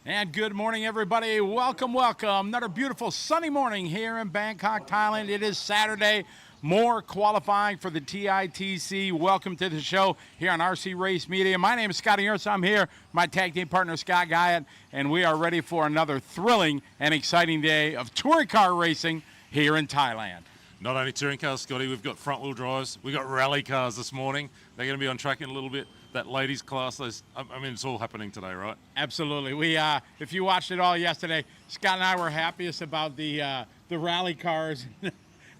And good morning, everybody. Welcome, welcome. Another beautiful sunny morning here in Bangkok, Thailand. It is Saturday. More qualifying for the TITC. Welcome to the show here on RC Race Media. My name is Scotty Ernst. I'm here, my tag team partner Scott Guyot, and we are ready for another thrilling and exciting day of touring car racing here in Thailand. Not only touring cars, Scotty, we've got front-wheel drives. We've got rally cars this morning. They're going to be on track in a little bit. That ladies class, it's all happening today, right? Absolutely. We, if you watched it all yesterday, Scott and I were happiest about the rally cars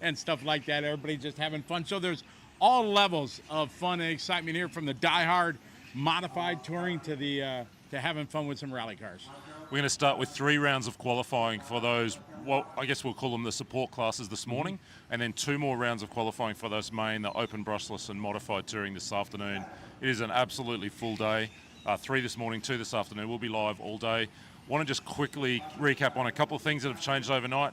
and stuff like that. Everybody just having fun. So there's all levels of fun and excitement here, from the die-hard modified touring to the to having fun with some rally cars. We're going to start with 3 rounds of qualifying for those, well, I guess we'll call them the support classes this morning, and then 2 more rounds of qualifying for those main, the open brushless and modified touring this afternoon. It is an absolutely full day. 3 this morning, 2 this afternoon. We'll be live all day. Want to just quickly recap on a couple of things that have changed overnight.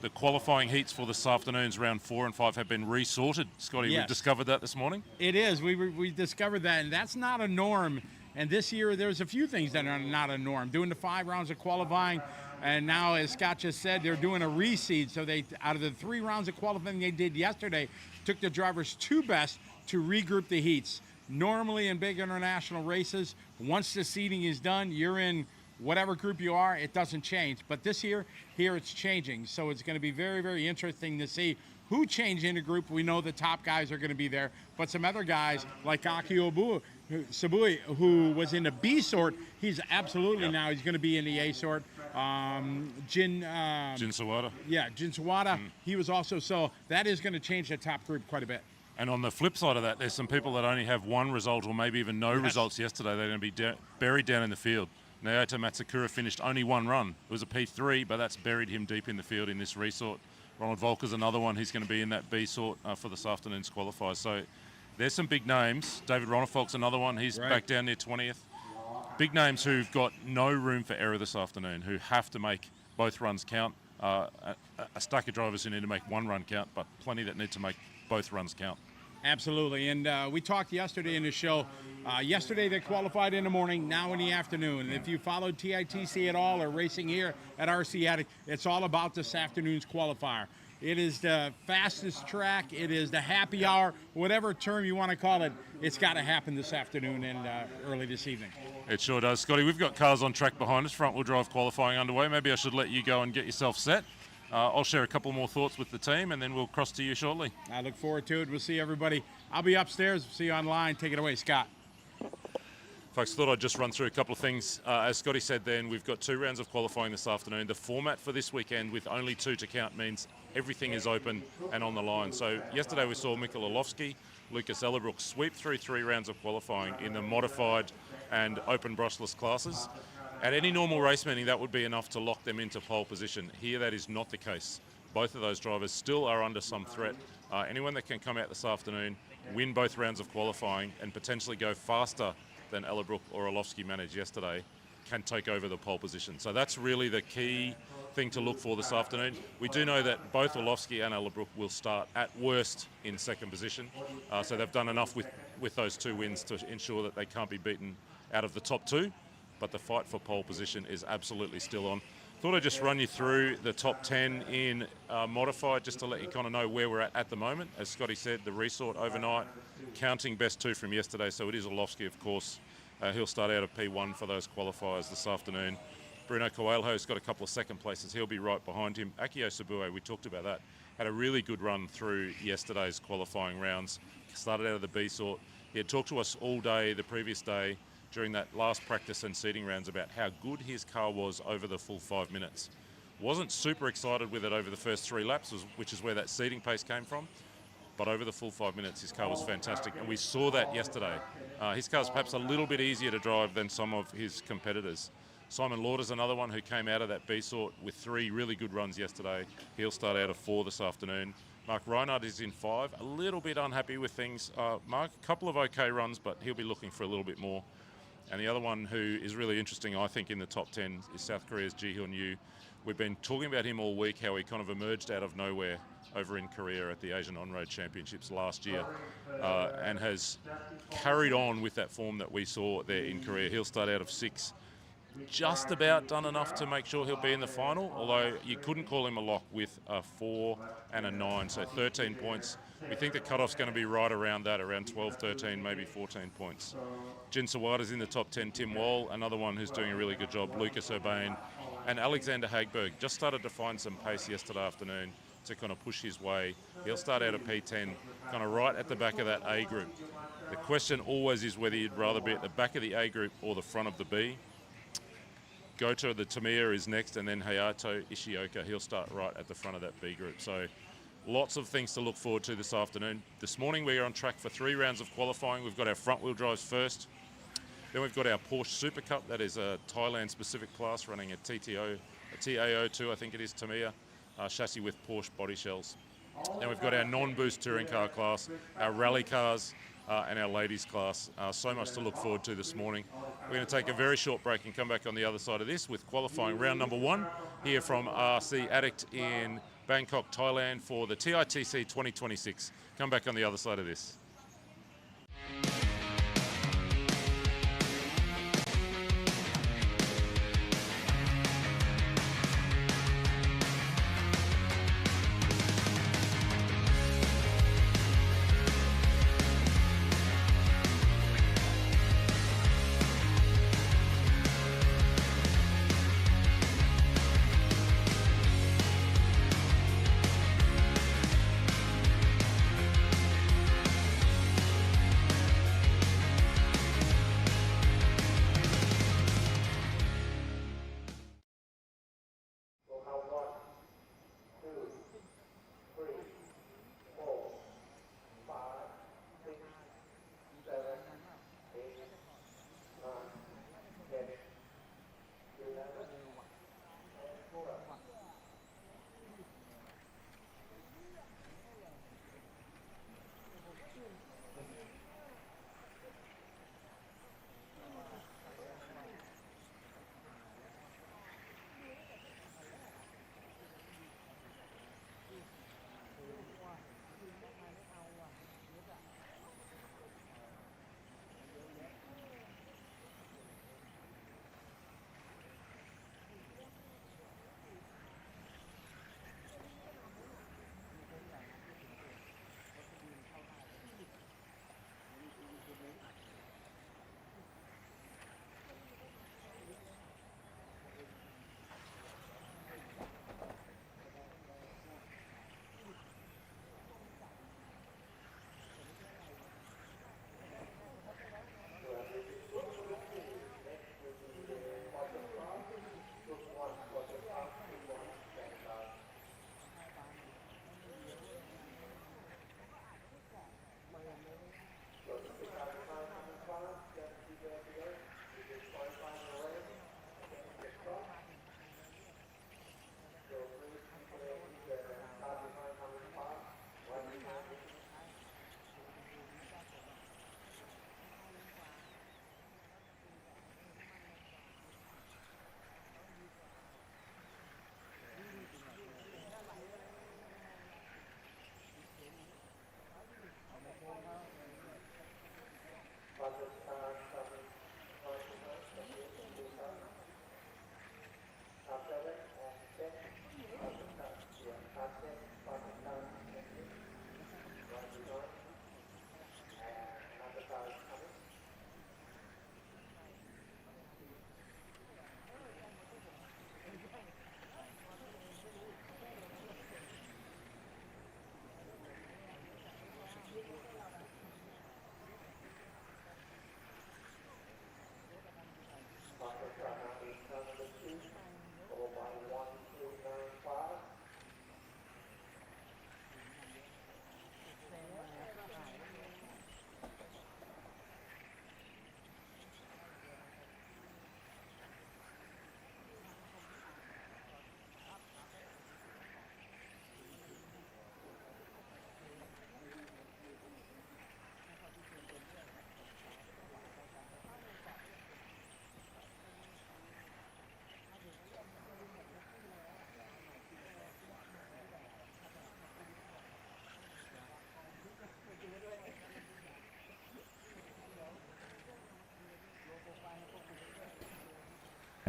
The qualifying heats for this afternoon's round 4 and 5 have been resorted. Scotty, Yes. We've discovered that this morning. It is. We discovered that, and that's not a norm. And this year, there's a few things that are not a norm. Doing the 5 rounds of qualifying, and now, as Scott just said, they're doing a reseed. So they, out of the 3 rounds of qualifying they did yesterday, took the drivers' 2 best to regroup the heats. Normally in big international races, once the seeding is done, you're in whatever group you are, it doesn't change. But this year, here it's changing. So it's going to be very, very interesting to see who changed in the group. We know the top guys are going to be there, but some other guys like Sabui, who was in the B sort, he's absolutely now he's going to be in the A sort. Jin Sawada. Yeah, Jin Sawada. He was also, so that is going to change the top group quite a bit. And on the flip side of that, there's some people that only have 1 result or maybe even no results yesterday. They're going to be buried down in the field. Naoto Matsukura finished only 1 run. It was a P3, but that's buried him deep in the field in this resort. Ronald Volker's another one. He's going to be in that B sort for this afternoon's qualifiers. So there's some big names. David Ronnefolk's another one. He's back down near 20th. Big names who've got no room for error this afternoon, who have to make both runs count. A stack of drivers who need to make 1 run count, but plenty that need to make both runs count. Absolutely, and we talked yesterday in the show. Yesterday they qualified in the morning, now in the afternoon. And if you followed TITC at all or racing here at RC Attic, it's all about this afternoon's qualifier. It is the fastest track, it is the happy hour, whatever term you want to call it, it's got to happen this afternoon and early this evening. It sure does. Scotty, we've got cars on track behind us, front-wheel drive qualifying underway. Maybe I should let you go and get yourself set. I'll share a couple more thoughts with the team, and then we'll cross to you shortly. I look forward to it. We'll see everybody. I'll be upstairs. See you online. Take it away, Scott. Folks, thought I'd just run through a couple of things. As Scotty said then, we've got 2 rounds of qualifying this afternoon. The format for this weekend, with only 2 to count, means everything is open and on the line. So yesterday we saw Mika Orlovsky, Lucas Ellerbrook sweep through 3 rounds of qualifying in the modified and open brushless classes. At any normal race meeting, that would be enough to lock them into pole position. Here, that is not the case. Both of those drivers still are under some threat. Anyone that can come out this afternoon, win both rounds of qualifying, and potentially go faster than Ellerbrook or Orlovsky managed yesterday, can take over the pole position. So that's really the key thing to look for this afternoon. We do know that both Orlovsky and Ellerbrook will start at worst in 2nd position. So they've done enough with those 2 wins to ensure that they can't be beaten out of the top 2. But the fight for pole position is absolutely still on. Thought I'd just run you through the top 10 in modified, just to let you kind of know where we're at the moment. As Scotty said, the resort overnight, counting best 2 from yesterday, so it is Orlovsky, of course. He'll start out of P1 for those qualifiers this afternoon. Bruno Coelho's got a couple of 2nd places. He'll be right behind him. Akio Sabue, we talked about that, had a really good run through yesterday's qualifying rounds. Started out of the B sort. He had talked to us all day, the previous day, during that last practice and seeding rounds, about how good his car was over the full 5 minutes. Wasn't super excited with it over the first 3 laps, which is where that seeding pace came from. But over the full 5 minutes, his car was fantastic, and we saw that yesterday. His car's perhaps a little bit easier to drive than some of his competitors. Simon Lauder's another one who came out of that B sort with 3 really good runs yesterday. He'll start out of 4 this afternoon. Mark Reinhardt is in 5, a little bit unhappy with things. Mark, a couple of okay runs, but he'll be looking for a little bit more. And the other one who is really interesting, I think, in the top 10 is South Korea's Ji-hyun Yu. We've been talking about him all week, how he kind of emerged out of nowhere over in Korea at the Asian On-Road Championships last year, and has carried on with that form that we saw there in Korea. He'll start out of 6. just about done enough to make sure he'll be in the final, although you couldn't call him a lock with a 4 and a 9, so 13 points. We think the cutoff's going to be right around that, around 12, 13, maybe 14 points. Jin Sawada's in the top 10, Tim Wall, another one who's doing a really good job, Lucas Urbain, and Alexander Hagberg just started to find some pace yesterday afternoon to kind of push his way. He'll start out at P10, kind of right at the back of that A group. The question always is whether you'd rather be at the back of the A group or the front of the B. Goto, the Tamiya, is next, and then Hayato Ishioka, he'll start right at the front of that B group. So lots of things to look forward to this afternoon. This morning we are on track for 3 rounds of qualifying. We've got our front wheel drives first. Then we've got our Porsche Super Cup, that is a Thailand specific class running a TAO2, I think it is, Tamiya, chassis with Porsche body shells. Then we've got our non-boost touring car class, our rally cars, and our ladies class. So much to look forward to this morning. We're going to take a very short break and come back on the other side of this with qualifying round number 1 here from RC Addict in Bangkok, Thailand for the TITC 2026. Come back on the other side of this.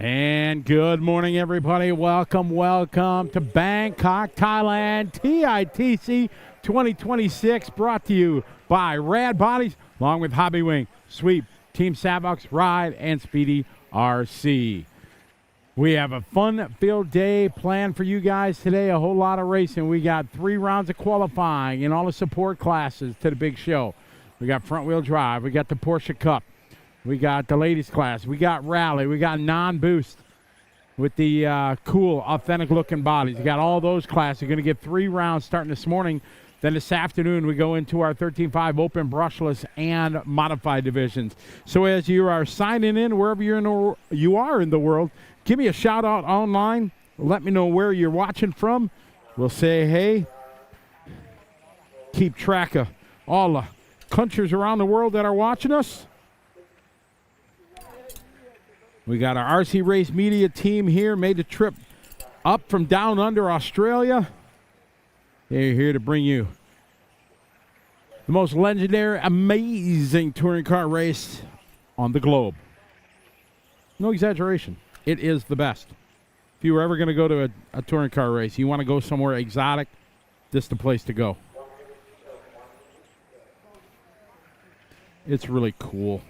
And good morning, everybody. Welcome to Bangkok, Thailand, TITC 2026, brought to you by Rad Bodies, along with Hobby Wing, Sweep, Team Savox, Ride, and Speedy RC. We have a fun-filled day planned for you guys today, a whole lot of racing. We got 3 rounds of qualifying in all the support classes to the big show. We got front-wheel drive. We got the Porsche Cup. We got the ladies class. We got rally. We got non-boost with the cool, authentic-looking bodies. We got all those classes. We're going to get 3 rounds starting this morning. Then this afternoon, we go into our 13.5 open brushless and modified divisions. So as you are signing in, wherever you are in the world, give me a shout-out online. Let me know where you're watching from. We'll say hey. Keep track of all the countries around the world that are watching us. We got our RC Race Media team here, made the trip up from down under Australia. They're here to bring you the most legendary, amazing touring car race on the globe. No exaggeration. It is the best. If you were ever going to go to a touring car race, you want to go somewhere exotic, this is the place to go. It's really cool.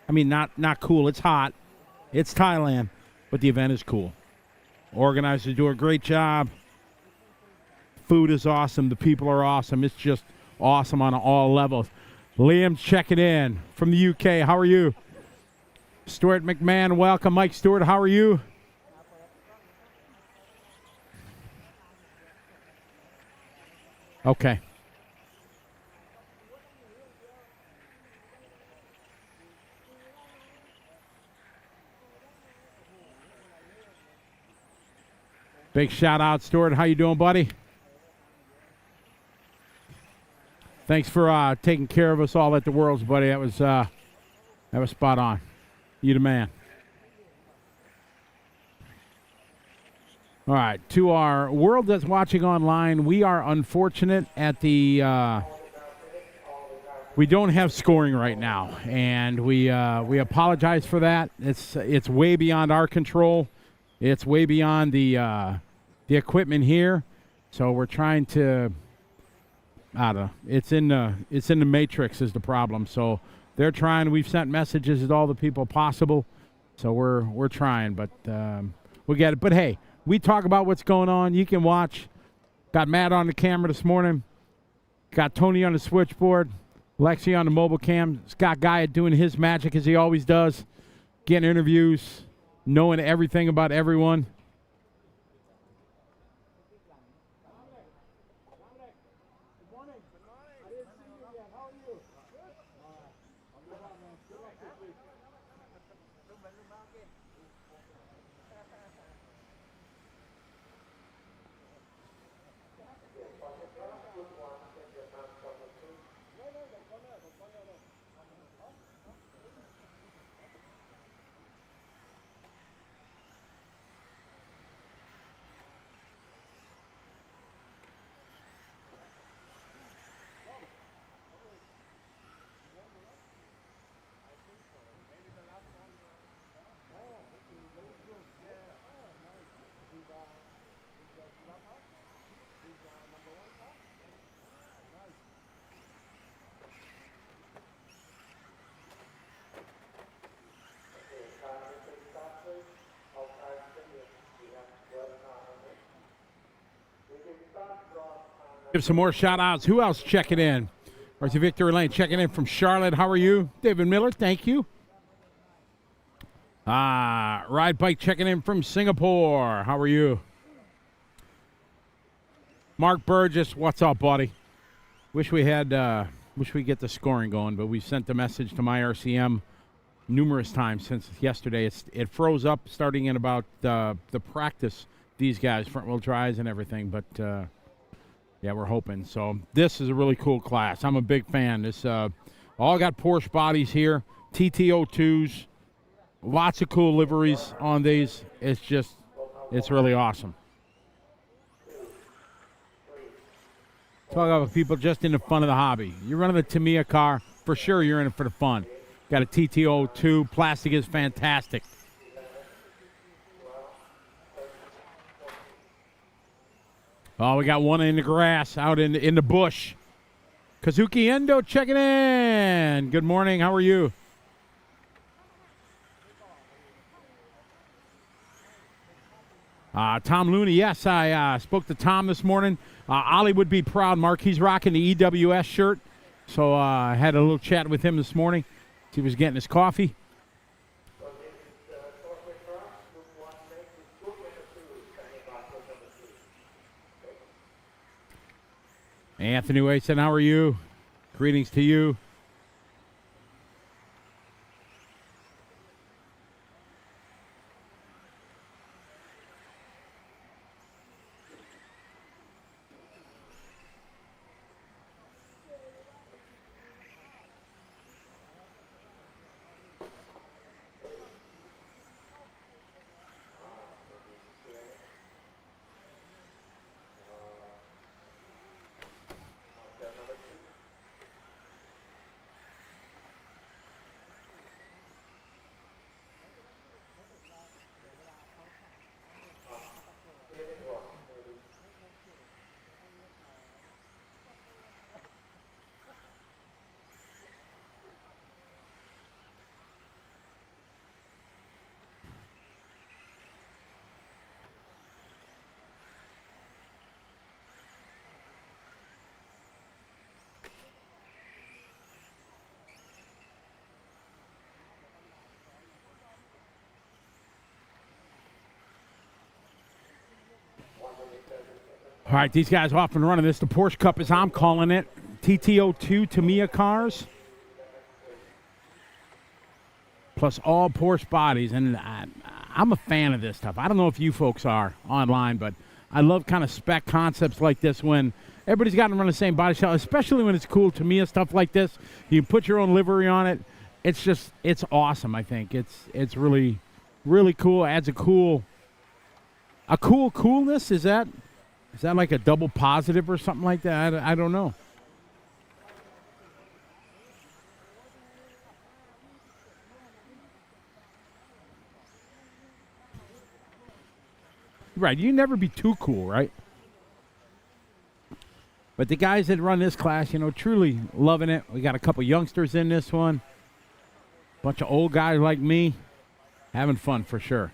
I mean, not cool. It's hot. It's Thailand, but the event is cool. Organizers do a great job. Food is awesome. The people are awesome. It's just awesome on all levels. Liam's checking in from the UK. How are you? Stuart McMahon, welcome. Mike Stewart, how are you? Okay. Big shout out, Stuart. How you doing, buddy? Thanks for taking care of us all at the Worlds, buddy. That was spot on. You the man. All right, to our world that's watching online, we are unfortunate at the we don't have scoring right now, and we apologize for that. It's way beyond our control. It's way beyond the equipment here, so we're trying to. I don't know. It's in the matrix is the problem. So they're trying. We've sent messages to all the people possible. So we're trying, but we get it. But hey, we talk about what's going on. You can watch. Got Matt on the camera this morning. Got Tony on the switchboard. Lexi on the mobile cam. Scott Guy doing his magic as he always does. Getting interviews. Knowing everything about everyone. Give some more shout-outs. Who else checking in? RC Victor Lane checking in from Charlotte. How are you? David Miller, thank you. Ride Bike checking in from Singapore. How are you? Mark Burgess, what's up, buddy? Wish we get the scoring going, but we sent the message to my RCM numerous times since yesterday. It froze up starting in about the practice. These guys, front wheel drives and everything, but yeah, we're hoping. So this is a really cool class. I'm a big fan. This all got Porsche bodies here, TT02s, lots of cool liveries on these. It's really awesome. Talk about people just in the fun of the hobby. You're running a Tamiya car, for sure you're in it for the fun. Got a TT02, plastic is fantastic. Oh, we got one in the grass out in the bush. Kazuki Endo checking in. Good morning. How are you? Tom Looney, yes, I spoke to Tom this morning. Ollie would be proud, Mark. He's rocking the EWS shirt. So I had a little chat with him this morning. He was getting his coffee. Anthony Wason, how are you? Greetings to you. All right, these guys off and running. This the Porsche Cup, as I'm calling it. TT02 Tamiya cars. Plus all Porsche bodies. And I'm a fan of this stuff. I don't know if you folks are online, but I love kind of spec concepts like this when everybody's got to run the same body shop, especially when it's cool Tamiya stuff like this. You put your own livery on it. It's awesome, I think. It's really, really cool. Adds a coolness. Is that like a double positive or something like that? I don't know. Right, you never be too cool, right? But the guys that run this class, truly loving it. We got a couple youngsters in this one. Bunch of old guys like me having fun for sure.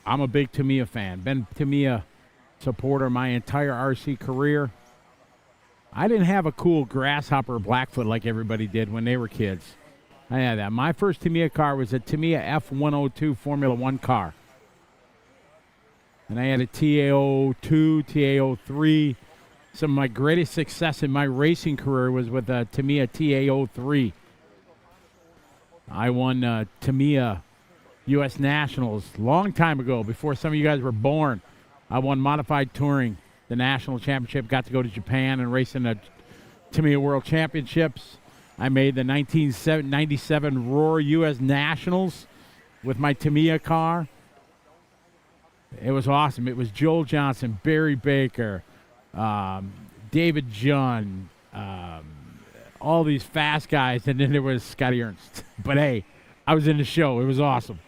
I'm a big Tamiya fan. Been Tamiya supporter my entire RC career. I didn't have a cool Grasshopper Blackfoot like everybody did when they were kids. I had that. My first Tamiya car was a Tamiya F102 Formula One car. And I had a TAO2, TAO3. Some of my greatest success in my racing career was with a Tamiya TAO3. I won Tamiya U.S. Nationals long time ago, before some of you guys were born. I won Modified Touring, the national championship. Got to go to Japan and race in the Tamiya World Championships. I made the 1997 Roar U.S. Nationals with my Tamiya car. It was awesome. It was Joel Johnson, Barry Baker, David Junn, all these fast guys, and then there was Scotty Ernst. But hey, I was in the show. It was awesome.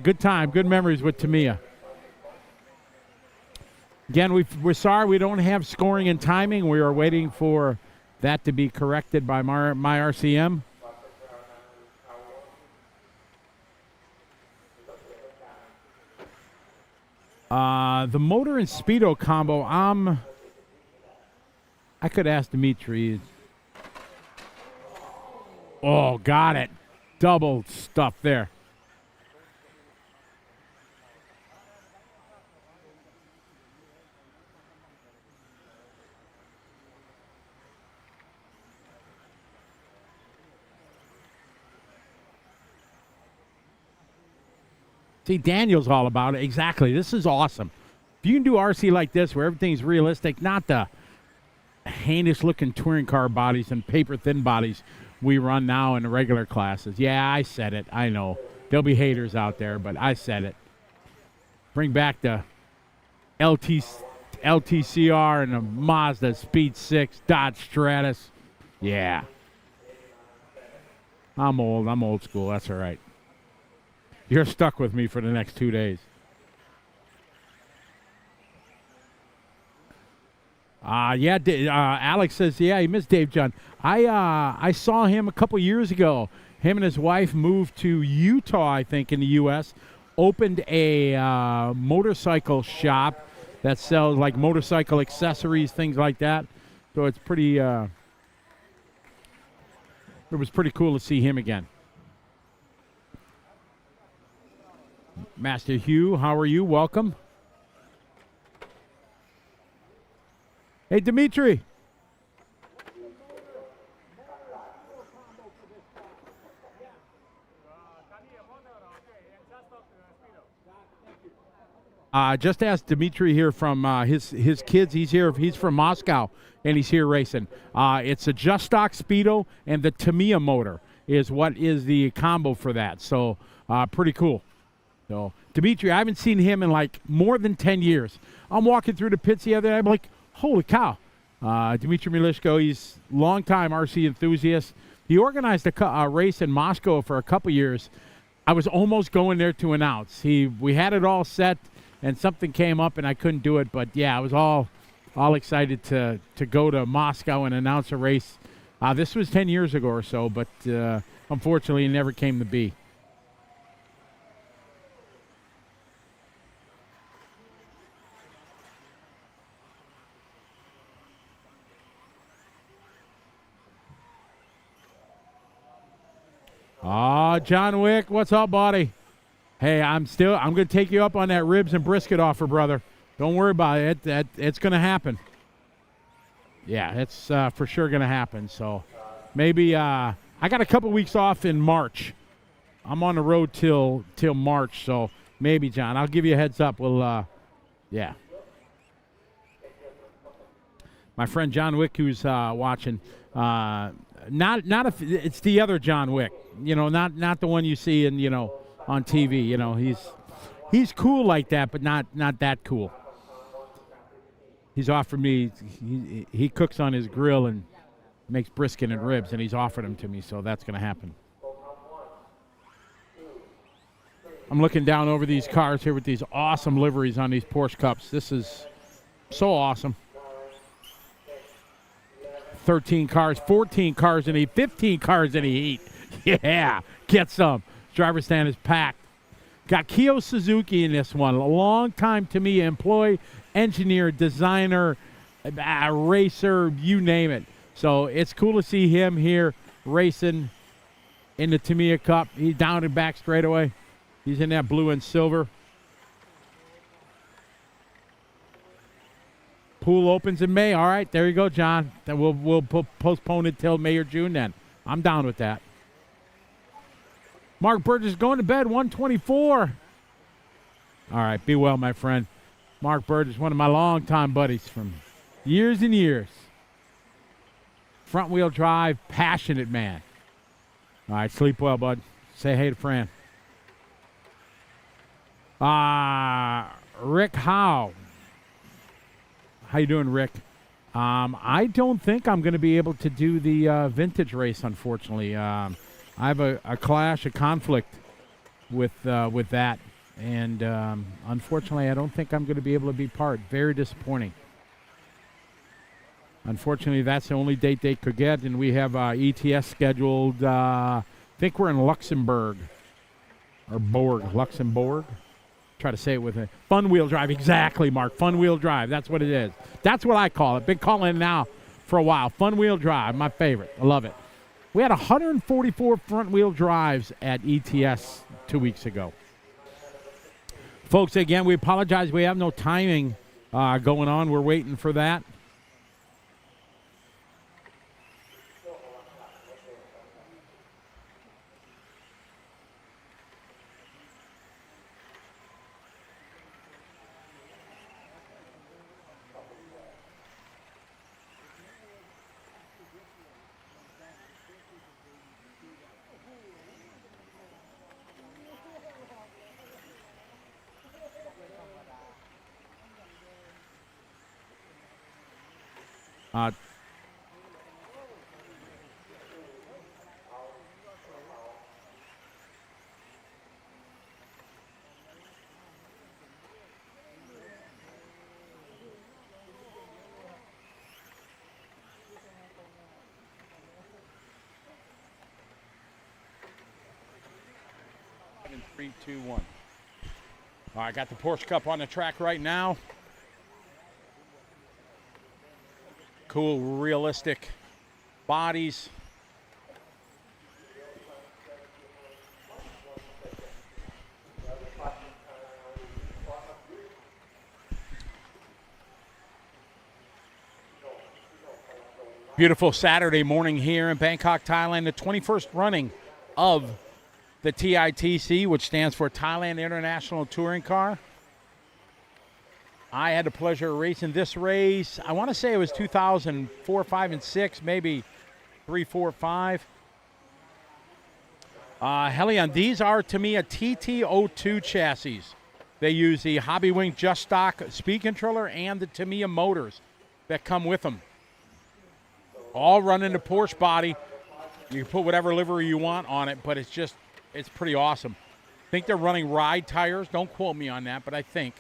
Good time, good memories with Tamiya. Again, we're sorry we don't have scoring and timing. We are waiting for that to be corrected by my RCM. The motor and speedo combo, I could ask Dimitri. Oh, got it. Double stuff there. See, Daniel's all about it. Exactly. This is awesome. If you can do RC like this where everything's realistic, not the heinous-looking touring car bodies and paper-thin bodies we run now in the regular classes. Yeah, I said it. I know. There'll be haters out there, but I said it. Bring back the LTCR and the Mazda Speed 6 Dodge Stratus. Yeah. I'm old school. That's all right. You're stuck with me for the next 2 days. Alex says, yeah, he missed Dave John. I saw him a couple years ago. Him and his wife moved to Utah, I think, in the U.S., opened a motorcycle shop that sells, like, motorcycle accessories, things like that. So it's pretty, it was pretty cool to see him again. Master Hugh, how are you? Welcome. Hey, Dimitri. Just asked Dimitri here from his kids. He's here. He's from Moscow, and he's here racing. It's a Just Stock Speedo, and the Tamiya motor is what is the combo for that. So pretty cool. So Dimitri, I haven't seen him in like more than 10 years. I'm walking through the pits the other day. I'm like, holy cow. Dmitry Milishko, he's a longtime RC enthusiast. He organized a race in Moscow for a couple years. I was almost going there to announce. We had it all set, and something came up, and I couldn't do it. But, yeah, I was all excited to go to Moscow and announce a race. This was 10 years ago or so, but unfortunately it never came to be. John Wick, what's up, buddy? Hey, I'm going to take you up on that ribs and brisket offer, brother. Don't worry about it. It's going to happen. Yeah, it's for sure going to happen. So maybe I got a couple weeks off in March. I'm on the road till March, so maybe, John. I'll give you a heads up. We'll, yeah. My friend John Wick, who's watching, it's the other John Wick. You know, not the one you see in, you know, on TV. You know, he's cool like that, but not that cool. He's offered me. He cooks on his grill and makes brisket and ribs, and he's offered them to me, so that's going to happen. I'm looking down over these cars here with these awesome liveries on these Porsche Cups. This is so awesome. 13 cars, 14 cars in the heat, 15 cars in the heat. Yeah, get some. Driver's stand is packed. Got Kyo Suzuki in this one. A long time to me, employee, engineer, designer, racer, you name it. So it's cool to see him here racing in the Tamiya Cup. He's down and back straight away. He's in that blue and silver. Pool opens in May. All right, there you go, John. Then we'll postpone it till May or June then. I'm down with that. Mark Burgess going to bed, 124. All right, be well, my friend. Mark Burgess, one of my longtime buddies from years and years. Front-wheel drive, passionate man. All right, sleep well, bud. Say hey to Fran. Rick Howe. How you doing, Rick? I don't think I'm going to be able to do the vintage race, unfortunately. I have a clash, a conflict with that, and unfortunately, I don't think I'm going to be able to be part. Very disappointing. Unfortunately, that's the only date they could get, and we have ETS scheduled. I think we're in Luxembourg, or Luxembourg. Try to say it with a fun wheel drive. Exactly, Mark. Fun wheel drive. That's what it is. That's what I call it. Been calling it now for a while. Fun wheel drive. My favorite. I love it. We had 144 front wheel drives at ETS 2 weeks ago. Folks, again, we apologize. We have no timing going on. We're waiting for that. In 3, 2, 1. All right, got the Porsche Cup on the track right now. Cool, realistic bodies. Beautiful Saturday morning here in Bangkok, Thailand, the 21st running of the TITC, which stands for Thailand International Touring Car. I had the pleasure of racing this race. I want to say it was 2004, 5, and 6, maybe 3, 4, 5. Helion, these are to me a TT02 chassis. They use the Hobby Wing Just Stock speed controller and the Tamiya motors that come with them. All running the Porsche body. You can put whatever livery you want on it, but it's pretty awesome. I think they're running ride tires. Don't quote me on that, but I think.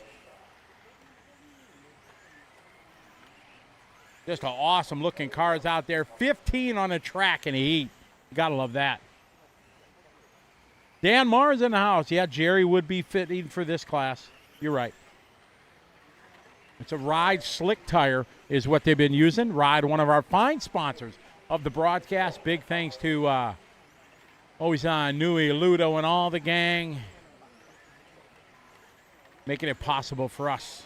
Just an awesome looking cars out there. 15 on the track in the heat. You gotta love that. Dan Marr's in the house. Yeah, Jerry would be fitting for this class. You're right. It's a Ride slick tire is what they've been using. Ride, one of our fine sponsors of the broadcast. Big thanks to always on Nui, Ludo, and all the gang. Making it possible for us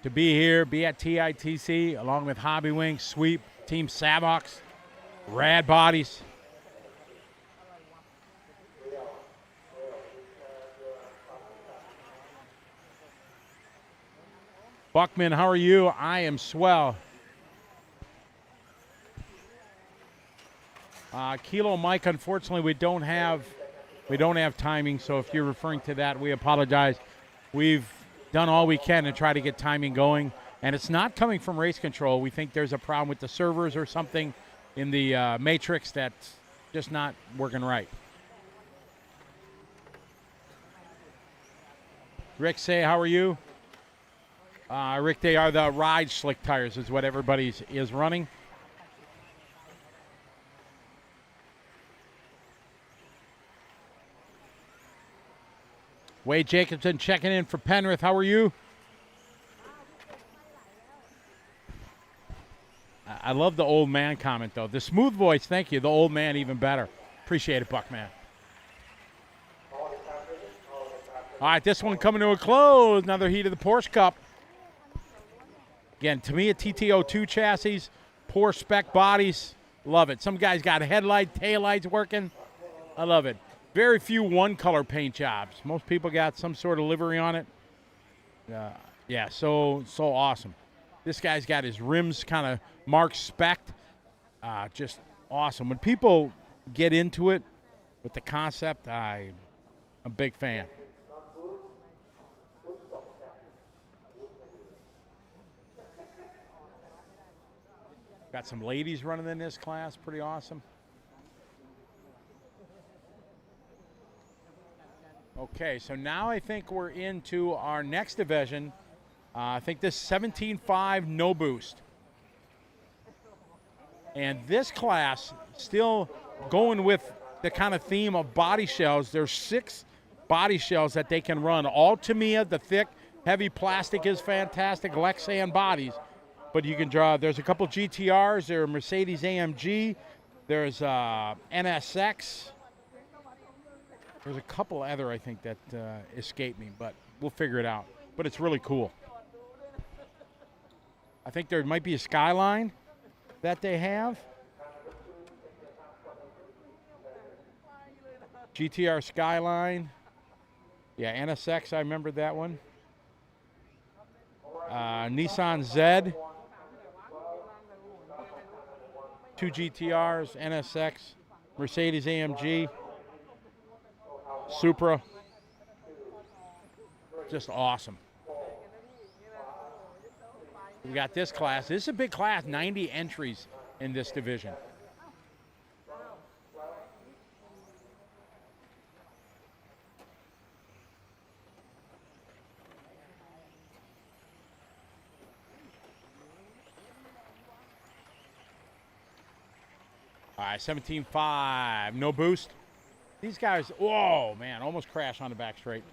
to be here, be at TITC, along with Hobby Wing, Sweep, Team Savox, Rad Bodies. Buckman, how are you? I am swell. Kilo Mike, unfortunately, we don't have timing. So if you're referring to that, we apologize. We've done all we can to try to get timing going, and it's not coming from race control. We think there's a problem with the servers or something in the matrix that's just not working right. Rick, say, how are you? Rick, they are the Ride slick tires is what everybody's is running. Wade Jacobson checking in for Penrith. How are you? I love the old man comment, though. The smooth voice, thank you. The old man, even better. Appreciate it, Buckman. All right, this one coming to a close. Another heat of the Porsche Cup. Again, to me, a TT02 chassis, Porsche spec bodies. Love it. Some guys got headlight, taillights working. I love it. Very few one-color paint jobs. Most people got some sort of livery on it. Yeah, so awesome. This guy's got his rims kind of marked spec. Just awesome. When people get into it with the concept, I'm a big fan. Got some ladies running in this class. Pretty awesome. Okay, so now I think we're into our next division. I think this 17.5 no boost. And this class, still going with the kind of theme of body shells. There's 6 body shells that they can run. All Tamiya, the thick, heavy plastic is fantastic. Lexan bodies. But you can draw, there's a couple GTRs, there are Mercedes AMG, there's NSX. There's a couple other, I think, that escape me, but we'll figure it out. But it's really cool. I think there might be a Skyline that they have. GTR Skyline. Yeah, NSX, I remember that one. Nissan Z. 2 GTRs, NSX, Mercedes AMG, Supra. Just awesome. We got this class. This is a big class, 90 entries in this division. All right, 17.5, no boost. These guys, whoa, man, almost crashed on the back straight.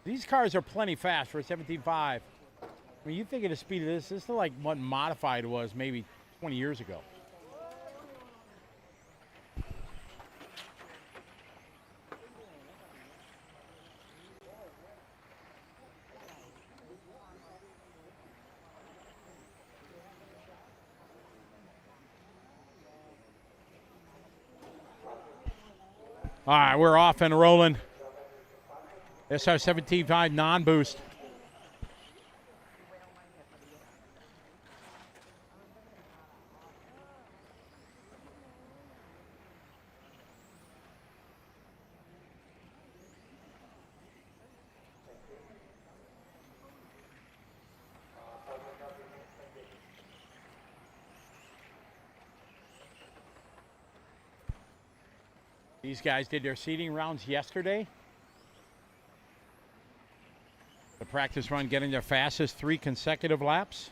These cars are plenty fast for a 17.5. I mean, you think of the speed of this is like what modified was maybe 20 years ago. All right, we're off and rolling. This is our 17.5 non-boost. These guys did their seeding rounds yesterday. The practice run getting their fastest 3 consecutive laps.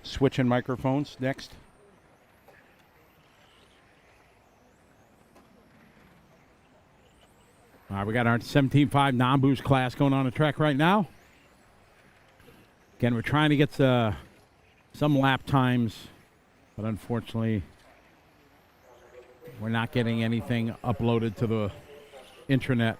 Switching microphones next. All right, we got our 17.5 non-boost class going on the track right now. Again, we're trying to get some lap times, but unfortunately, we're not getting anything uploaded to the intranet.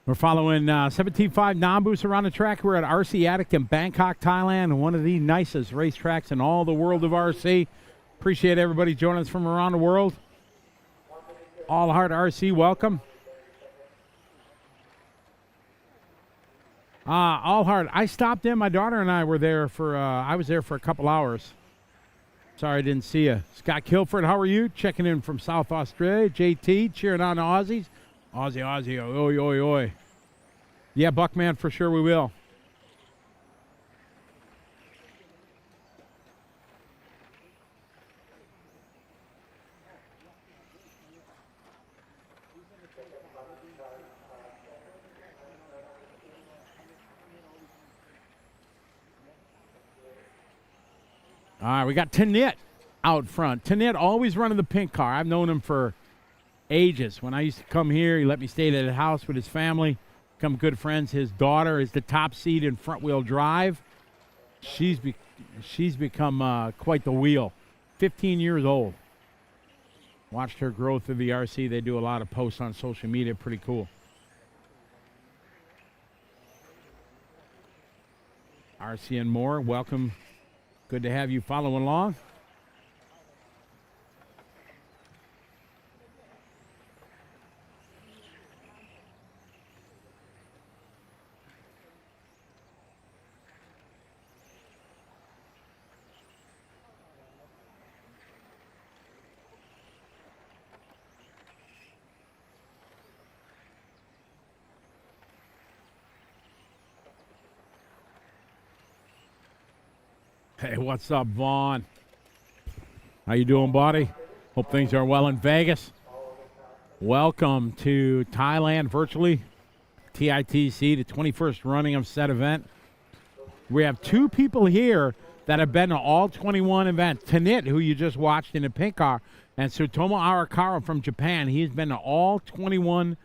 We're following 17.5 non-boost around the track. We're at RC Attic in Bangkok, Thailand, one of the nicest racetracks in all the world of RC. Appreciate everybody joining us from around the world. All Heart RC, welcome. All Heart, I stopped in. My daughter and I were there for, I was there for a couple hours. Sorry I didn't see you. Scott Kilford, how are you? Checking in from South Australia. JT, cheering on the Aussies. Aussie, oi, oi, oi. Yeah, Buckman, for sure we will. All right, we got Tanit out front. Tanit always running the pink car. I've known him for ages. When I used to come here, he let me stay at his house with his family, become good friends. His daughter is the top seed in front-wheel drive. She's become quite the wheel. 15 years old. Watched her grow through the RC. They do a lot of posts on social media. Pretty cool. RC and more, welcome. Good to have you following along. Hey, what's up, Vaughn? How you doing, buddy? Hope things are well in Vegas. Welcome to Thailand virtually. TITC, the 21st running of said event. We have two people here that have been to all 21 events. Tanit, who you just watched in the pink car, and Tsutomu Arakawa from Japan. He's been to all 21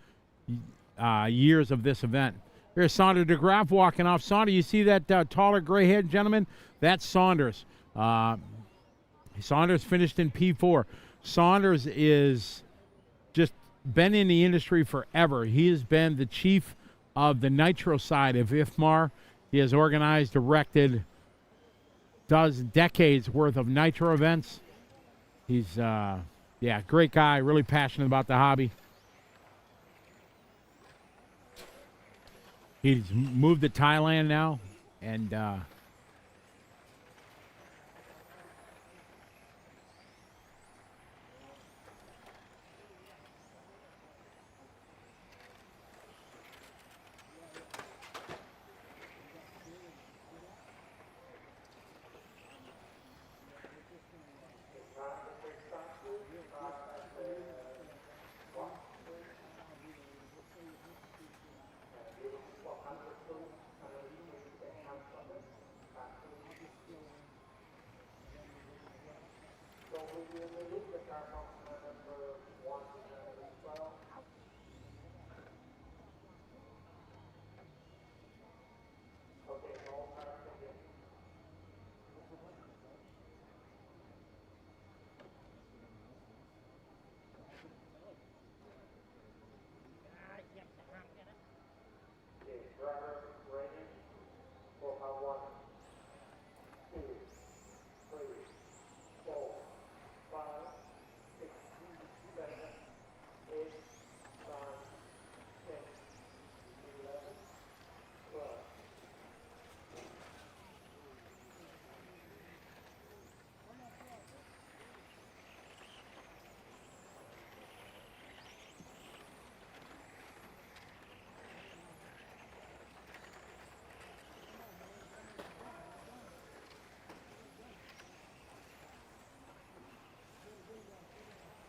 years of this event. Here's Saunders DeGraff walking off. Saunders, you see that taller gray-haired gentleman? That's Saunders. Saunders finished in P4. Saunders is just been in the industry forever. He has been the chief of the nitro side of IFMAR. He has organized, directed, does decades worth of nitro events. He's, great guy, really passionate about the hobby. He's moved to Thailand now, and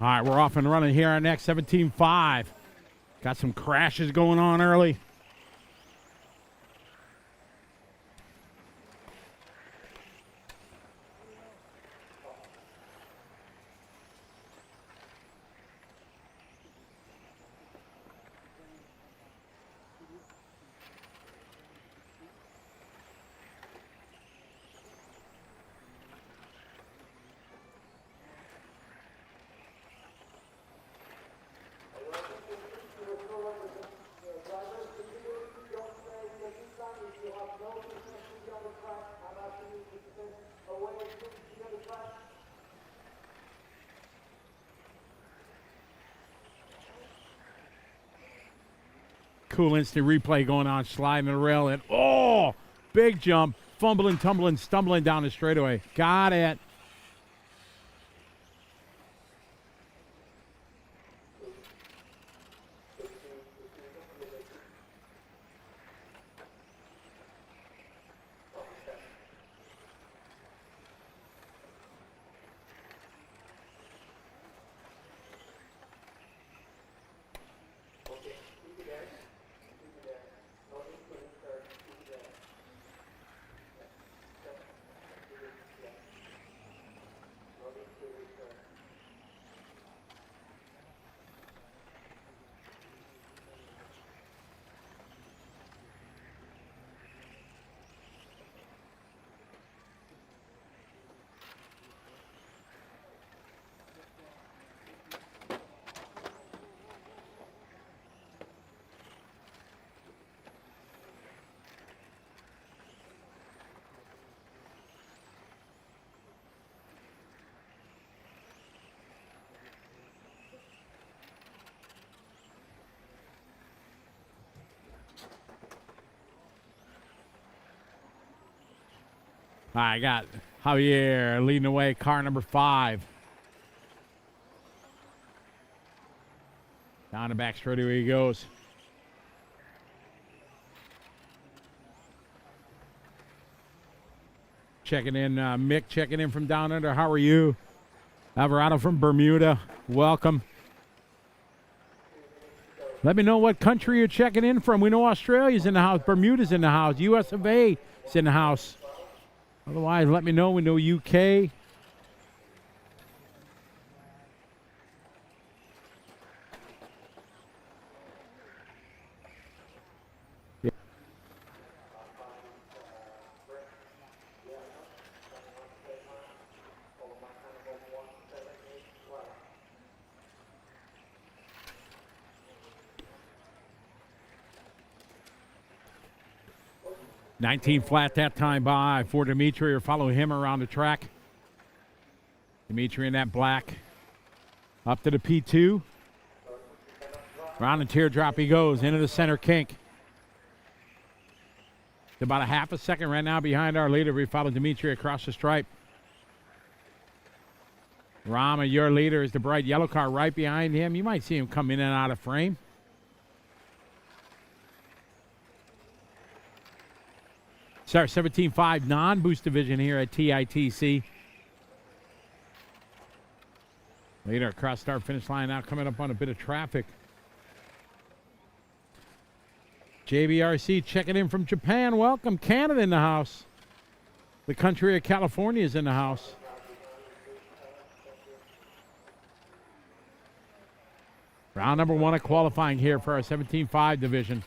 all right, we're off and running here on next 17.5. Got some crashes going on early. Cool instant replay going on, sliding the rail in. Oh, big jump, fumbling, tumbling, stumbling down the straightaway. Got it. I got Javier leading the way, car number 5. Down the back straightaway he goes. checking in. Mick checking in from down under. How are you? Alvarado from Bermuda. Welcome. Let me know what country you're checking in from. We know Australia's in the house. Bermuda's in the house. US of A is in the house. Otherwise, let me know. We know UK. Yeah. $19 flat that time by for Dimitri, or follow him around the track. Dimitri in that black. Up to the P2. Round and teardrop he goes into the center kink. About a half a second right now behind our leader. We follow Dimitri across the stripe. Rama, your leader, is the bright yellow car right behind him. You might see him come in and out of frame. Start 17.5 non-boost division here at TITC. Leader across start finish line now, coming up on a bit of traffic. JBRC checking in from Japan. Welcome. Canada in the house. The country of California is in the house. Round number 1 of qualifying here for our 17.5 division.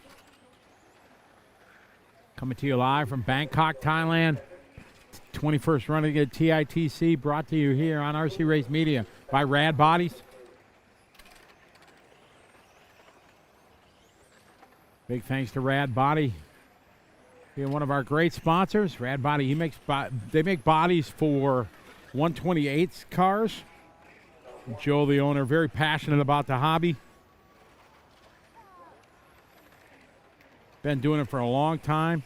Coming to you live from Bangkok, Thailand. 21st running at TITC, brought to you here on RC Race Media by Rad Bodies. Big thanks to Rad Body, being one of our great sponsors. Rad Body, they make bodies for 128 cars. Joe, the owner, very passionate about the hobby. Been doing it for a long time.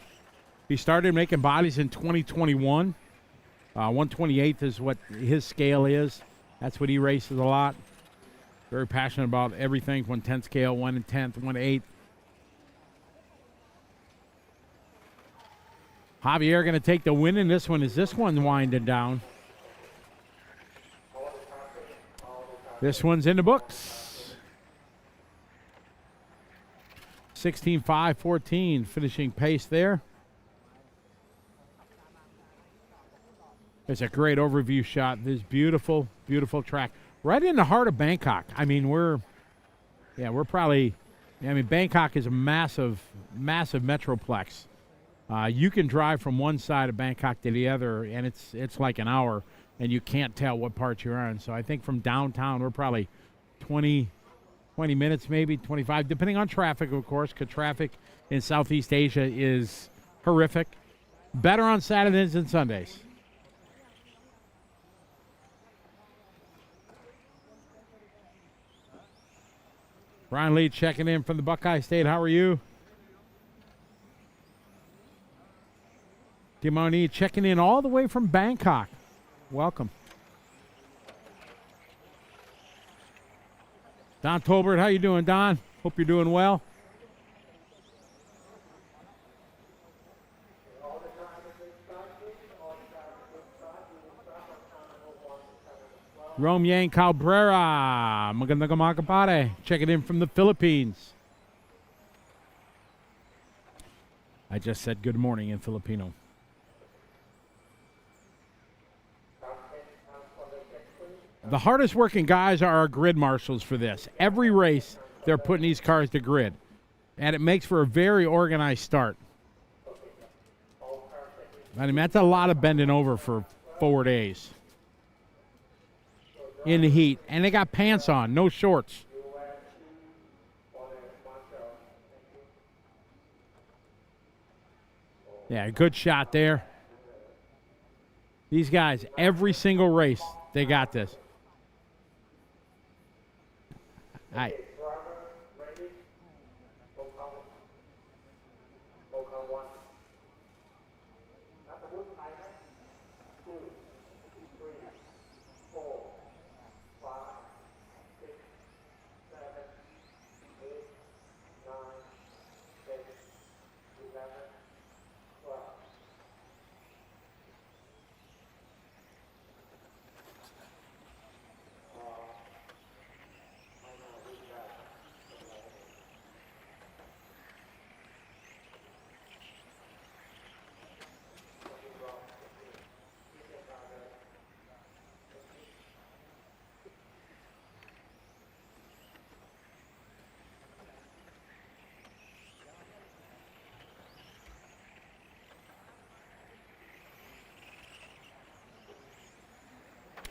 He started making bodies in 2021. 128th is what his scale is. That's what he races a lot. Very passionate about everything, 1/10 scale, 1/10, 1/8. Javier going to take the win in this one. Is this one winding down? This one's in the books. 16.5.14 finishing pace there. It's a great overview shot. This beautiful, beautiful track. Right in the heart of Bangkok. I mean, Bangkok is a massive, massive metroplex. You can drive from one side of Bangkok to the other, and it's like an hour, and you can't tell what part you're on. So I think from downtown, we're probably 20 minutes, maybe 25, depending on traffic, of course, because traffic in Southeast Asia is horrific. Better on Saturdays than Sundays. Brian Lee checking in from the Buckeye State. How are you? Dimoni checking in all the way from Bangkok. Welcome. Don Tolbert, how you doing, Don? Hope you're doing well. Rome Yang Cabrera, magandang umaga pare, checking in from the Philippines. I just said good morning in Filipino. The hardest working guys are our grid marshals for this. Every race, they're putting these cars to grid. And it makes for a very organized start. I mean, that's a lot of bending over for 4 days. In the heat. And they got pants on, no shorts. Yeah, good shot there. These guys, every single race, they got this. All right.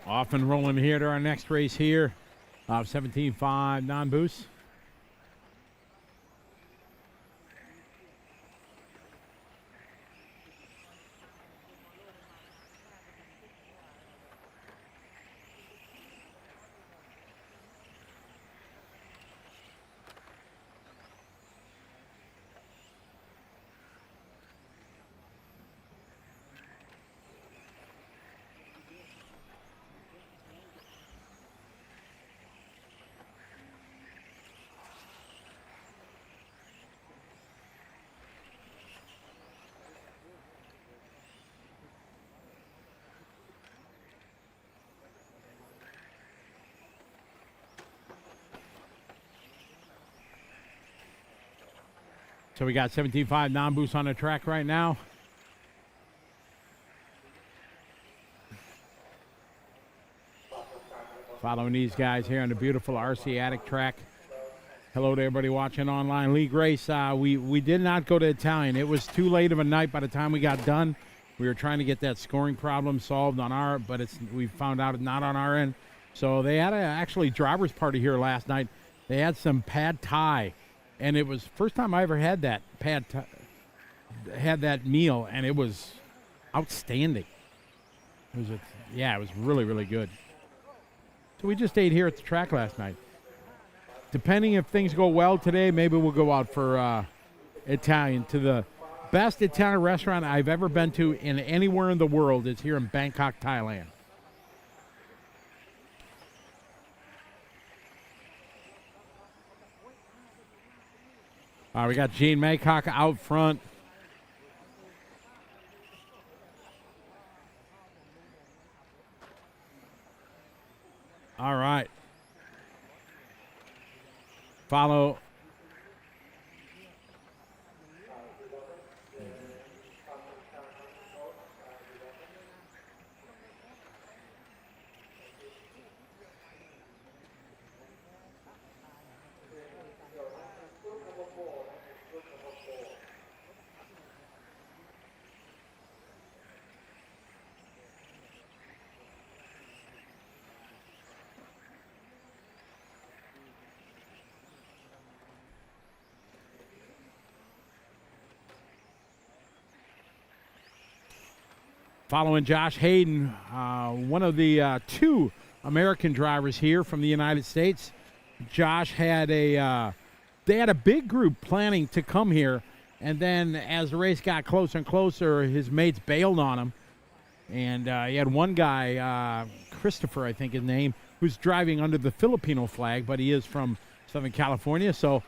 Off and rolling here to our next race here. 17.5 non-boost. So we got 17.5 non-boost on the track right now. Following these guys here on the beautiful RC Attic track. Hello to everybody watching online league race. We did not go to Italian. It was too late of a night by the time we got done. We were trying to get that scoring problem solved on our, but we found out it's not on our end. So they had actually driver's party here last night. They had some pad thai. And it was first time I ever had that had that meal, and it was outstanding. It was really, really good. So we just ate here at the track last night. Depending if things go well today, maybe we'll go out for Italian. To the best Italian restaurant I've ever been to in anywhere in the world is here in Bangkok, Thailand. We got Gene Maycock out front. All right. Follow. Following Josh Hayden, one of the two American drivers here from the United States. Josh had they had a big group planning to come here, and then as the race got closer and closer, his mates bailed on him. And he had one guy, Christopher, I think his name, who's driving under the Filipino flag, but he is from Southern California. So,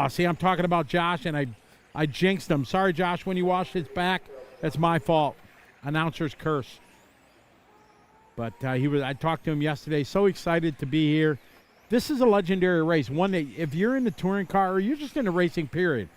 see, I'm talking about Josh, and I jinxed him. Sorry, Josh, when you washed his back, that's my fault. Announcer's curse. But I talked to him yesterday, so excited to be here. This is a legendary race, one that if you're in the touring car or you're just in the racing period,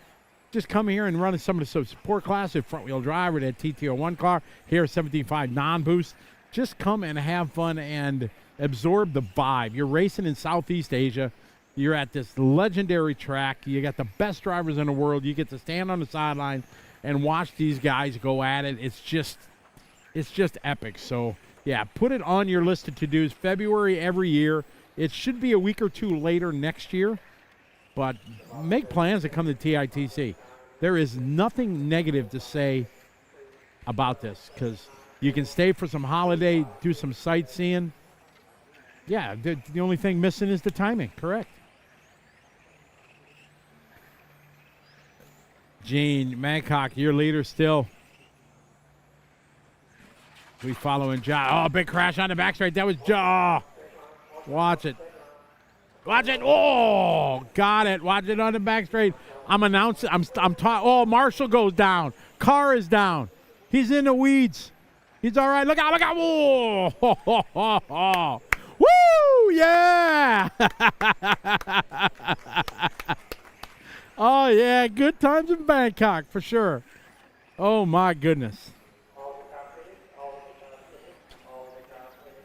just come here and run some of the support classes, front-wheel drive or that TT01 car, here 17.5 non-boost. Just come and have fun and absorb the vibe. You're racing in Southeast Asia. You're at this legendary track. You got the best drivers in the world. You get to stand on the sideline and watch these guys go at it. It's just epic. So, yeah, put it on your list of to-dos. February every year. It should be a week or two later next year, but make plans to come to TITC. There is nothing negative to say about this because you can stay for some holiday, do some sightseeing. Yeah, the only thing missing is the timing. Correct. Gene Mancock, your leader still. We following Josh. Oh, big crash on the back straight. That was Josh. Watch it. Watch it. Oh, got it. Watch it on the back straight. I'm announcing. I'm talking. Oh, Marshall goes down. Carr is down. He's in the weeds. He's all right. Look out. Look out. Whoa. Ho, ho, ho, ho. Woo. Yeah. Oh, yeah. Good times in Bangkok for sure. Oh, my goodness.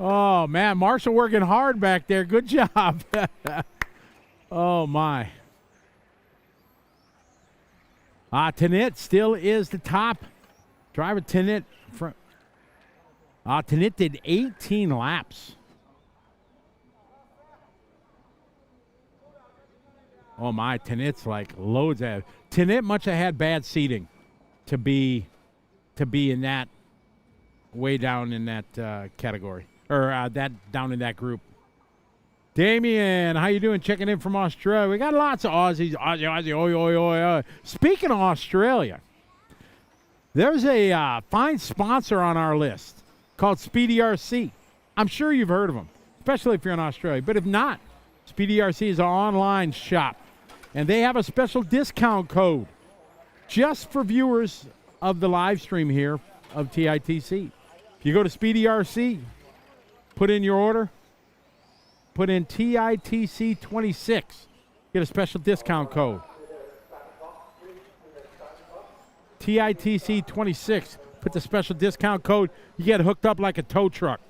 Oh, man, Marshall working hard back there. Good job. Oh, my. Tanit still is the top. Driver Tanit. Tanit did 18 laps. Oh my, Tanit's like loads of. Tanit must have had bad seating to be in that way down in that category or that down in that group. Damien, how you doing? Checking in from Australia. We got lots of Aussies. Aussie, oi, oi, oi, oi. Speaking of Australia, there's a fine sponsor on our list called Speedy RC. I'm sure you've heard of them, especially if you're in Australia. But if not, Speedy RC is an online shop, and they have a special discount code just for viewers of the live stream here of TITC. If you go to Speedy RC, put in your order, put in TITC 26, get a special discount code. TITC 26, put the special discount code, you get hooked up like a tow truck.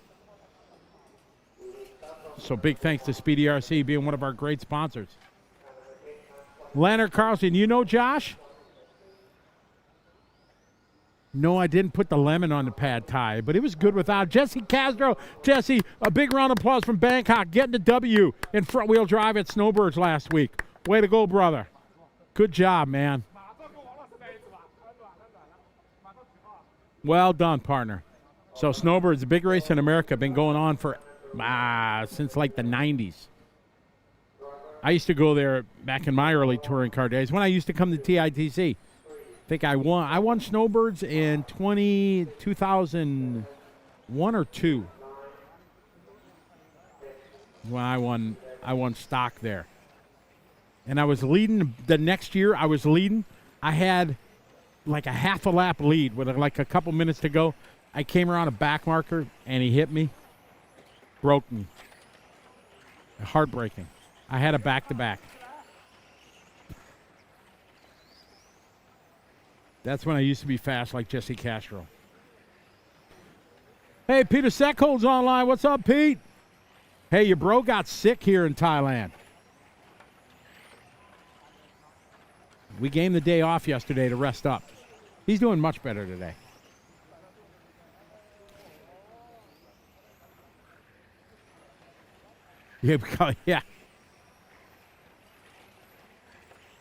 So big thanks to Speedy RC being one of our great sponsors. Leonard Carlson, you know Josh? No, I didn't put the lemon on the pad thai, but it was good without. Jesse Castro. Jesse, a big round of applause from Bangkok, getting the W in front-wheel drive at Snowbirds last week. Way to go, brother. Good job, man. Well done, partner. So Snowbirds, a big race in America, been going on for since like the 90s. I used to go there back in my early touring car days when I used to come to TITC. I think I won Snowbirds in 2001 or 2 when I won stock there. And I was leading the next year. I had like a half a lap lead with like a couple minutes to go. I came around a back marker and he hit me, broke me. Heartbreaking. I had a back-to-back. That's when I used to be fast like Jesse Castro. Hey, Peter Seckhold's online. What's up, Pete? Hey, your bro got sick here in Thailand. We gave him the day off yesterday to rest up. He's doing much better today. Yeah.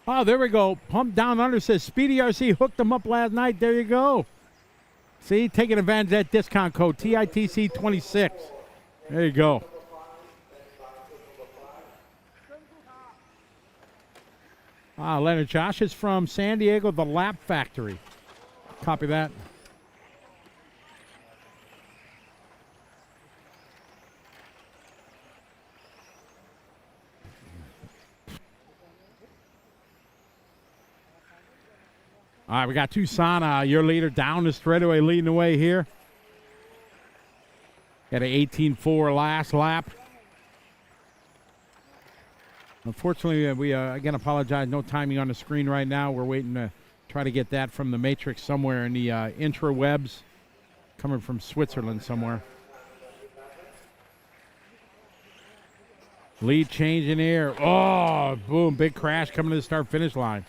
Oh, there we go. Pump Down Under says Speedy RC hooked them up last night. There you go. See, taking advantage of that discount code, TITC 26. There you go. Leonard Josh is from San Diego, the Lap Factory. Copy that. All right, we got Tucson, your leader, down the straightaway, leading the way here. Got an 18.4 last lap. Unfortunately, we again apologize. No timing on the screen right now. We're waiting to try to get that from the matrix somewhere in the intrawebs, coming from Switzerland somewhere. Lead change in air. Oh, boom, big crash coming to the start-finish line.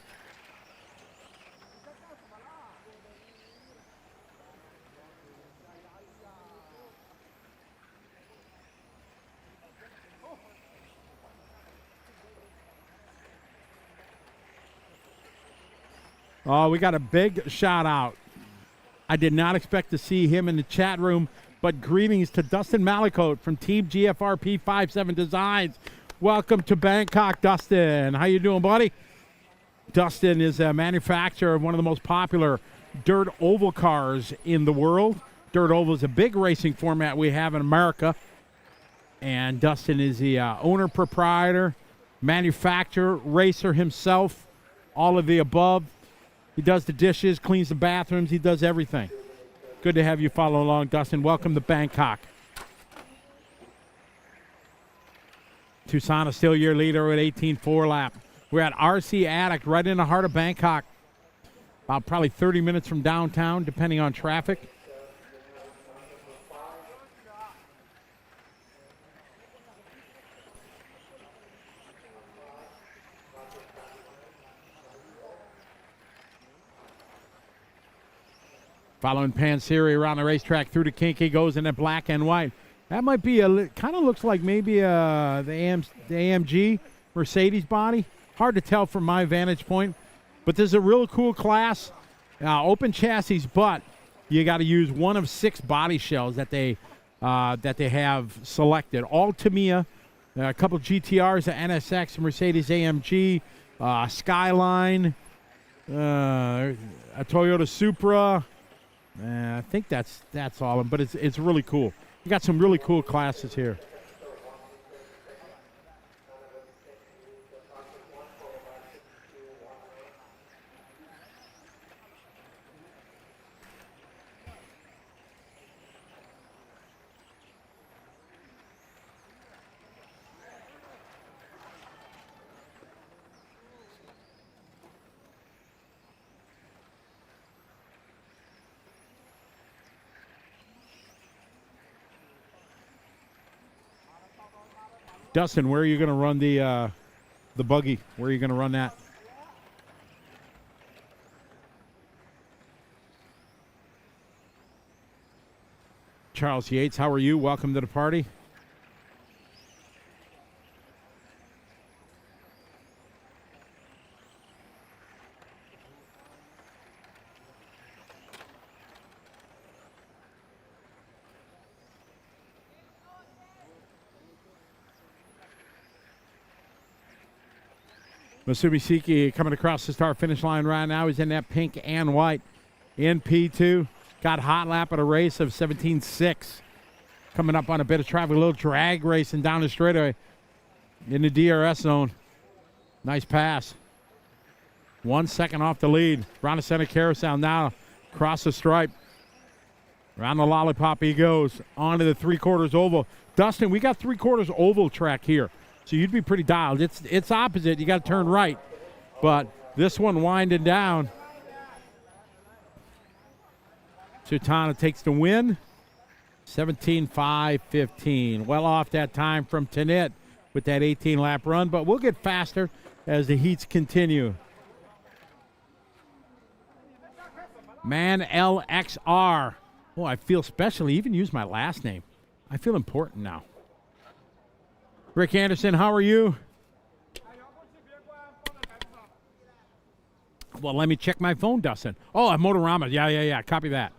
Oh, we got a big shout out. I did not expect to see him in the chat room, but greetings to Dustin Malicote from Team GFRP 57 Designs. Welcome to Bangkok, Dustin. How you doing, buddy? Dustin is a manufacturer of one of the most popular dirt oval cars in the world. Dirt oval is a big racing format we have in America. And Dustin is the owner, proprietor, manufacturer, racer himself, all of the above. He does the dishes, cleans the bathrooms. He does everything. Good to have you follow along, Dustin. Welcome to Bangkok. Tucson is still your leader at 18.4 lap. We're at RC Addict right in the heart of Bangkok. About probably 30 minutes from downtown, depending on traffic. Following Panseri around the racetrack through the kink, he goes in the black and white. That might be kind of looks like maybe the AMG Mercedes body. hard to tell from my vantage point. But this is a real cool class. Open chassis, but you got to use one of 6 body shells that they have selected. All Tamiya, a couple GTRs, a NSX, a Mercedes AMG, Skyline, a Toyota Supra. I think that's all of them, but it's really cool. You got some really cool classes here. Dustin, where are you going to run the buggy? Where are you going to run that? Charles Yates, how are you? Welcome to the party. Masumi coming across the start finish line right now. He's in that pink and white in P2. Got hot lap at a race of 17.6. Coming up on a bit of traffic, a little drag racing down the straightaway in the DRS zone. Nice pass. 1 second off the lead. Around the center carousel now. Across the stripe. Around the lollipop he goes. Onto the 3/4 oval. Dustin, we got 3/4 oval track here. So you'd be pretty dialed. It's opposite. You got to turn right. But this one winding down. Sutana takes the win. 17.5.15. Well off that time from Tanit with that 18-lap run. But we'll get faster as the heats continue. Man LXR. Oh, I feel special. I even use my last name. I feel important now. Rick Anderson, how are you? Well, let me check my phone, Dustin. Oh, a Motorama. Yeah. Copy that.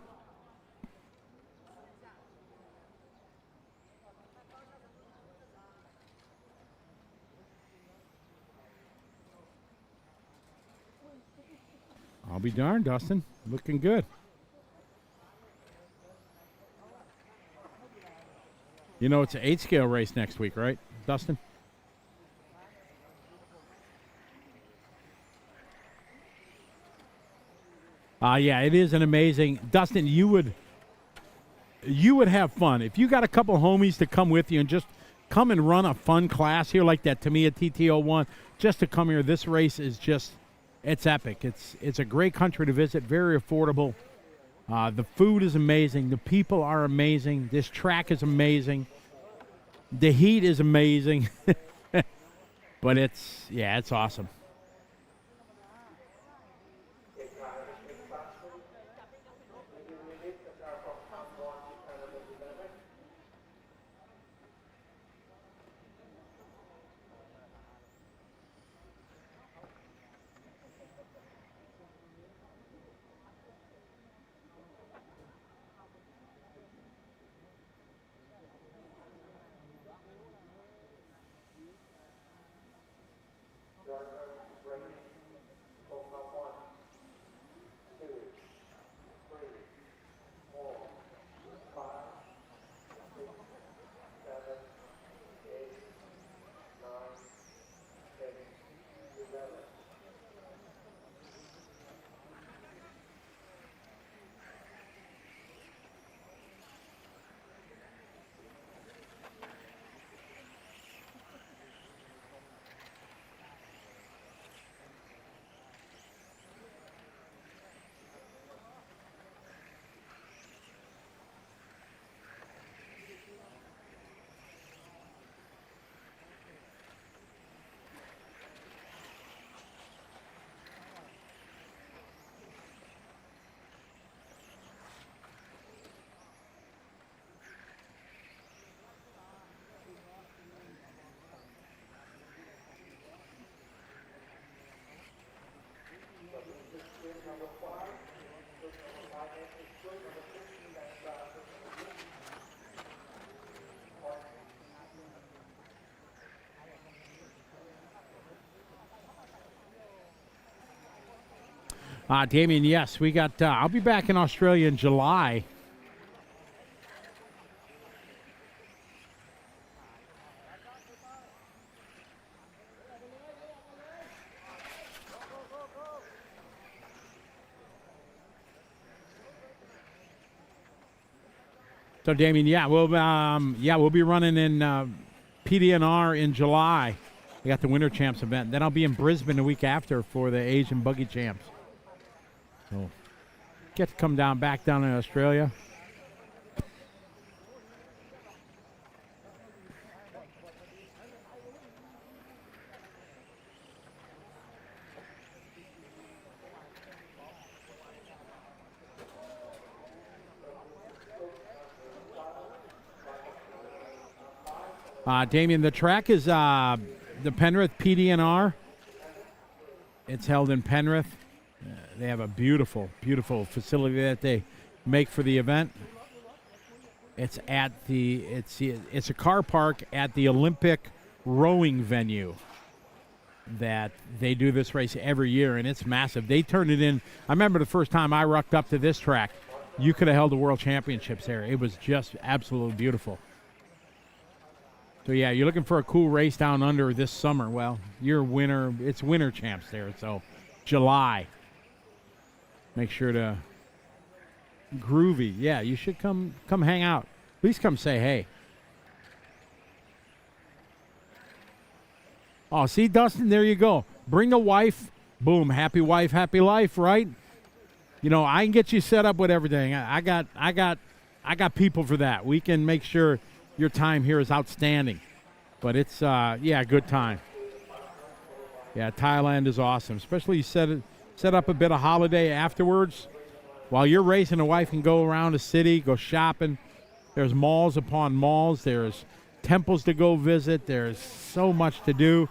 I'll be darned, Dustin. Looking good. You know, it's an 8-scale race next week, right, Dustin? Yeah, it is an amazing. Dustin, you would have fun if you got a couple homies to come with you and just come and run a fun class here like that Tamiya TT01. Just to come here, this race is just, it's epic. It's a great country to visit, very affordable. The food is amazing. The people are amazing. This track is amazing. The heat is amazing. But it's awesome. Damien, yes, we got. I'll be back in Australia in July. So, Damien, we'll be running in PDNR in July. We got the Winter Champs event. Then I'll be in Brisbane the week after for the Asian Buggy Champs. So, get to come back down in Australia. Damien, the track is the Penrith PDNR. It's held in Penrith. They have a beautiful, beautiful facility that they make for the event. It's a car park at the Olympic rowing venue that they do this race every year, and it's massive. They turned it in. I remember the first time I rucked up to this track, you could have held the World Championships there. It was just absolutely beautiful. So, yeah, you're looking for a cool race down under this summer. Well, it's Winter Champs there, so July. Make sure to groovy. Yeah, you should come hang out. At least come say hey. Oh, see, Dustin, there you go. Bring the wife. Boom, happy wife, happy life, right? You know, I can get you set up with everything. I got people for that. We can make sure your time here is outstanding. But it's, good time. Yeah, Thailand is awesome. Especially you set up a bit of holiday afterwards. While you're racing, the wife can go around the city, go shopping. There's malls upon malls. There's temples to go visit. There's so much to do.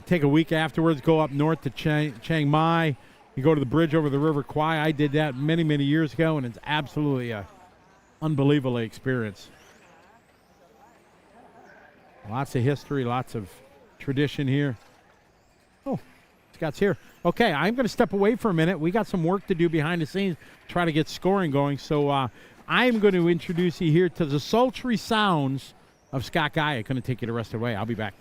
Take a week afterwards, go up north to Chiang Mai. You go to the bridge over the River Kwai. I did that many, many years ago, and it's absolutely a unbelievable experience. Lots of history, lots of tradition here. Oh, Scott's here. Okay, I'm going to step away for a minute. We got some work to do behind the scenes, try to get scoring going. So I'm going to introduce you here to the sultry sounds of Scott Guy. Going to take you the rest of the way. I'll be back.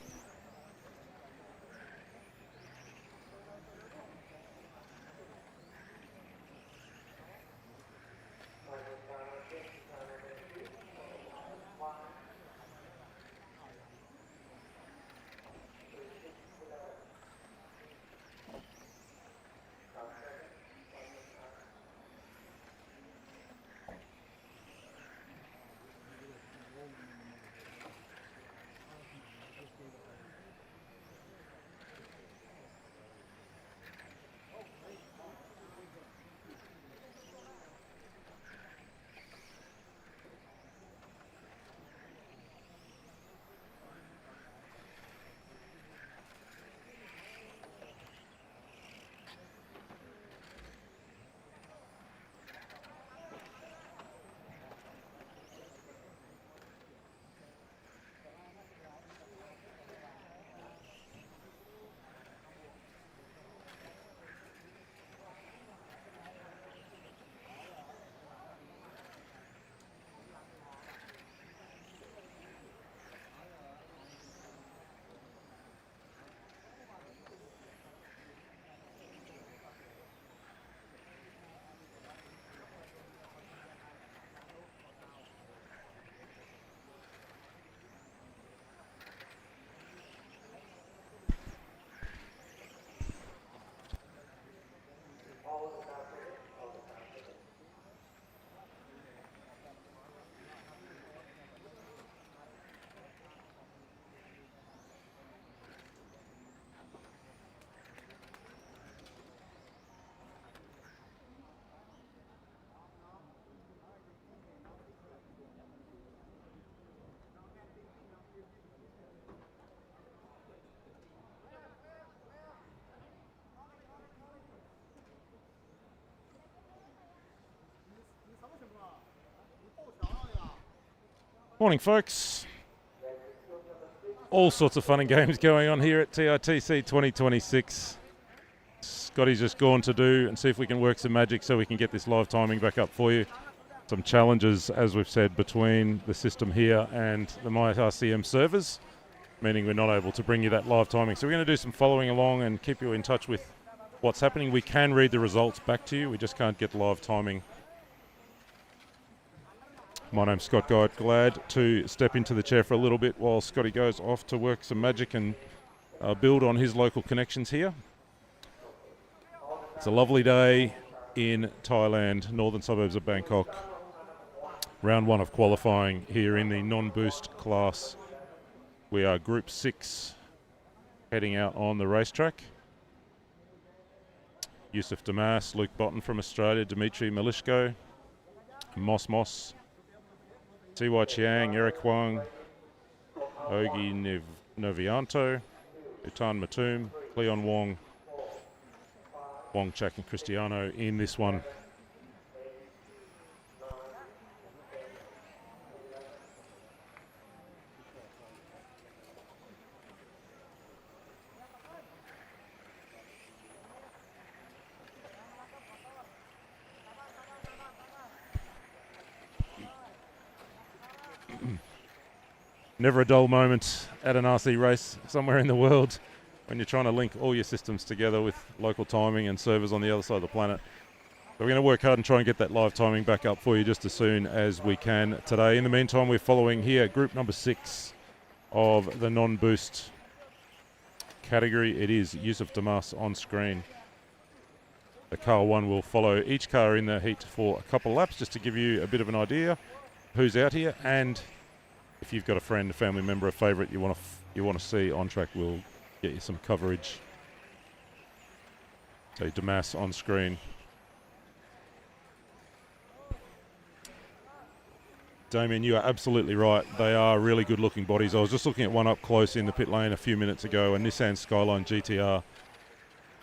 Morning, folks. All sorts of fun and games going on here at TITC 2026. Scotty's just gone to do and see if we can work some magic so we can get this live timing back up for you. Some challenges, as we've said, between the system here and the MyRCM servers, meaning we're not able to bring you that live timing. So we're going to do some following along and keep you in touch with what's happening. We can read the results back to you. We just can't get live timing. My name's Scott Guide. Glad to step into the chair for a little bit while Scotty goes off to work some magic and build on his local connections here. It's a lovely day in Thailand, northern suburbs of Bangkok. Round 1 of qualifying here in the non-boost class. We are Group 6 heading out on the racetrack. Yusuf Damas, Luke Botten from Australia, Dimitri Malishko, Moss, T.Y. Chiang, Eric Wang, Ogi Novianto, Utan Matum, Leon Wong, Wong Chak and Cristiano in this one. Never a dull moment at an RC race somewhere in the world when you're trying to link all your systems together with local timing and servers on the other side of the planet. So we're going to work hard and try and get that live timing back up for you just as soon as we can today. In the meantime, we're following here group number 6 of the non-boost category. It is Yusuf Damas on screen. The car 1 will follow each car in the heat for a couple of laps just to give you a bit of an idea who's out here, and if you've got a friend, a family member, a favourite you want to see on track, we'll get you some coverage. So Damas on screen. Damien, you are absolutely right. They are really good looking bodies. I was just looking at one up close in the pit lane a few minutes ago, and Nissan Skyline GTR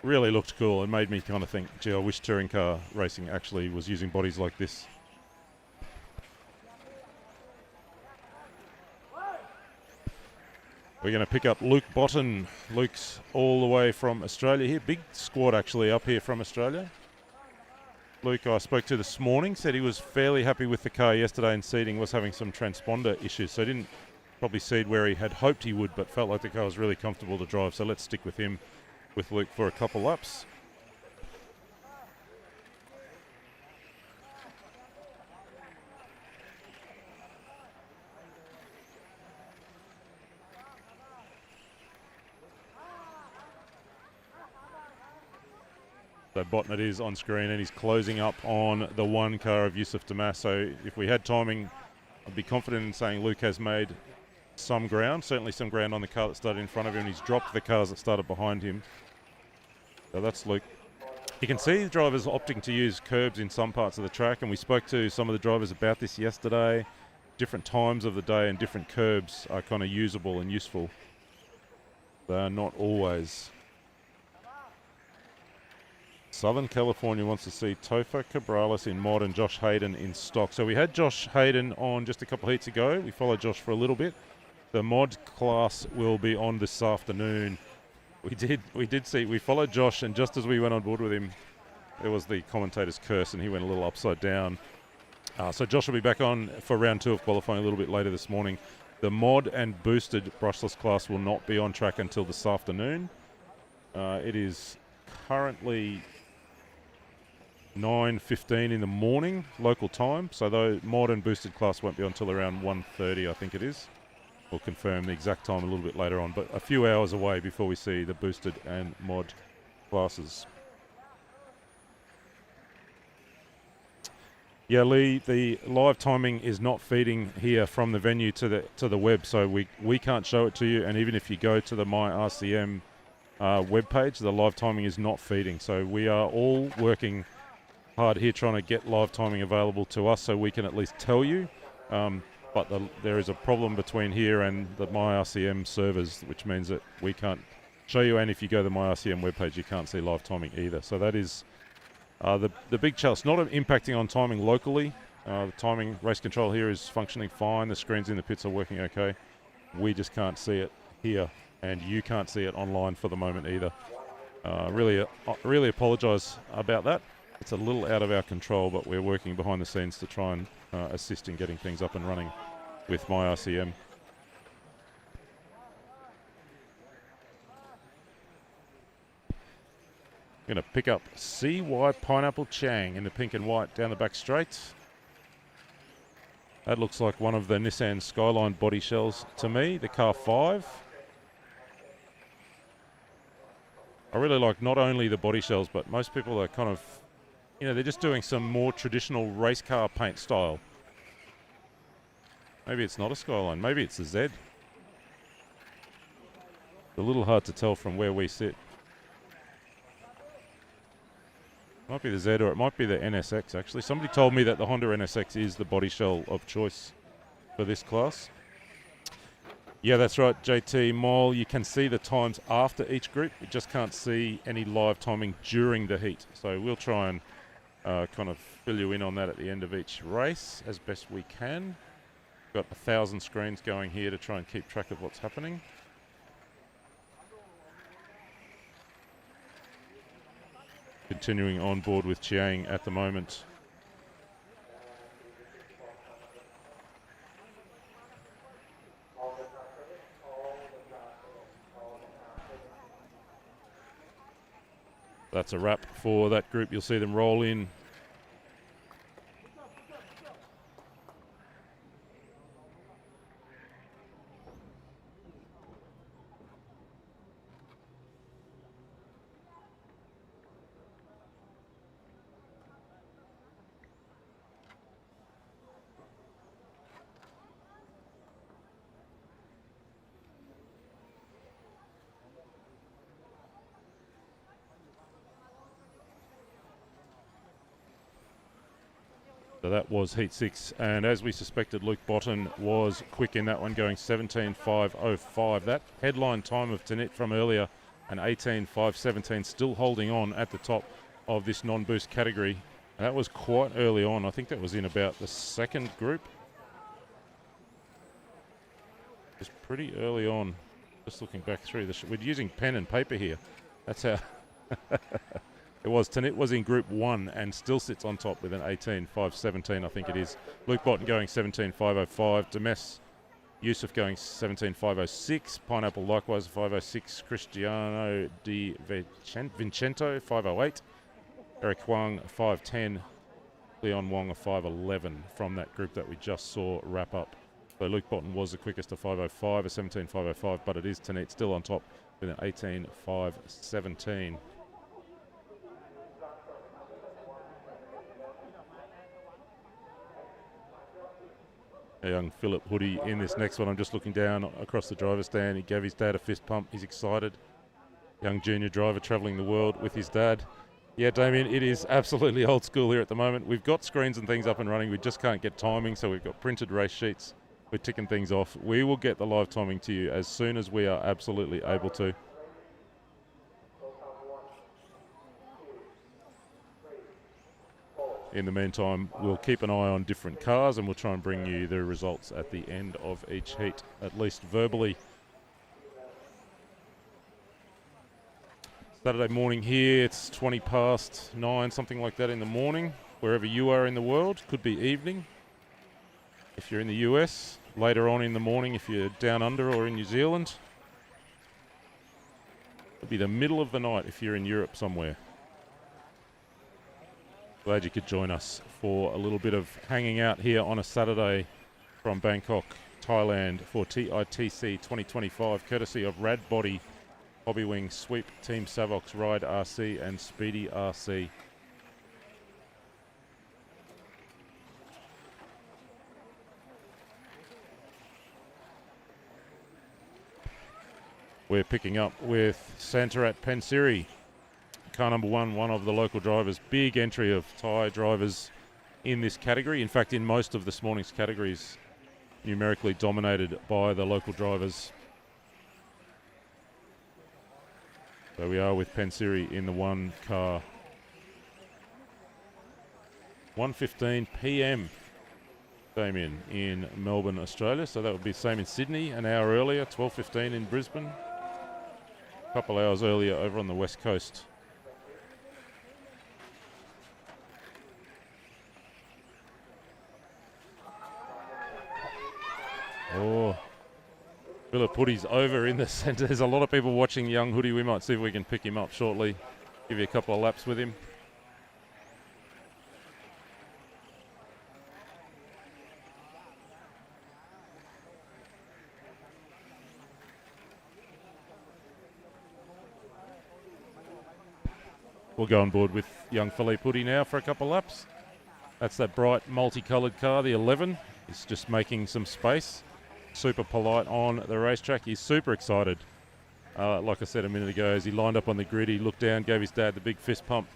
really looked cool and made me kind of think, gee, I wish touring car racing actually was using bodies like this. We're going to pick up Luke Botten. Luke's all the way from Australia here. Big squad actually up here from Australia. Luke, I spoke to this morning, said he was fairly happy with the car yesterday, and seating was having some transponder issues, so didn't probably seed where he had hoped he would, but felt like the car was really comfortable to drive. So let's stick with him, with Luke, for a couple laps. So Botnet is on screen and he's closing up on the 1 car of Yusuf Damas. So if we had timing, I'd be confident in saying Luke has made some ground, certainly some ground on the car that started in front of him. He's dropped the cars that started behind him. So that's Luke. You can see the drivers opting to use curbs in some parts of the track, and we spoke to some of the drivers about this yesterday. Different times of the day and different curbs are kind of usable and useful. They are not always. Southern California wants to see Topher Cabrales in mod and Josh Hayden in stock. So we had Josh Hayden on just a couple of heats ago. We followed Josh for a little bit. The mod class will be on this afternoon. We followed Josh, and just as we went on board with him, there was the commentator's curse and he went a little upside down. So Josh will be back on for round 2 of qualifying a little bit later this morning. The mod and boosted brushless class will not be on track until this afternoon. It is currently 9:15 in the morning local time, so the mod and boosted class won't be until around 1:30, I think it is. We'll confirm the exact time a little bit later on, but a few hours away before we see the boosted and mod classes. Yeah, Lee, the live timing is not feeding here from the venue to the web, so we can't show it to you, and even if you go to the MyRCM webpage, the live timing is not feeding. So we are all working hard here trying to get live timing available to us so we can at least tell you. But there is a problem between here and the MyRCM servers, which means that we can't show you, and if you go to the MyRCM webpage, you can't see live timing either. So that is the big challenge. It's not impacting on timing locally. The timing race control here is functioning fine. The screens in the pits are working okay. We just can't see it here, and you can't see it online for the moment either. Really apologise about that. It's a little out of our control, but we're working behind the scenes to try and assist in getting things up and running with my RCM. Going to pick up CY Pineapple Chang in the pink and white down the back straight. That looks like one of the Nissan Skyline body shells to me, the car 5. I really like not only the body shells, but most people are kind of, they're just doing some more traditional race car paint style. Maybe it's not a Skyline, maybe it's a Z. It's a little hard to tell from where we sit. Might be the Z or it might be the NSX actually. Somebody told me that the Honda NSX is the body shell of choice for this class. Yeah, that's right, JT Mole. You can see the times after each group. You just can't see any live timing during the heat. So we'll try and kind of fill you in on that at the end of each race as best we can. Got 1,000 screens going here to try and keep track of what's happening. Continuing on board with Chiang at the moment. That's a wrap for that group. You'll see them roll in. So that was Heat 6, and as we suspected, Luke Botten was quick in that one, going 17.505. That headline time of Tanit from earlier, an 18.517, still holding on at the top of this non-boost category. And that was quite early on. I think that was in about the second group. Just pretty early on. Just looking back through we're using pen and paper here. That's how it was. Tanit was in Group 1 and still sits on top with an 18.517, I think it is. Luke Botten going 17.505. Demes Yusuf going 17.506. Pineapple likewise 506. Cristiano Di Vincento 508. Eric Huang 510. Leon Wong a 511 from that group that we just saw wrap up. So Luke Botten was the quickest, a 505, a 17.505, but it is Tanit still on top with an 18.517. A young Philip Hoodie in this next one. I'm just looking down across the driver's stand. He gave his dad a fist pump. He's excited. Young junior driver travelling the world with his dad. Yeah, Damien, it is absolutely old school here at the moment. We've got screens and things up and running. We just can't get timing, so we've got printed race sheets. We're ticking things off. We will get the live timing to you as soon as we are absolutely able to. In the meantime, we'll keep an eye on different cars and we'll try and bring you the results at the end of each heat, at least verbally. Saturday morning here, it's 20 past 9, something like that in the morning, wherever you are in the world. Could be evening if you're in the US, later on in the morning if you're down under or in New Zealand. It'll be the middle of the night if you're in Europe somewhere. Glad you could join us for a little bit of hanging out here on a Saturday from Bangkok, Thailand for TITC 2025, courtesy of Rad Body, Hobby Wing, Sweep, Team Savox, Ride RC and Speedy RC. We're picking up with Santarat Pansiri. Car number one of the local drivers. Big entry of Thai drivers in this category. In fact, in most of this morning's categories, numerically dominated by the local drivers. So we are with Pansiri in the one car. 1:15 p.m. Damien in Melbourne, Australia. So that would be the same in Sydney, an hour earlier, 12:15 in Brisbane. a couple hours earlier over on the west coast. Oh, Philip Hoodie's over in the centre. There's a lot of people watching young Hoodie. We might see if we can pick him up shortly. Give you a couple of laps with him. We'll go on board with young Philippe Hoodie now for a couple of laps. That's that bright multicoloured car, the 11. He's just making some space. Super polite on the racetrack. He's super excited. Like I said a minute ago, as he lined up on the grid, he looked down, gave his dad the big fist pump.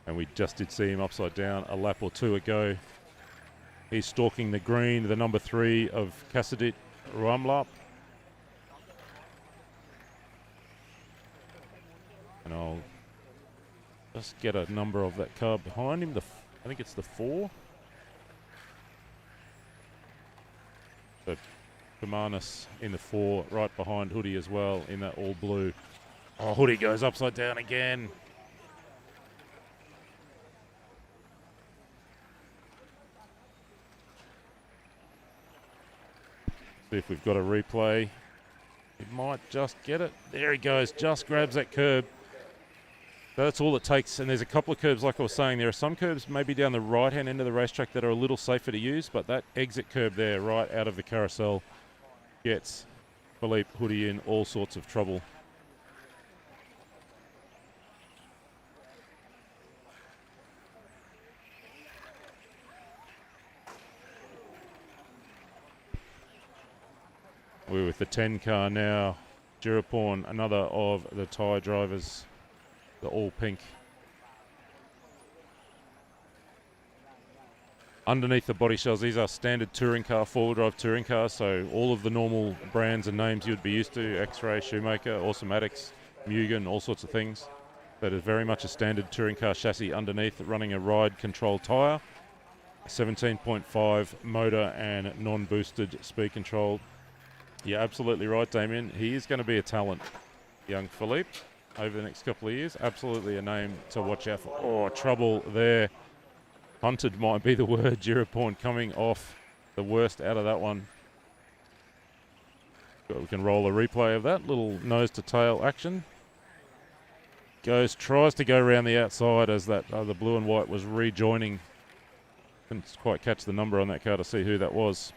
And we just did see him upside down a lap or two ago. He's stalking the green, the number 3 of Kassadit Ruamlap. And I'll just get a number of that car behind him. I think it's the 4. So Kumanis in the 4, right behind Hoodie as well in that all blue. Oh, Hoodie goes upside down again. See if we've got a replay. He might just get it. There he goes, just grabs that curb. That's all it takes, and there's a couple of curbs, like I was saying. There are some curbs maybe down the right-hand end of the racetrack that are a little safer to use, but that exit curb there, right out of the carousel, gets Philippe Hoodie in all sorts of trouble. We're with the 10 car now. Jiraporn, another of the Thai drivers. The all pink. Underneath the body shells, these are standard touring car, four-wheel drive touring cars, so all of the normal brands and names you'd be used to, X-Ray, Shoemaker, Automatics, Mugen, all sorts of things. That is very much a standard touring car chassis underneath, running a ride control tyre, 17.5 motor and non-boosted speed control. You're absolutely right, Damien. He is going to be a talent, young Philippe. Over the next couple of years, absolutely a name to watch out for. Oh, trouble there. Hunted might be the word. Jiraporn coming off the worst out of that one. But we can roll a replay of that little nose to tail action. Tries to go around the outside as that the blue and white was rejoining. Couldn't quite catch the number on that car to see who that was.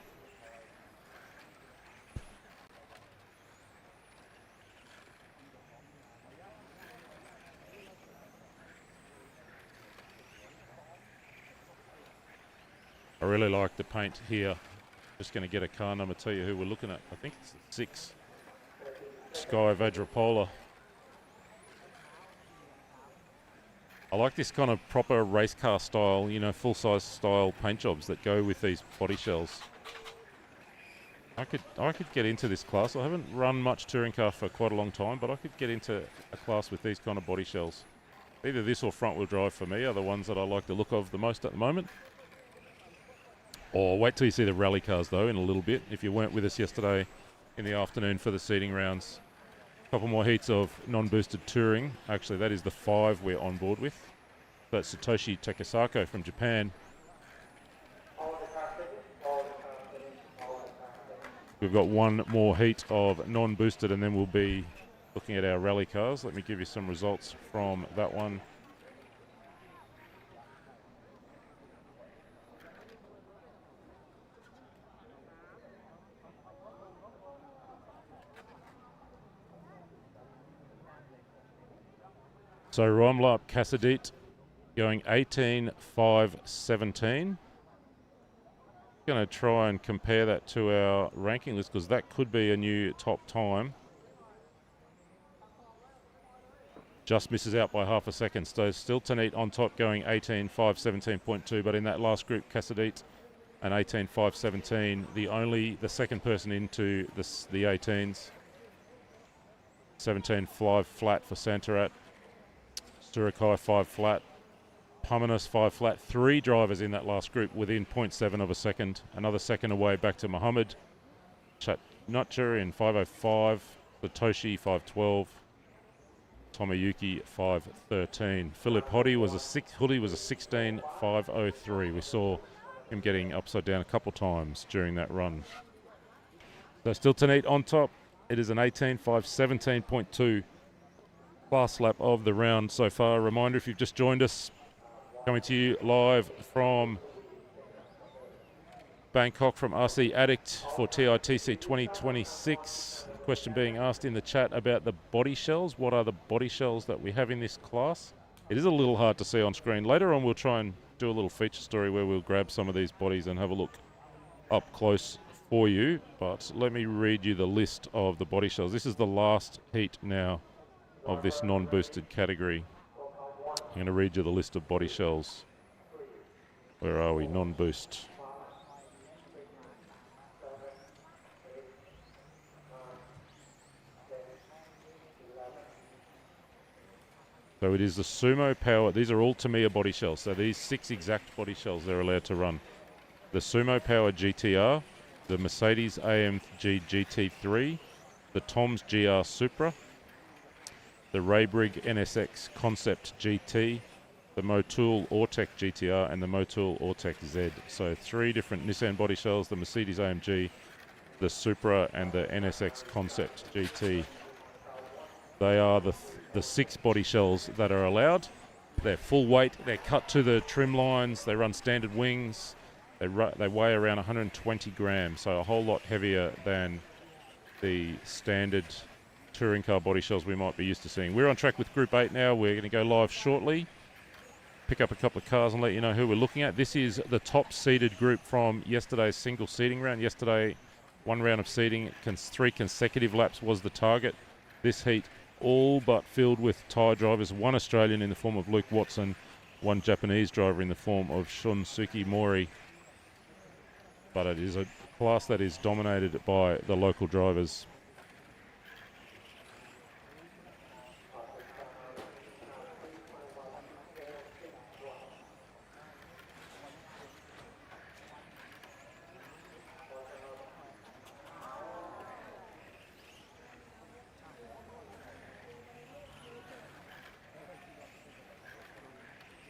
I really like the paint here. Just going to get a car number, tell you who we're looking at. I think it's 6. Sky Vajrapola. I like this kind of proper race car style, you know, full-size style paint jobs that go with these body shells. I could get into this class. I haven't run much touring car for quite a long time, but I could get into a class with these kind of body shells. Either this or front-wheel drive for me are the ones that I like the look of the most at the moment. Or wait till you see the rally cars, though, in a little bit. If you weren't with us yesterday in the afternoon for the seeding rounds. A couple more heats of non-boosted touring. Actually, that is the 5 we're on board with. That's Satoshi Takasako from Japan. We've got one more heat of non-boosted, and then we'll be looking at our rally cars. Let me give you some results from that one. So Ruamlap Kassadit going 18.5.17. Going to try and compare that to our ranking list because that could be a new top time. Just misses out by half a second. So still Tanit on top going 18.5.17.2, but in that last group, Kassadit and 18.5.17, the second person into the 18s. 17.5 flat for Santarat. Surakai 5 flat, Puminis 5 flat. 3 drivers in that last group within 0.7 of a second. Another second away back to Muhammad. Chatnutcher in 5:05, Satoshi 5:12, Tomoyuki 5:13. Philip Hoodie was a 16:5:03. We saw him getting upside down a couple times during that run. So still to neat on top. It is an 18:5:17.2 class lap of the round so far. A reminder, if you've just joined us, coming to you live from Bangkok from RC Addict for TITC 2026. The question being asked in the chat about the body shells. What are the body shells that we have in this class? It is a little hard to see on screen. Later on we'll try and do a little feature story where we'll grab some of these bodies and have a look up close for you. But let me read you the list of the body shells. This is the last heat now of this non-boosted category. I'm going to read you the list of body shells. Where are we? Non-boost. So it is the Sumo Power. These are all Tamiya body shells. So these 6 exact body shells they're allowed to run. The Sumo Power GTR, the Mercedes AMG GT3, the Tom's GR Supra, the Raybrig NSX Concept GT, the Motul Ortec GTR, and the Motul Ortec Z. So 3 different Nissan body shells, the Mercedes AMG, the Supra, and the NSX Concept GT. They are the 6 body shells that are allowed. They're full weight, they're cut to the trim lines, they run standard wings, they weigh around 120 grams, so a whole lot heavier than the standard touring car body shells we might be used to seeing. We're on track with Group 8 now. We're going to go live shortly, pick up a couple of cars and let you know who we're looking at. This is the top seeded group from yesterday's single seeding round. Yesterday, 1 round of seeding, 3 consecutive laps was the target. This heat all but filled with Thai drivers, 1 Australian in the form of Luke Watson, 1 Japanese driver in the form of Shunsuke Mori. But it is a class that is dominated by the local drivers.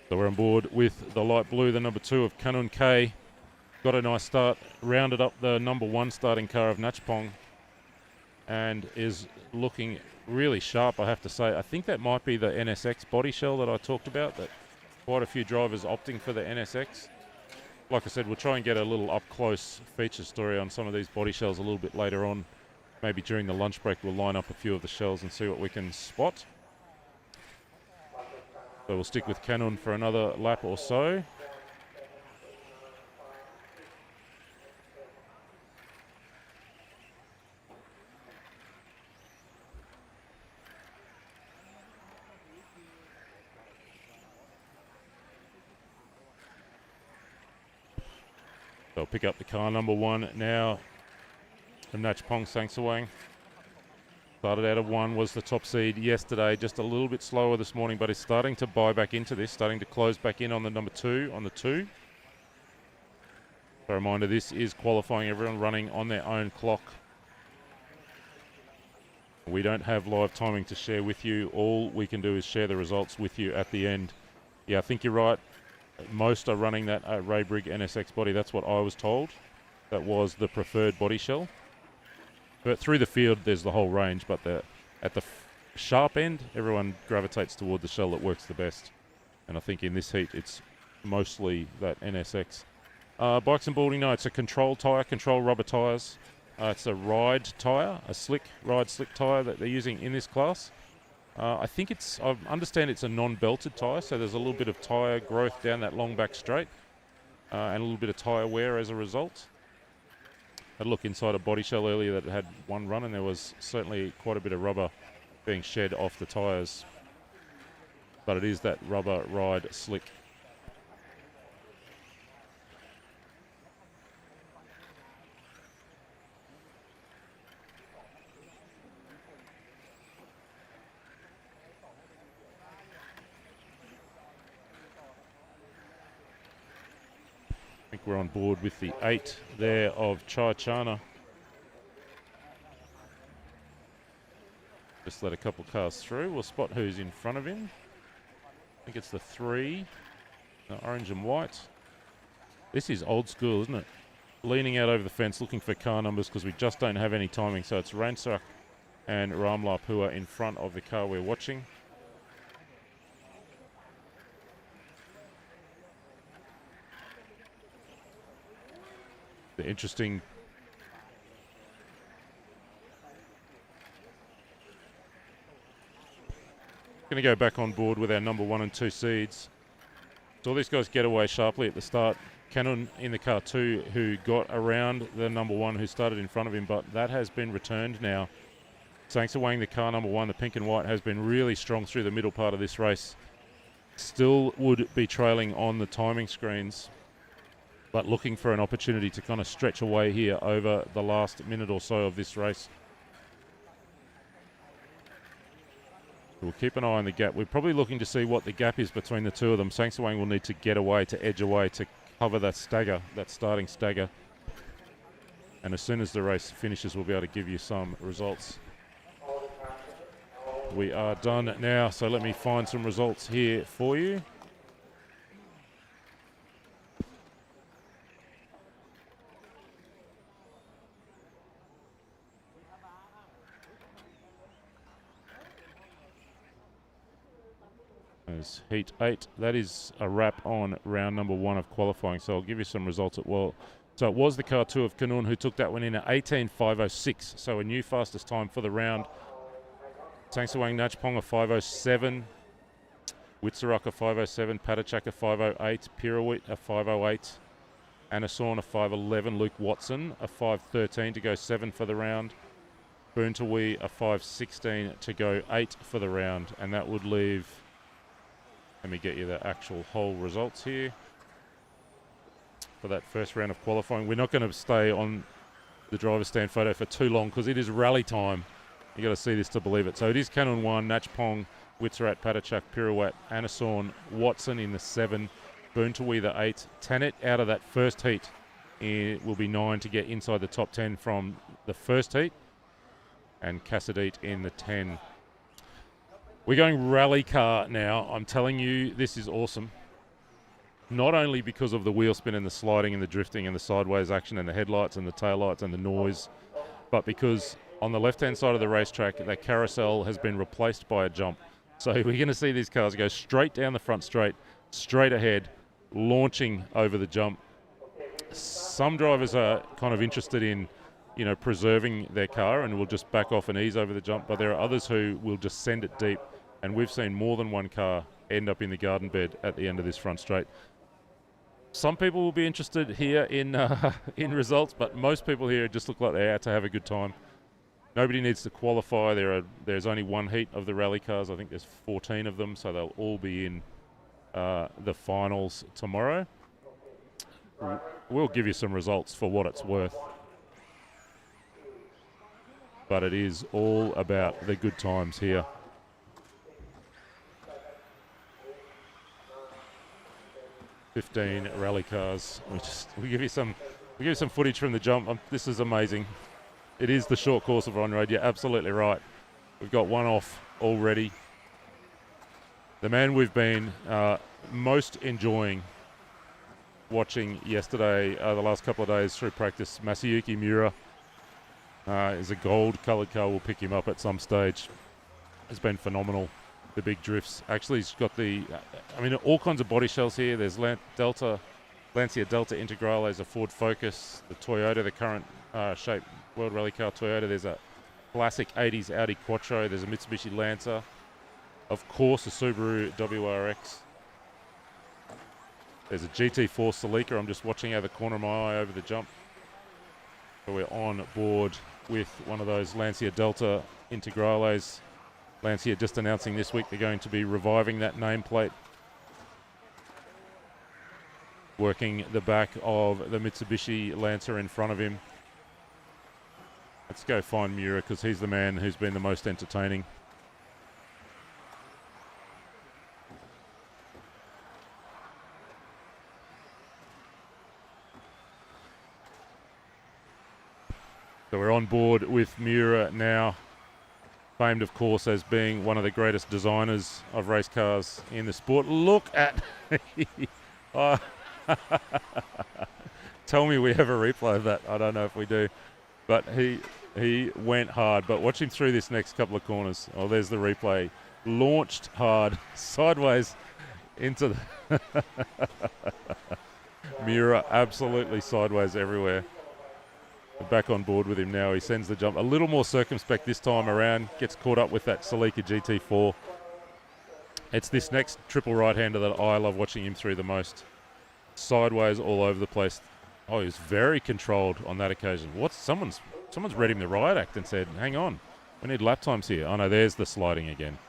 So we're on board with the light blue, the number 2 of Kanun K. Got a nice start, rounded up the number 1 starting car of Nachpong, and is looking really sharp, I have to say. I think that might be the NSX body shell that I talked about, that quite a few drivers opting for the NSX. Like I said, we'll try and get a little up-close feature story on some of these body shells a little bit later on. Maybe during the lunch break we'll line up a few of the shells and see what we can spot. So we'll stick with Canon for another lap or so. They'll pick up the car number 1 now from Nachpong Sangsawang. Started out of 1, was the top seed yesterday, just a little bit slower this morning, but is starting to buy back into this, starting to close back in on the number 2, on the 2. A reminder, this is qualifying, everyone running on their own clock. We don't have live timing to share with you. All we can do is share the results with you at the end. Yeah, I think you're right. Most are running that Raybrig NSX body. That's what I was told. That was the preferred body shell. But through the field, there's the whole range. But at the sharp end, everyone gravitates toward the shell that works the best. And I think in this heat, it's mostly that NSX. Bikes and Balding, no, it's a control tyre, control rubber tyres. It's a ride tyre, a ride slick tyre that they're using in this class. I understand it's a non-belted tyre, so there's a little bit of tyre growth down that long back straight, and a little bit of tyre wear as a result. I had a look inside a body shell earlier that had 1 run, and there was certainly quite a bit of rubber being shed off the tyres. But it is that rubber ride slick. I think we're on board with the 8 there of Chai Chana. Just let a couple cars through. We'll spot who's in front of him. I think it's the 3, the orange and white. This is old school, isn't it? Leaning out over the fence, looking for car numbers because we just don't have any timing. So it's Ransak and Ramlap who are in front of the car we're watching. The interesting going to go back on board with our number 1 and 2 seeds. So all these guys get away sharply at the start. Cannon in the car 2 who got around the number 1 who started in front of him, but that has been returned now. Sangsawang, the car number 1, the pink and white, has been really strong through the middle part of this race. Still would be trailing on the timing screens, but looking for an opportunity to kind of stretch away here over the last minute or so of this race. We'll keep an eye on the gap. We're probably looking to see what the gap is between the two of them. Sangsawang will need to get away, to edge away, to cover that stagger, that starting stagger. And as soon as the race finishes, we'll be able to give you some results. We are done now, so let me find some results here for you. There's heat 8. That is a wrap on round number 1 of qualifying. So I'll give you some results at well. So it was the car 2 of Kanun who took that one in at 18.506. So a new fastest time for the round. Sangsawang Nachpong a 5.07. Witsarak a 5.07. Patachak a 5.08. Pirawit a 5.08. Anasorn a 5.11. Luke Watson a 5.13 to go 7 for the round. Boontawi a 5.16 to go 8 for the round. And that would leave... Let me get you the actual whole results here for that first round of qualifying. We're not going to stay on the driver's stand photo for too long because it is rally time. You got to see this to believe it. So it is Canon 1, Nachpong, Witsarat, Patachak, Pirouette, Anasorn, Watson in the 7, Boontawi the 8. Tanit out of that first heat. It will be 9 to get inside the top 10 from the first heat. And Cassadit in the 10. We're going rally car now. I'm telling you, this is awesome. Not only because of the wheel spin and the sliding and the drifting and the sideways action and the headlights and the taillights and the noise, but because on the left-hand side of the racetrack, that carousel has been replaced by a jump. So we're going to see these cars go straight down the front straight ahead, launching over the jump. Some drivers are kind of interested in, you know, preserving their car and will just back off and ease over the jump, but there are others who will just send it deep. And we've seen more than one car end up in the garden bed at the end of this front straight. Some people will be interested here in results, but most people here just look like they're out to have a good time. Nobody needs to qualify. There's only one heat of the rally cars. I think there's 14 of them, so they'll all be in the finals tomorrow. We'll give you some results for what it's worth. But it is all about the good times here. $15 rally cars. We give you some footage from the jump. This is amazing. It is the short course of on road. You're absolutely right. We've got one off already. The man we've been most enjoying watching yesterday, the last couple of days through practice, Masayuki Miura, is a gold-coloured car. We'll pick him up at some stage. It's been phenomenal. The big drifts. Actually, he's got all kinds of body shells here. There's Lancia Delta Integrale. There's a Ford Focus, the Toyota, the current shape World Rally Car Toyota. There's a classic 80s Audi Quattro. There's a Mitsubishi Lancer. Of course, a Subaru WRX. There's a GT4 Celica. I'm just watching out of the corner of my eye over the jump. So we're on board with one of those Lancia Delta Integrales. Lancia just announcing this week they're going to be reviving that nameplate. Working the back of the Mitsubishi Lancer in front of him. Let's go find Miura because he's the man who's been the most entertaining. So we're on board with Miura now. famed, of course, as being one of the greatest designers of race cars in the sport. Look at... Oh. Tell me we have a replay of that. I don't know if we do. But he went hard. But watch him through this next couple of corners. Oh, there's the replay. Launched hard, sideways into the... Miura absolutely sideways everywhere. Back on board with him now. He sends the jump a little more circumspect this time around. Gets caught up with that Celica GT4. It's this next triple right-hander that I love watching him through the most. Sideways all over the place. Oh, he was very controlled on that occasion. Someone's read him the riot act and said, hang on, we need lap times here. Oh no, there's the sliding again.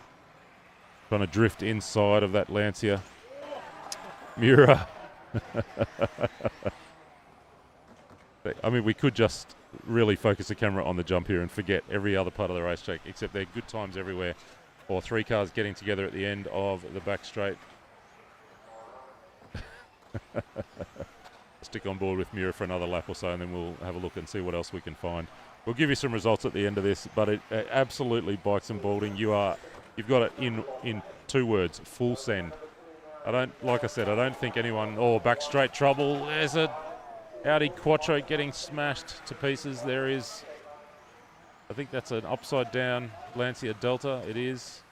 Trying to drift inside of that Lancia. Miura. I mean, we could just really focus the camera on the jump here and forget every other part of the racetrack, except they're good times everywhere. Or 3 cars getting together at the end of the back straight. Stick on board with Miura for another lap or so, and then we'll have a look and see what else we can find. We'll give you some results at the end of this, but it absolutely bikes and balding. You've got it in 2 words: full send. Like I said, I don't think anyone. Oh, back straight trouble. There's a Audi Quattro getting smashed to pieces. There is. I think that's an upside down Lancia Delta. It is.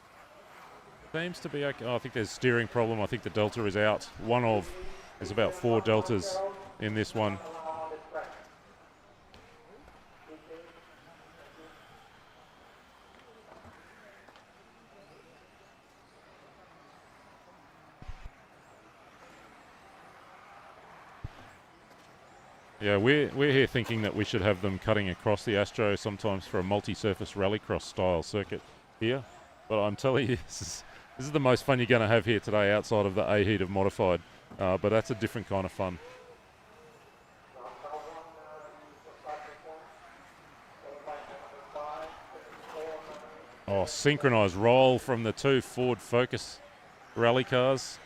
Seems to be okay. Oh, I think there's steering problem. I think the Delta is out. There's about 4 Deltas in this one. Yeah, we're here thinking that we should have them cutting across the Astro sometimes for a multi-surface rallycross style circuit here. But I'm telling you, this is the most fun you're going to have here today outside of the A-Heat of Modified. But that's a different kind of fun. Oh, synchronized roll from the 2 Ford Focus rally cars.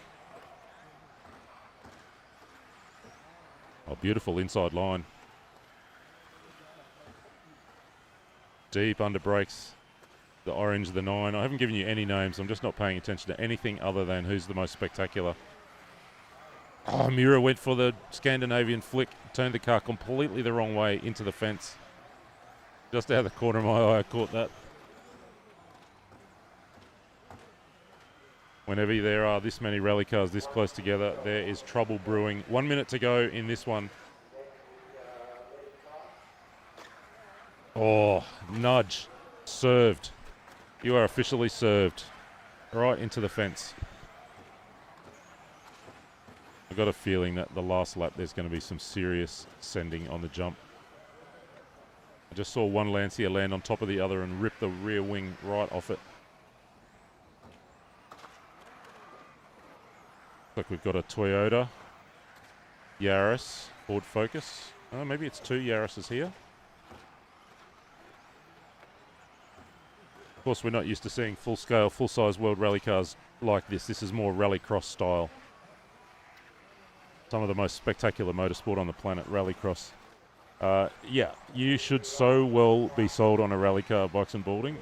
Oh, beautiful inside line. Deep under brakes. The orange, the 9. I haven't given you any names. I'm just not paying attention to anything other than who's the most spectacular. Oh, Miura went for the Scandinavian flick. Turned the car completely the wrong way into the fence. Just out of the corner of my eye, I caught that. Whenever there are this many rally cars this close together, there is trouble brewing. 1 minute to go in this one. Oh, nudge. Served. You are officially served. Right into the fence. I've got a feeling that the last lap there's going to be some serious sending on the jump. I just saw one Lancia land on top of the other and rip the rear wing right off it. Look, we've got a Toyota, Yaris, Ford Focus. Oh, maybe it's 2 Yarises here. Of course, we're not used to seeing full-scale, full-size World Rally cars like this. This is more rallycross style. Some of the most spectacular motorsport on the planet, rallycross. Yeah, you should so well be sold on a rally car, bikes and balding.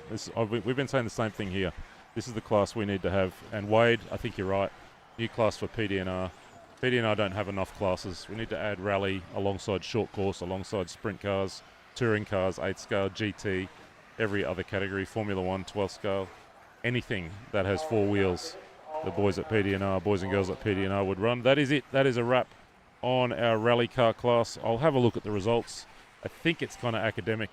We've been saying the same thing here. This is the class we need to have. And Wade, I think you're right. New class for PDNR. PDNR don't have enough classes. We need to add rally alongside short course, alongside sprint cars, touring cars, 8 scale, GT, every other category, Formula 1, 12 scale, anything that has 4 wheels. The boys at PDNR, boys and girls at PDNR would run. That is it. That is a wrap on our rally car class. I'll have a look at the results. I think it's kind of academic,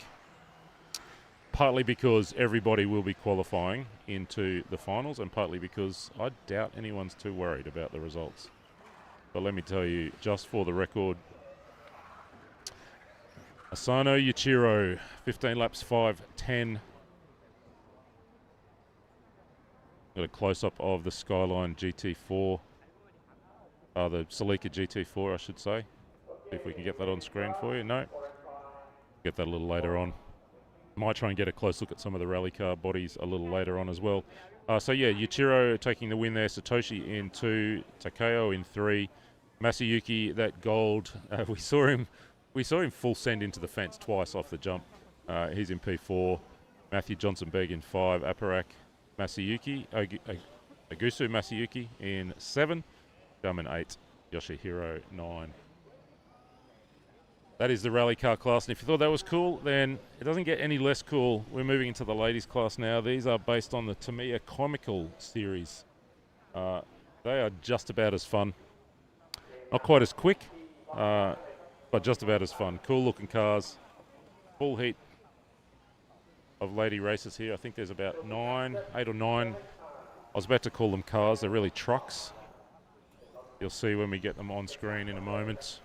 partly because everybody will be qualifying into the finals and partly because I doubt anyone's too worried about the results. But let me tell you, just for the record, Asano Yuichiro, 15 laps, 5:10. Got a close-up of the Skyline GT4, the Celica GT4, I should say. See if we can get that on screen for you. No, get that a little later on. Might try and get a close look at some of the rally car bodies a little later on as well. So yeah, Yuichiro taking the win there. Satoshi in 2, Takeo in 3, Masayuki that gold. We saw him full send into the fence twice off the jump. He's in P4. Matthew Johnson-Begg in 5, Aparak Masayuki, Agusu Masayuki in 7, Jarman 8, Yoshihiro 9. That is the rally car class, and if you thought that was cool, then it doesn't get any less cool. We're moving into the ladies class now. These are based on the Tamiya Comical series. They are just about as fun. Not quite as quick, but just about as fun. Cool looking cars, full heat of lady races here. I think there's about 8 or 9. I was about to call them cars, they're really trucks. You'll see when we get them on screen in a moment.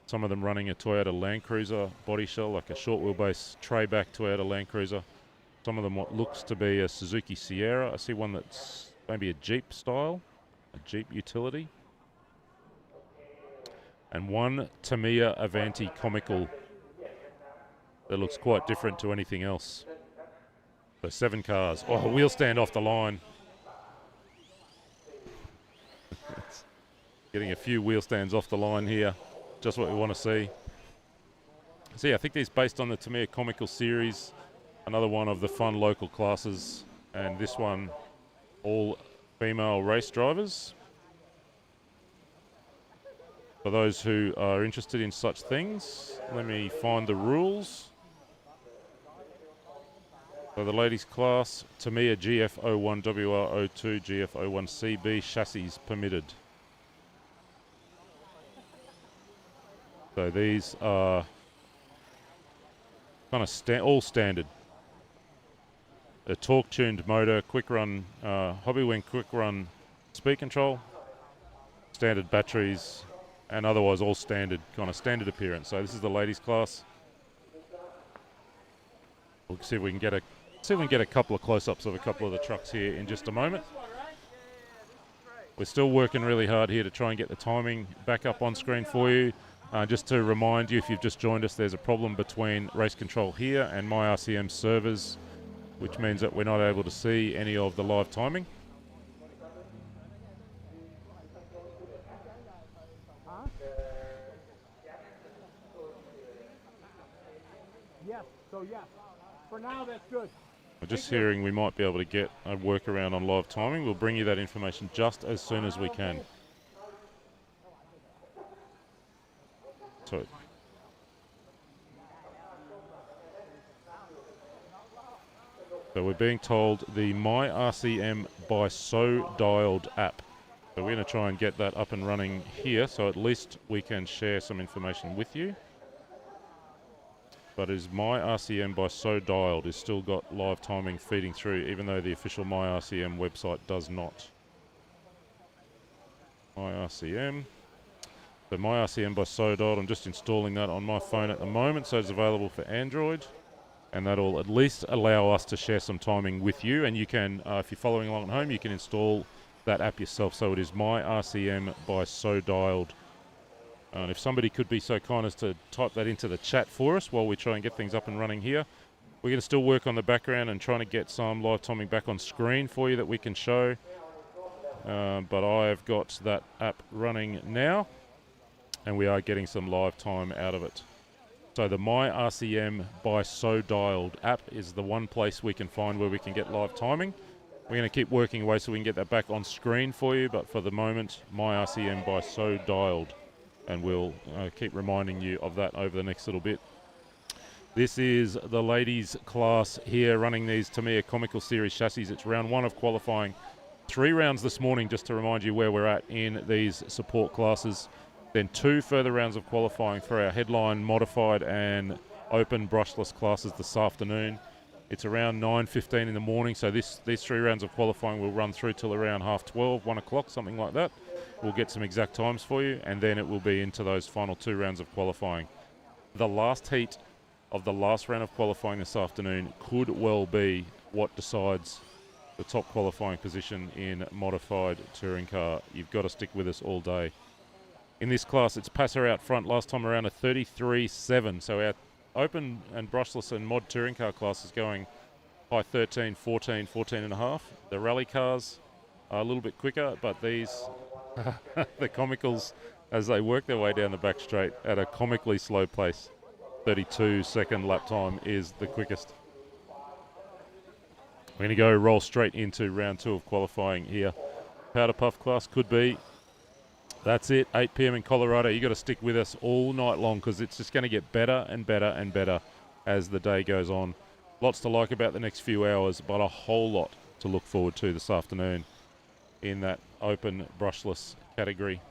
Some of them running a Toyota Land Cruiser body shell, like a short wheelbase tray-back Toyota Land Cruiser. Some of them what looks to be a Suzuki Sierra. I see one that's maybe a Jeep style, a Jeep utility. And one Tamiya Avanti Comical that looks quite different to anything else. So 7 cars. Oh, wheel stand off the line. Getting a few wheel stands off the line here. Just what we want to see. So yeah, I think these based on the Tamiya Comical series. Another one of the fun local classes. And this one, all female race drivers. For those who are interested in such things, let me find the rules. So the ladies class, Tamiya GF01 WR02 GF01 CB chassis permitted. So these are kind of all standard. A torque-tuned motor, quick run, Hobbywing quick run speed control, standard batteries, and otherwise all standard, kind of standard appearance. So this is the ladies class. We'll see if we can get a couple of close-ups of a couple of the trucks here in just a moment. We're still working really hard here to try and get the timing back up on screen for you. Just to remind you, if you've just joined us, there's a problem between Race Control here and MyRCM servers, which means that we're not able to see any of the live timing. Yes, so yes. For now, that's good. We're just hearing we might be able to get a workaround on live timing. We'll bring you that information just as soon as we can. So we're being told the MyRCM by So Dialed app. So we're going to try and get that up and running here, so at least we can share some information with you. But is MyRCM by So Dialed is still got live timing feeding through, even though the official MyRCM website does not. MyRCM. So MyRCM by So Dialed, I'm just installing that on my phone at the moment, so it's available for Android. And that'll at least allow us to share some timing with you. And you can, if you're following along at home, you can install that app yourself. So it is MyRCM by So Dialed. And if somebody could be so kind as to type that into the chat for us while we try and get things up and running here. We're going to still work on the background and trying to get some live timing back on screen for you that we can show. But I've got that app running now, and we are getting some live time out of it. So the MyRCM by So Dialed app is the one place we can find where we can get live timing. We're going to keep working away so we can get that back on screen for you, but for the moment, MyRCM by So Dialed. And we'll keep reminding you of that over the next little bit. This is the ladies class here running these Tamiya Comical Series chassis. It's round 1 of qualifying. 3 rounds this morning, just to remind you where we're at in these support classes. Then 2 further rounds of qualifying for our headline modified and open brushless classes this afternoon. It's around 9:15 in the morning, so these 3 rounds of qualifying will run through till around 12:30, 1 o'clock, something like that. We'll get some exact times for you, and then it will be into those final 2 rounds of qualifying. The last heat of the last round of qualifying this afternoon could well be what decides the top qualifying position in modified touring car. You've got to stick with us all day. In this class, it's passer out front. Last time around a 33.7. So our open and brushless and mod touring car class is going high 13, 14, 14 and a half. The rally cars are a little bit quicker, but these, the comicals, as they work their way down the back straight at a comically slow pace. 32-second lap time is the quickest. We're going to go roll straight into round 2 of qualifying here. Powder puff class could be. That's it, 8 p.m. in Colorado. You got to stick with us all night long because it's just going to get better and better and better as the day goes on. Lots to like about the next few hours, but a whole lot to look forward to this afternoon in that open brushless category.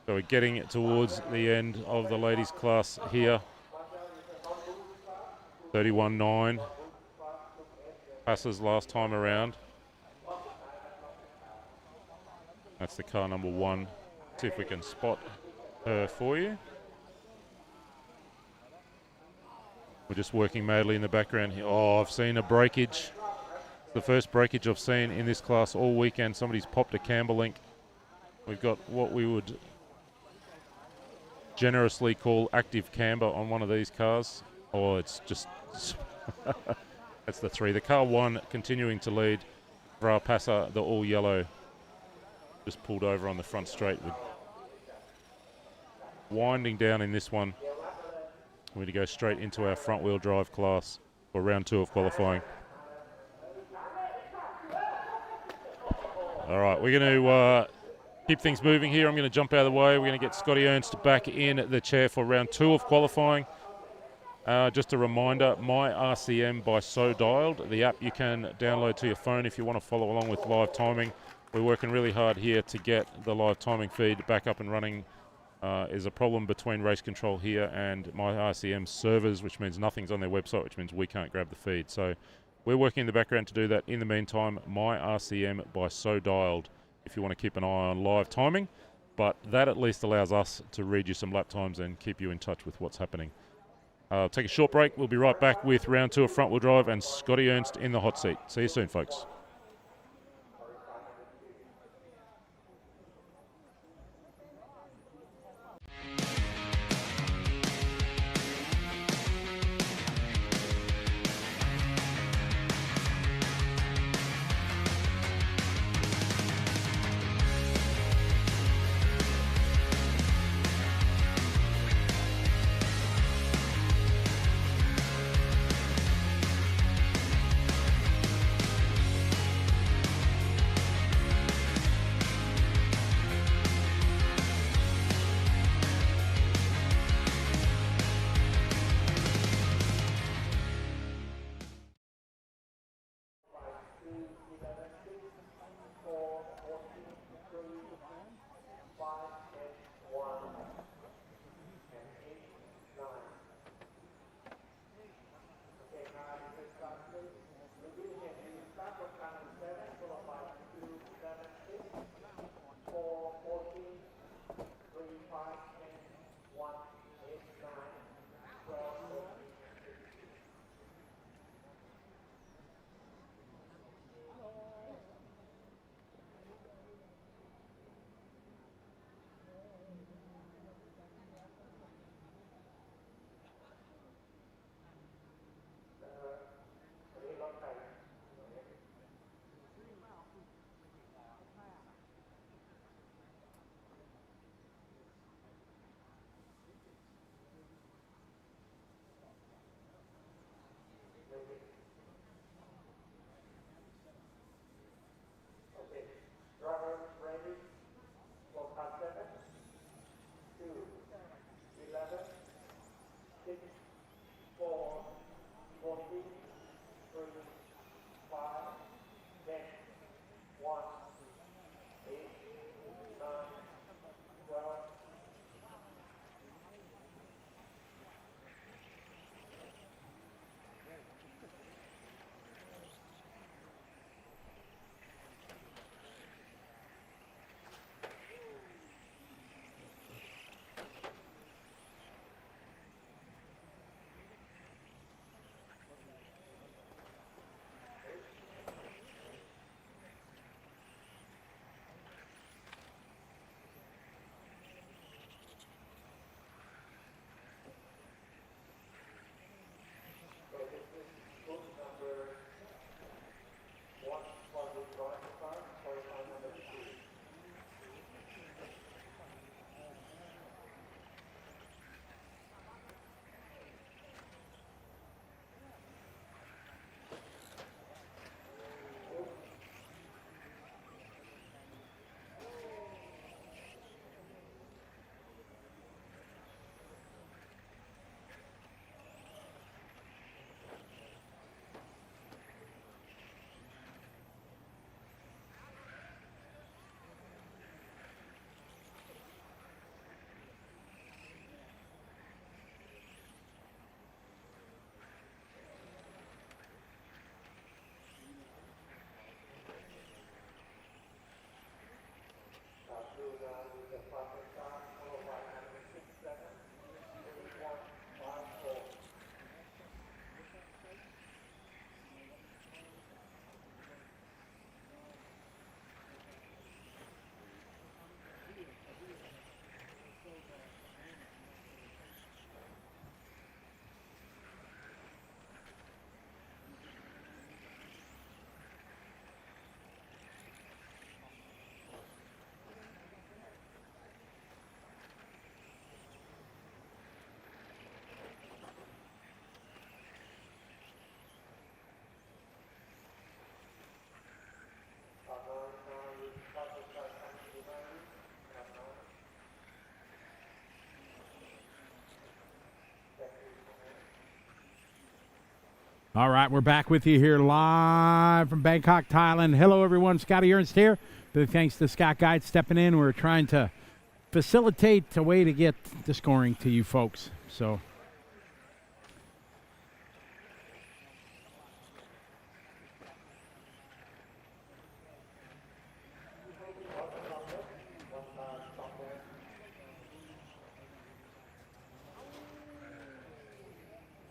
So we're getting towards the end of the ladies' class here. 31.9 passes last time around. That's the car number 1. See if we can spot her for you. We're just working madly in the background here. Oh, I've seen a breakage. The first breakage I've seen in this class all weekend. Somebody's popped a camber link. We've got what we would generously call active camber on one of these cars. Oh, it's just that's the 3. The car 1 continuing to lead. Vrapasa, the all yellow, just pulled over on the front straight with winding down in this one. We're going to go straight into our front wheel drive class for round 2 of qualifying. All right, we're going to keep things moving here. I'm going to jump out of the way. We're going to get Scotty Ernst back in the chair for round 2 of qualifying. Just a reminder, My RCM by So Dialed, the app you can download to your phone if you want to follow along with live timing. We're working really hard here to get the live timing feed back up and running. Is a problem between race control here and My RCM servers, which means nothing's on their website, which means we can't grab the feed. So we're working in the background to do that. In the meantime, My RCM by So Dialed, if you want to keep an eye on live timing, but that at least allows us to read you some lap times and keep you in touch with what's happening. Take a short break. We'll be right back with round 2 of front wheel drive and Scotty Ernst in the hot seat. See you soon, folks. All right, we're back with you here live from Bangkok, Thailand. Hello, everyone. Scotty Ernst here. Big thanks to Scott Guide stepping in. We're trying to facilitate a way to get the scoring to you folks. So,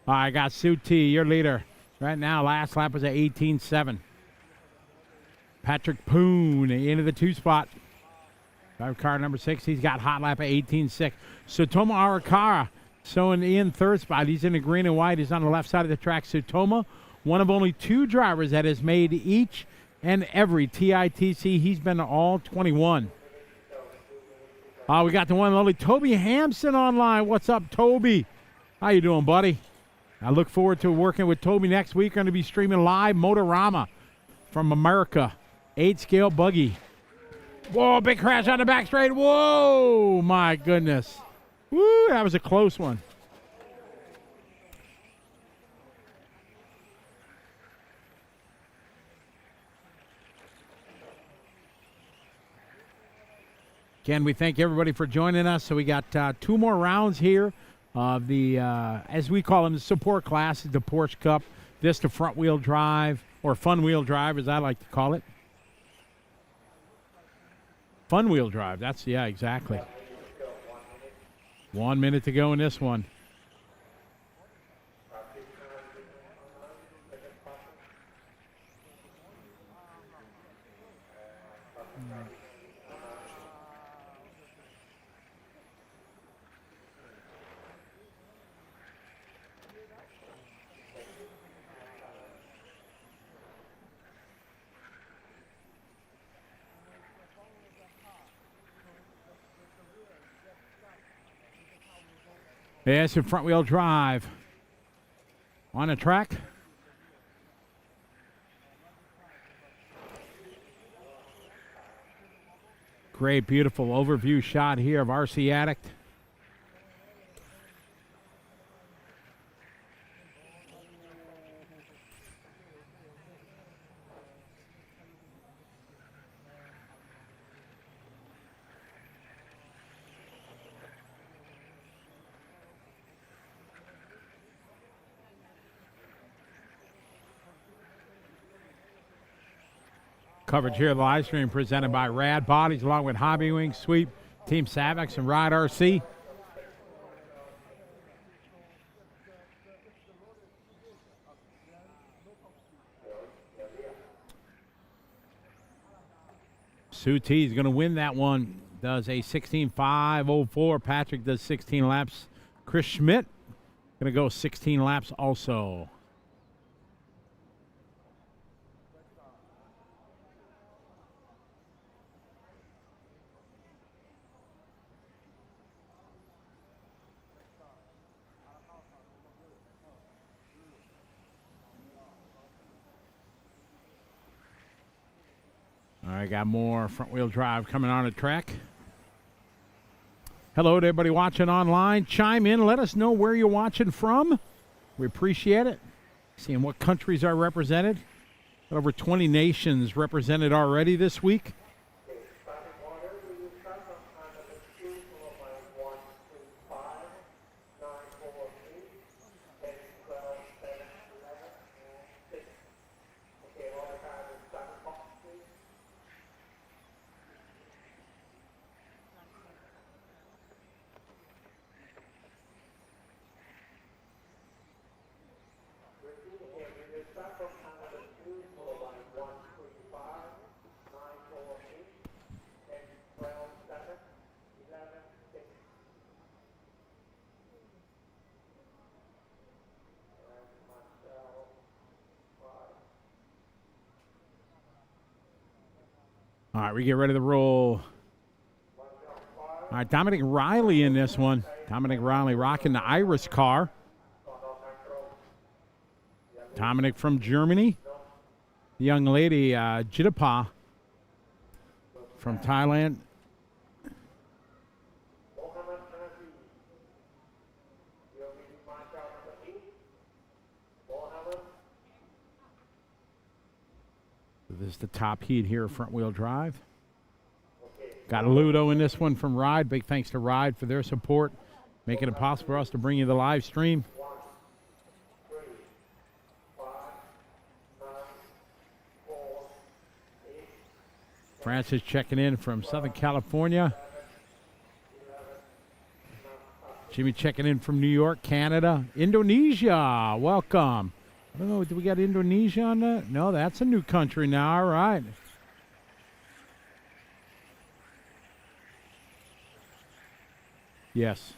I got Sue T, your leader. Right now, last lap was at 18.7. Patrick Poon into the 2 spot. Driver car number 6, he's got hot lap at 18.6. Sutoma Arakara showing in 3rd spot. He's in the green and white. He's on the left side of the track. Sutoma, one of only 2 drivers that has made each and every TITC. He's been to all 21. We got the one and only Toby Hampson online. What's up, Toby? How you doing, buddy? I look forward to working with Toby next week. Going to be streaming live Motorama from America. 8-scale buggy. Whoa, big crash on the back straight. Whoa, my goodness. Woo, that was a close one. Again, we thank everybody for joining us. So we got 2 more rounds here of the, as we call them, the support classes, the Porsche Cup. This the front wheel drive, or fun wheel drive as I like to call it. Fun wheel drive, that's, yeah, exactly. 1 minute to go in this one. Yes, in front wheel drive. On the track. Great, beautiful overview shot here of RC Addict. Coverage here of the live stream presented by Rad Bodies along with Hobby Wing, Sweep, Team Savax, and Ride RC. Sue T is going to win that one. Does a 16.504. Patrick does 16 laps. Chris Schmidt going to go 16 laps also. All right, got more front-wheel drive coming on the track. Hello to everybody watching online. Chime in. Let us know where you're watching from. We appreciate it. Seeing what countries are represented. Over 20 nations represented already this week. All right, we get ready to roll. All right, Dominic Riley in this one. Dominic Riley rocking the Iris car. Dominic from Germany. The young lady, Jitapa from Thailand. This is the top heat here, front-wheel drive. Got Ludo in this one from Ride. Big thanks to Ride for their support, making it possible for us to bring you the live stream. Francis checking in from Southern California. Jimmy checking in from New York, Canada. Indonesia, welcome. I don't know, do we got Indonesia on that? No, that's a new country now, all right. Yes.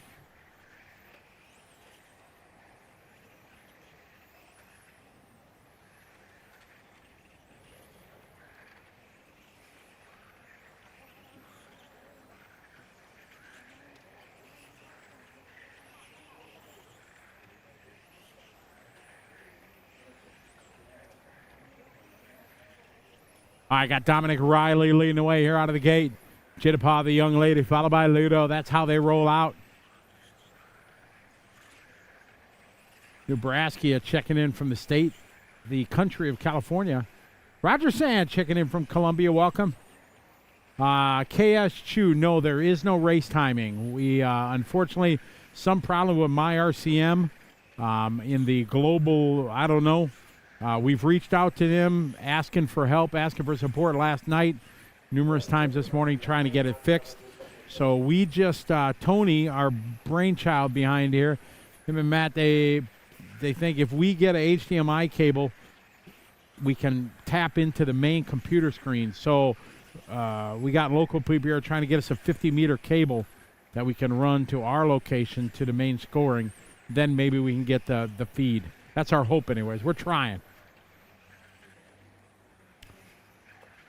All right, got Dominic Riley leading the way here out of the gate. Jitapa, the young lady, followed by Ludo. That's how they roll out. Nebraska checking in from the country of California. Roger Sand checking in from Columbia. Welcome. KS Chu, no, there is no race timing. We, unfortunately, some problem with my RCM in the global, I don't know. We've reached out to them asking for help, asking for support last night, numerous times this morning trying to get it fixed. So we just, Tony, our brainchild behind here, him and Matt, they think if we get a HDMI cable, we can tap into the main computer screen. So we got local people here trying to get us a 50-meter cable that we can run to our location to the main scoring. Then maybe we can get the feed. That's our hope anyways. We're trying.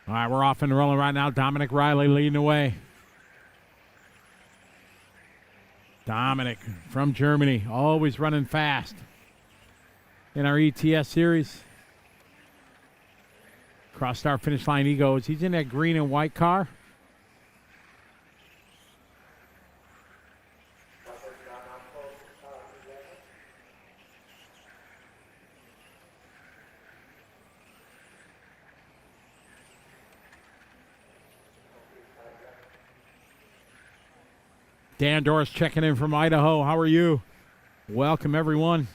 All right, we're off and rolling right now. Dominic Riley leading the way. Dominic from Germany, always running fast in our ETS series. Crossed our finish line he goes. He's in that green and white car. Dan Doris checking in from Idaho. How are you? Welcome, everyone.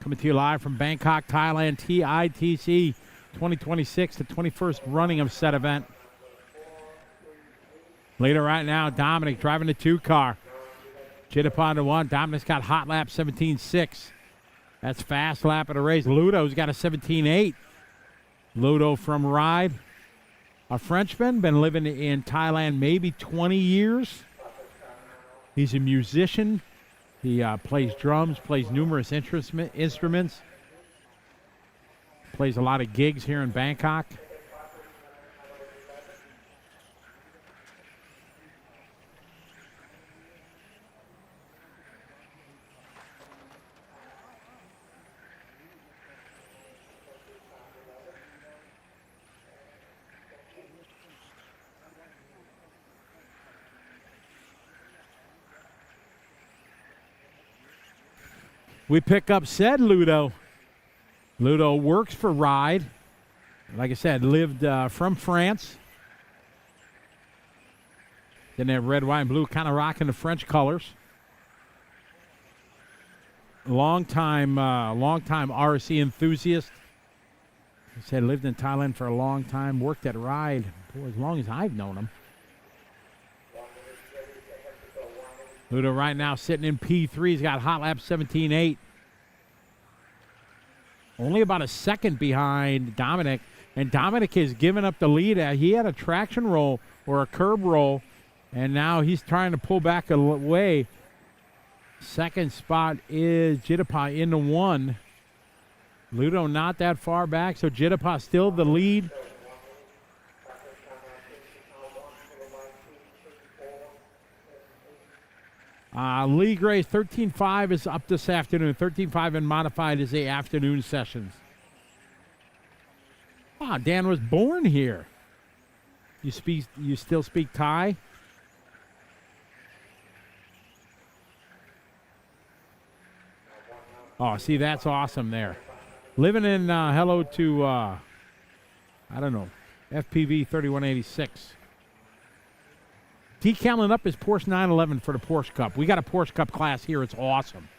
Coming to you live from Bangkok, Thailand, TITC 2026, the 21st running of said event. Later right now, Dominic driving the 2 car. Jitapon to 1. Dominic's got hot lap 17.6. That's fast lap of the race. Ludo's got a 17.8. Ludo from Ride. A Frenchman, been living in Thailand maybe 20 years. He's a musician. He plays drums, plays numerous instruments. Plays a lot of gigs here in Bangkok. We pick up said Ludo. Ludo works for Ride. Like I said, lived from France. Then that red, white, and blue, kind of rocking the French colors. Long time RC enthusiast. He said lived in Thailand for a long time. Worked at Ride for as long as I've known him. Ludo right now sitting in P3. He's got hot lap 17.8. Only about a second behind Dominic. And Dominic has given up the lead. He had a traction roll or a curb roll, and now he's trying to pull back away. Second spot is Jitapa in the 1. Ludo not that far back, so Jitapa still the lead. League race 13.5 is up this afternoon. 13.5 and modified is the afternoon sessions. Dan was born here. You still speak Thai? Oh, see, that's awesome there. Living in, hello to I don't know. FPV 3186. Decaling up his Porsche 911 for the Porsche Cup. We got a Porsche Cup class here. It's awesome.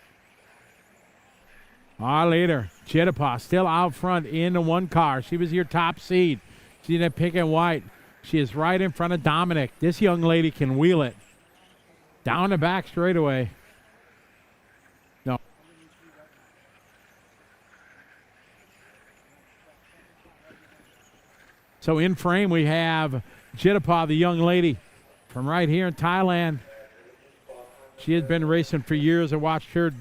Later. Chitapa still out front in the one car. She was your top seed. She's in pink and white. She is right in front of Dominic. This young lady can wheel it. Down the back straightaway. No. So in frame we have Chitapa, the young lady from right here in Thailand. She has been racing for years. I watched her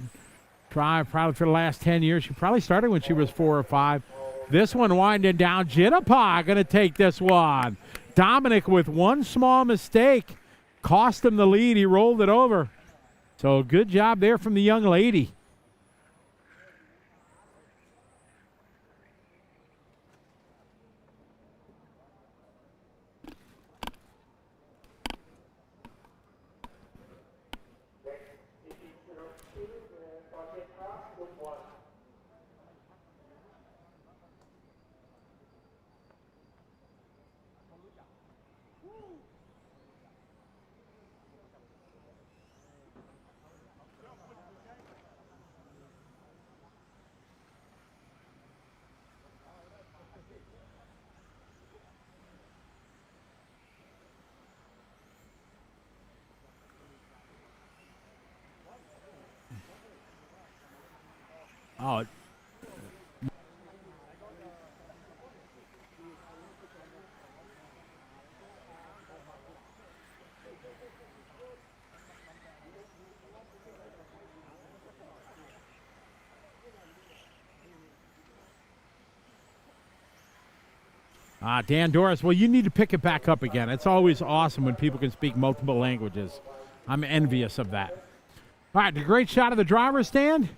drive probably for the last 10 years. She probably started when she was 4 or 5. This one winding down. Chitapa going to take this one. Dominic with one small mistake cost him the lead. He rolled it over. So good job there from the young lady. Oh, Dan Doris, well, you need to pick it back up again. It's always awesome when people can speak multiple languages. I'm envious of that. All right, the great shot of the driver's stand.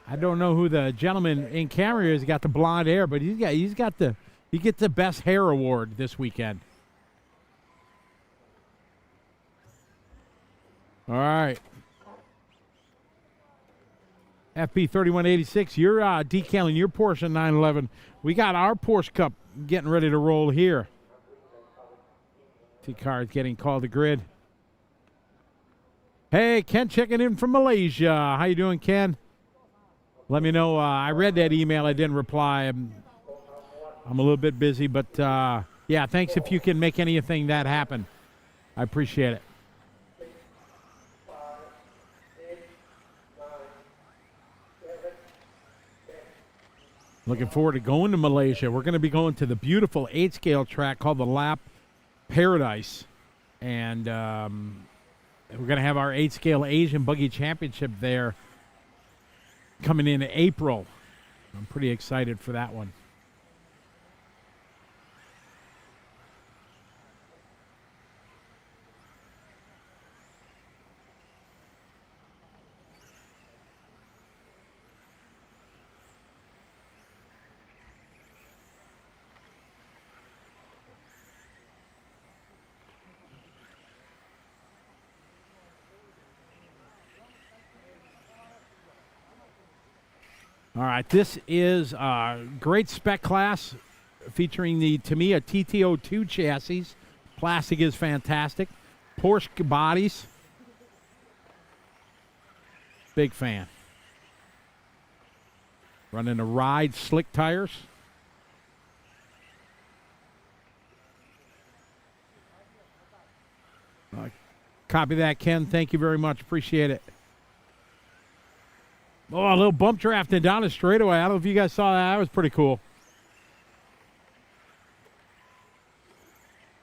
I don't know who the gentleman in camera is. Got the blonde hair, but he gets the best hair award this weekend. All right. FP 3186, you're decaling your Porsche 911. We got our Porsche Cup getting ready to roll here. T-car is getting called to grid. Hey, Ken checking in from Malaysia. How you doing, Ken? Let me know. I read that email. I didn't reply. I'm a little bit busy, but yeah, thanks if you can make anything that happen. I appreciate it. Looking forward to going to Malaysia. We're going to be going to the beautiful 8-scale track called the Lap Paradise. And we're going to have our 8-scale Asian Buggy Championship there coming in April. I'm pretty excited for that one. All right, this is a great spec class featuring the Tamiya TTO2 chassis. Plastic is fantastic. Porsche bodies. Big fan. Running a Ride slick tires. Copy that, Ken. Thank you very much. Appreciate it. Oh, a little bump drafting down the straightaway. I don't know if you guys saw that. That was pretty cool.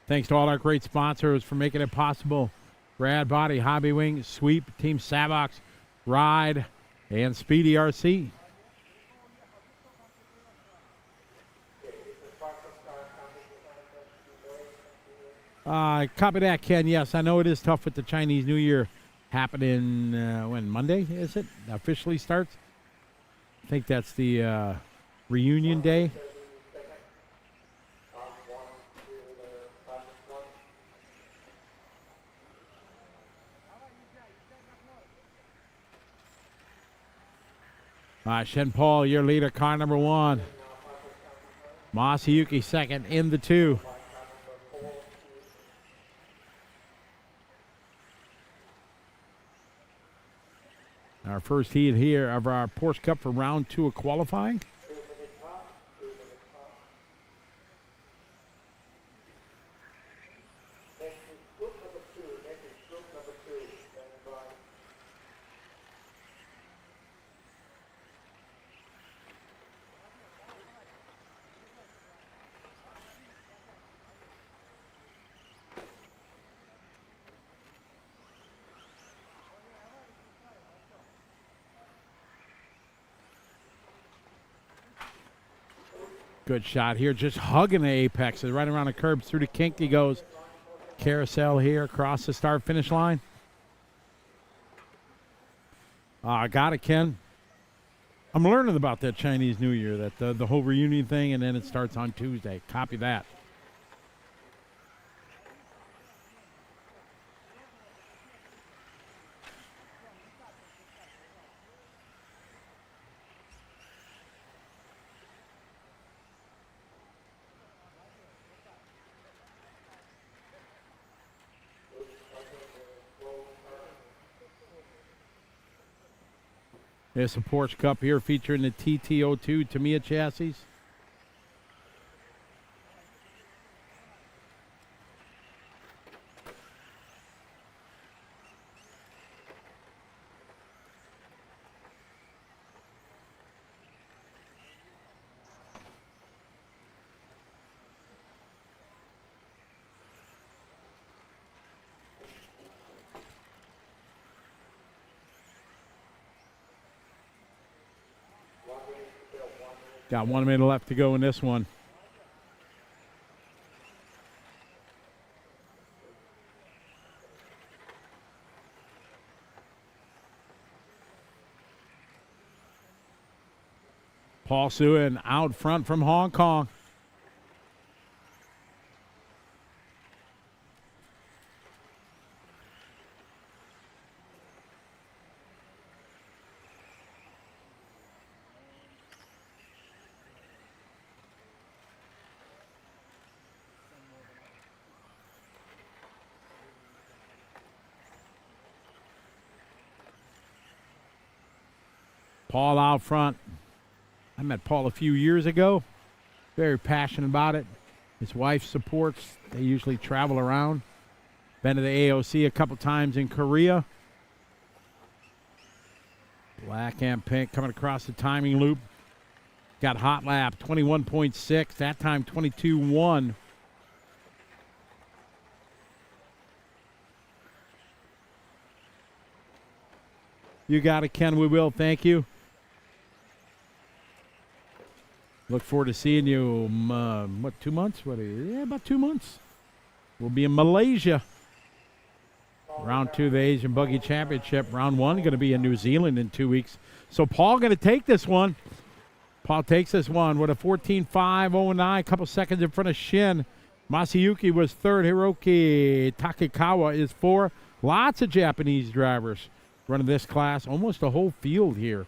Thanks to all our great sponsors for making it possible. Rad Body, Hobby Wing, Sweep, Team Savox, Ride, and Speedy RC. Copy that, Ken. Yes, I know it is tough with the Chinese New Year happening, when, Monday, is it? Officially starts? I think that's the reunion day. Shen Paul, your leader, car number 1. Masayuki second in the 2. Our first heat here of our Porsche Cup for round 2 of qualifying. Good shot here, just hugging the apex. Right around the curb, through the kink he goes. Carousel here, across the start-finish line. Got it, Ken. I'm learning about that Chinese New Year, that the whole reunion thing, and then it starts on Tuesday. Copy that. There's a Porsche Cup here featuring the TT02 Tamiya chassis. Got 1 minute left to go in this one. Paul Suin out front from Hong Kong. Paul out front. I met Paul a few years ago. Very passionate about it. His wife supports. They usually travel around. Been to the AOC a couple times in Korea. Black and pink coming across the timing loop. Got hot lap 21.6. That time 22.1. You got it, Ken. We will. Thank you. Look forward to seeing you, 2 months? About 2 months. We'll be in Malaysia. Round 2 of the Asian Buggy Championship. Round 1 going to be in New Zealand in 2 weeks. So Paul going to take this one. Paul takes this one with a 14.509, a couple seconds in front of Shin. Masayuki was third. Hiroki Takekawa is 4. Lots of Japanese drivers running this class. Almost a whole field here.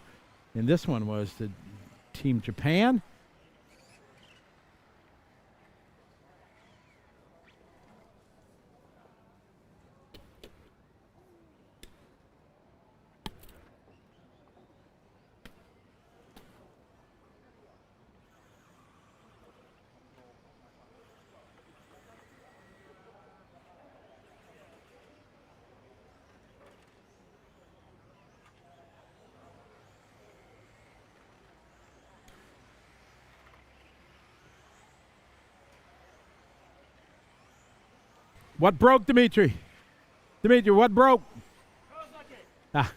And this one was the Team Japan. What broke, Dimitri? Dimitri, what broke? Ah.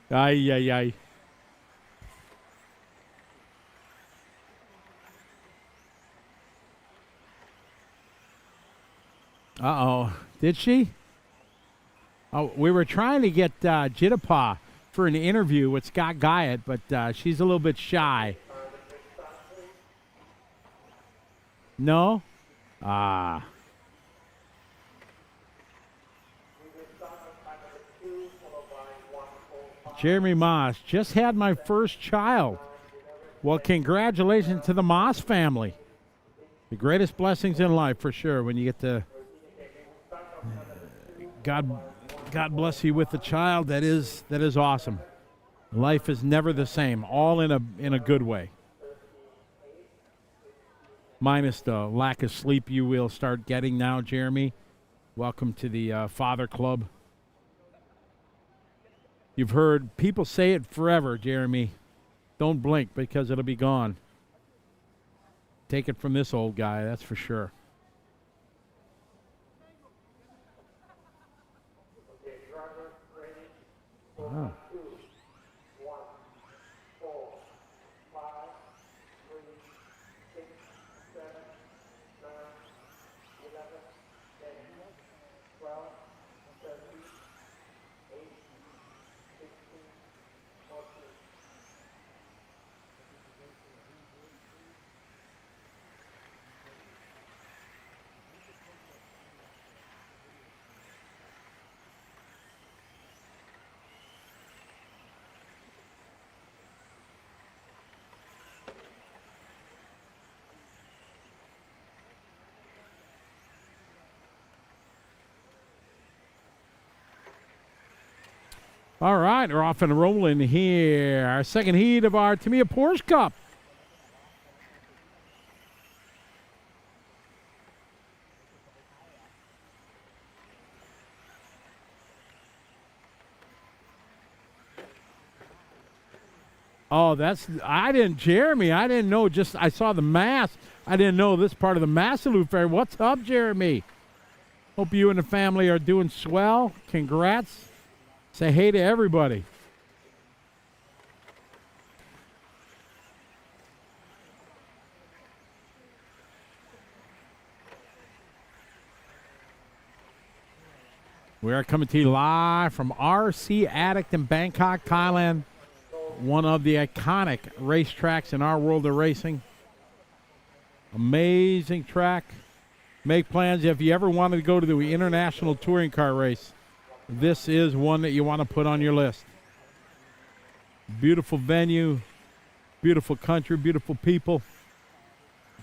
Ay, ay, ay. Uh-oh. Did she? Oh, we were trying to get Jitapa for an interview with Scott Guyot, but she's a little bit shy. No? Ah. Jeremy Moss, just had my first child. Well, congratulations to the Moss family. The greatest blessings in life, for sure, when you get to God bless you with a child that is awesome. Life is never the same, all in a good way. Minus the lack of sleep you will start getting now, Jeremy. Welcome to the Father Club. You've heard people say it forever, Jeremy. Don't blink because it'll be gone. Take it from this old guy, that's for sure. Oh. All right, we're off and rolling here. Our second heat of our Tamiya Porsche Cup. Oh, Jeremy, I didn't know, I saw the mass. I didn't know this part of the mass salute fair. What's up, Jeremy? Hope you and the family are doing swell. Congrats. Say hey to everybody. We are coming to you live from RC Addict in Bangkok, Thailand. One of the iconic racetracks in our world of racing. Amazing track. Make plans if you ever wanted to go to the International Touring Car Race. This is one that you want to put on your list. Beautiful venue, beautiful country, beautiful people.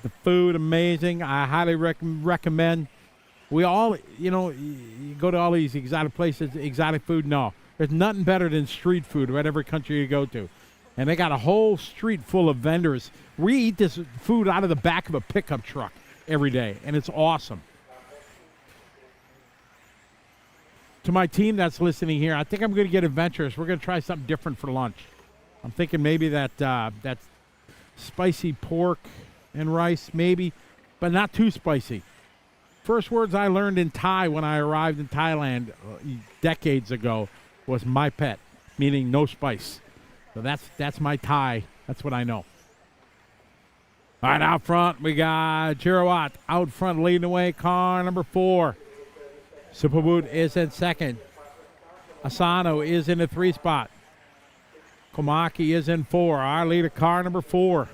The food, amazing. I highly recommend. We all, you go to all these exotic places, exotic food. No, there's nothing better than street food, whatever country you go to. And they got a whole street full of vendors. We eat this food out of the back of a pickup truck every day, and it's awesome. To my team that's listening here, I think I'm going to get adventurous. We're going to try something different for lunch. I'm thinking maybe that spicy pork and rice, maybe, but not too spicy. First words I learned in Thai when I arrived in Thailand decades ago was "my pet," meaning no spice. So that's my Thai. That's what I know. All right, out front we got Jirawat out front leading the way, car number 4. Superboot is in second. Asano is in the 3 spot. Komaki is in 4. Our leader, car number 4.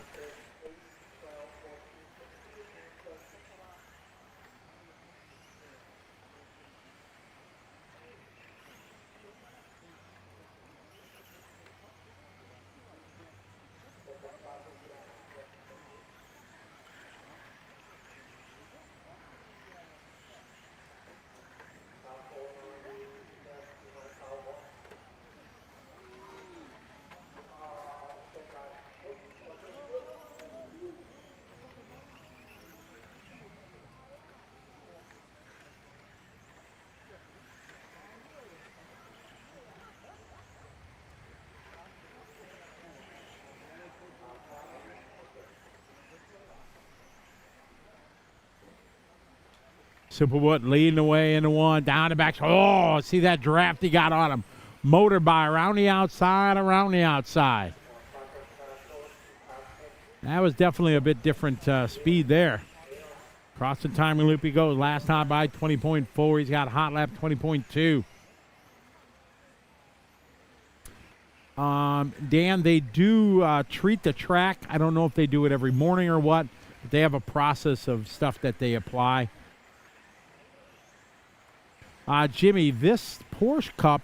Superwood leading the way in the 1, down the back. Oh, see that draft he got on him. Motor by around the outside. That was definitely a bit different speed there. Crossing timing loop he goes. Last time by 20.4. He's got hot lap 20.2. Dan, they do treat the track. I don't know if they do it every morning or what, but they have a process of stuff that they apply. Jimmy, this Porsche Cup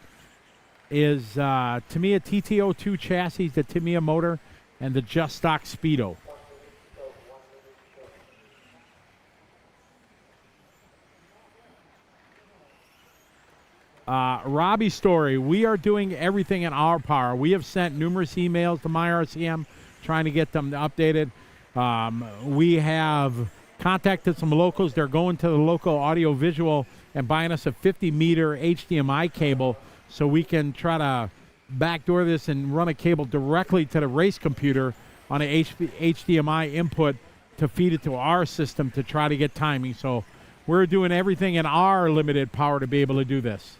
is Tamiya TT02 chassis, the Tamiya motor, and the Just Stock Speedo. Robbie Story, we are doing everything in our power. We have sent numerous emails to MyRCM trying to get them updated. We have contacted some locals. They're going to the local audio-visual and buying us a 50-meter HDMI cable so we can try to backdoor this and run a cable directly to the race computer on an HDMI input to feed it to our system to try to get timing. So we're doing everything in our limited power to be able to do this.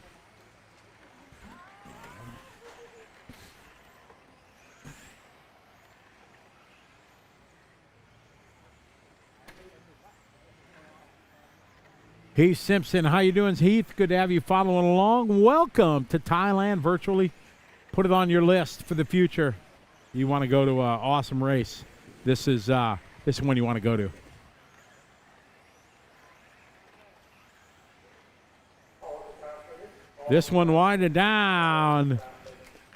Heath Simpson, how you doing, Heath? Good to have you following along. Welcome to Thailand virtually. Put it on your list for the future. You want to go to an awesome race. This is one you want to go to. This one winding down.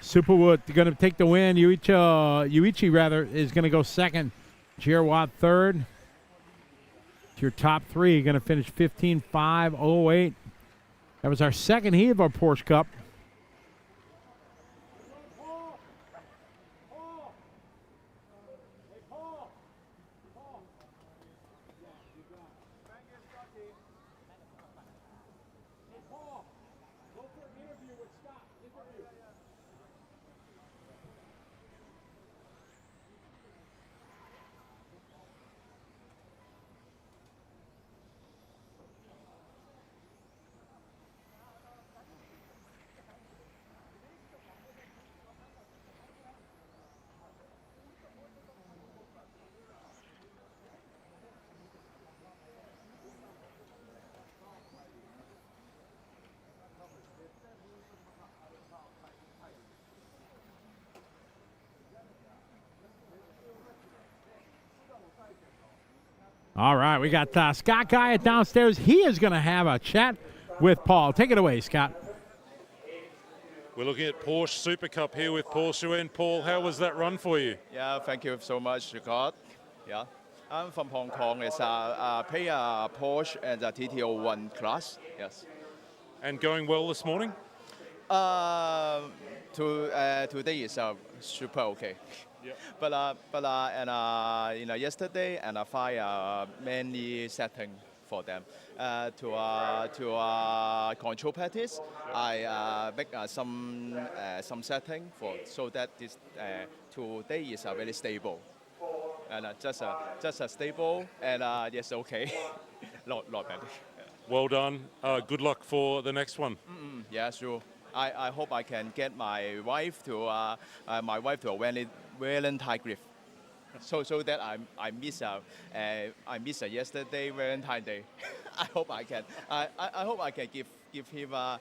Superwood going to take the win. Yuichi rather is going to go second. Giroud third. Your top three going to finish 15.508. That was our second heat of our Porsche Cup. All right, we got Scott Guyett downstairs. He is going to have a chat with Paul. Take it away, Scott. We're looking at Porsche Super Cup here with Paul Schuen. Paul, how was that run for you? Yeah, thank you so much, Scott. Yeah, I'm from Hong Kong. It's pay a Porsche and a TT01 class. Yes. And going well this morning? Today is super okay. Yep. But yesterday and I find many setting for them. To control practice, I make some setting for so that this today is very stable and just a stable and yes, okay, not bad. Well done. Good luck for the next one. Yeah, sure. I hope I can get my wife to a Valentine gift. So that I miss yesterday Valentine Day. I hope I can. I hope I can give him. I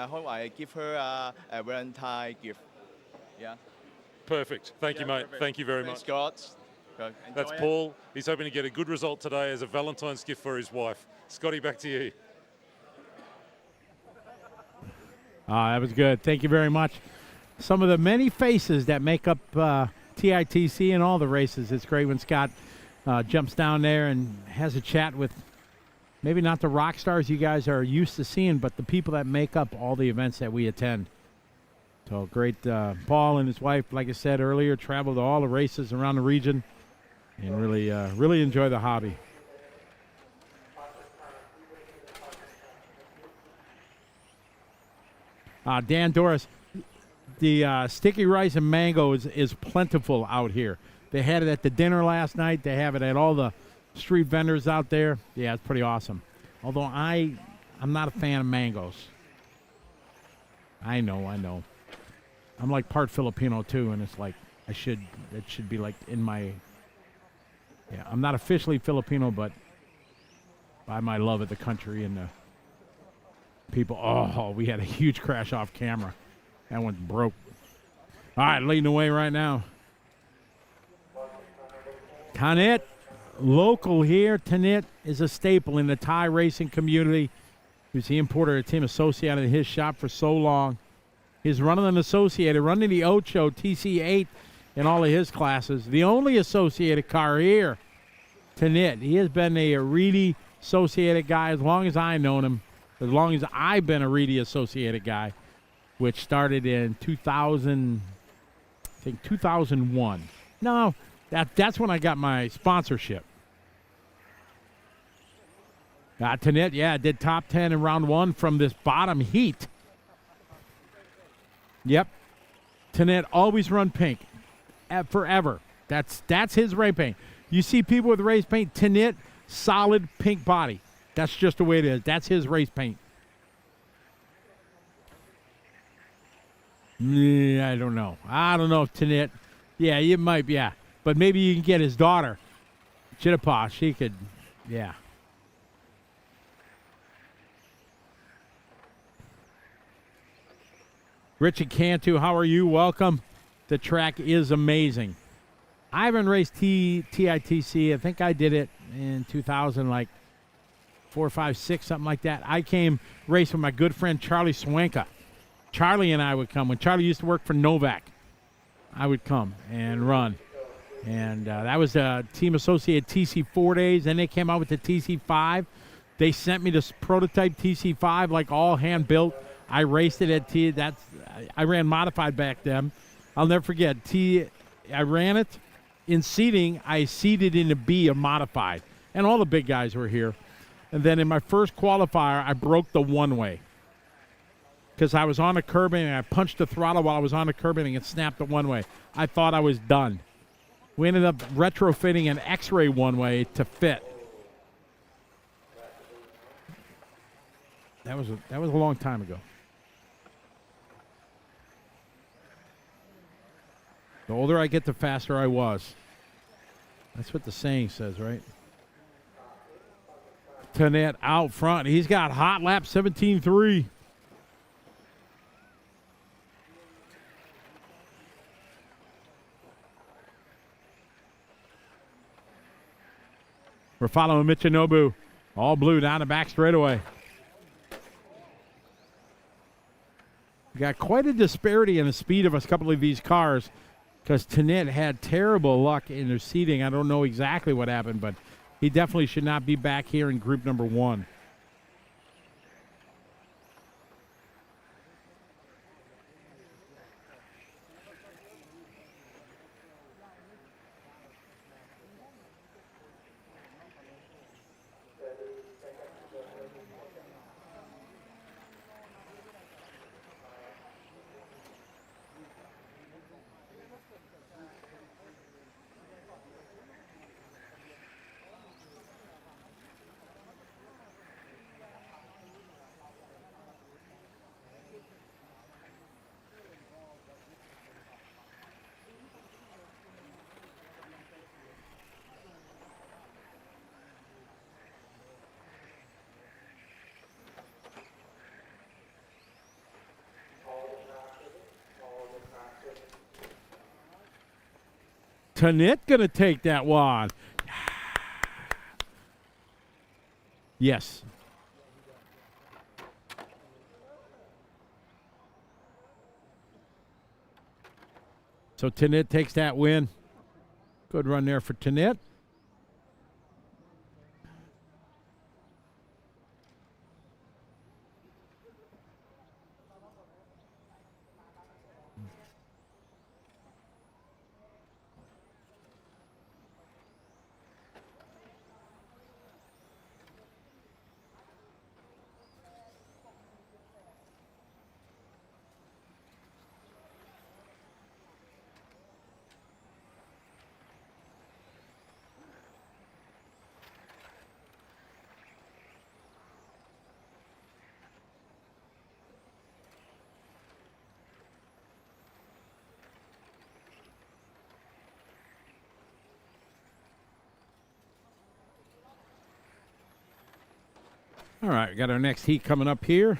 hope I give her a Valentine gift. Yeah. Perfect. Thank you, mate. Thank you very much. Scott. That's Paul. He's hoping to get a good result today as a Valentine's gift for his wife. Scotty, back to you. That was good. Thank you very much. Some of the many faces that make up TITC and all the races. It's great when Scott jumps down there and has a chat with maybe not the rock stars you guys are used to seeing, but the people that make up all the events that we attend. So great. Paul and his wife, like I said earlier, travel to all the races around the region and really enjoy the hobby. Dan Doris, the sticky rice and mango is plentiful out here. They had it at the dinner last night. They have it at all the street vendors out there. Yeah, it's pretty awesome. Although I'm not a fan of mangoes. I know. I'm like part Filipino too, and it's like it should be like in my. Yeah, I'm not officially Filipino, but by my love of the country and the people. Oh, we had a huge crash off camera. That one broke. All right, leading the way right now. Tanit, local here. Tanit is a staple in the Thai racing community. He's the importer of Team Associated in his shop for so long. He's running an Associated, running the Ocho TC8 in all of his classes. The only associated car here, Tanit. He has been a Reedy associated guy as long as I've known him, as long as I've been a Reedy associated guy, which started in 2000, I think 2001. No, that's when I got my sponsorship. Tanit, yeah, did top 10 in round 1 from this bottom heat. Yep. Tanit always run pink. Forever. That's his race paint. You see people with race paint, Tanit, solid pink body. That's just the way it is. That's his race paint. I don't know. I don't know if Tanit. Yeah, you might, yeah. But maybe you can get his daughter, Chitapa. She could, yeah. Richard Cantu, how are you? Welcome. The track is amazing. I haven't raced TITC. I think I did it in 2000, like 4, 5, 6, something like that. I came race with my good friend Charlie Swanka. Charlie and I would come. When Charlie used to work for Novak, I would come and run. And that was the Team Associated TC4 days. Then they came out with the TC5. They sent me this prototype TC5, like all hand-built. I raced it at I ran modified back then. I'll never forget. I ran it in seating. I seated in a B of modified, and all the big guys were here. And then in my first qualifier, I broke the one-way because I was on a curbing and I punched the throttle while I was on the curbing and it snapped the one-way. I thought I was done. We ended up retrofitting an X-ray one-way to fit. That was a long time ago. The older I get, the faster I was. That's what the saying says, right? Tanit out front. He's got hot lap 17.3. We're following Michinobu. All blue down the back straightaway. We got quite a disparity in the speed of a couple of these cars, because Tanit had terrible luck in their seating. I don't know exactly what happened, but he definitely should not be back here in group number 1. Tanit gonna take that one. Yes. So Tanit takes that win. Good run there for Tanit. All right, we got our next heat coming up here.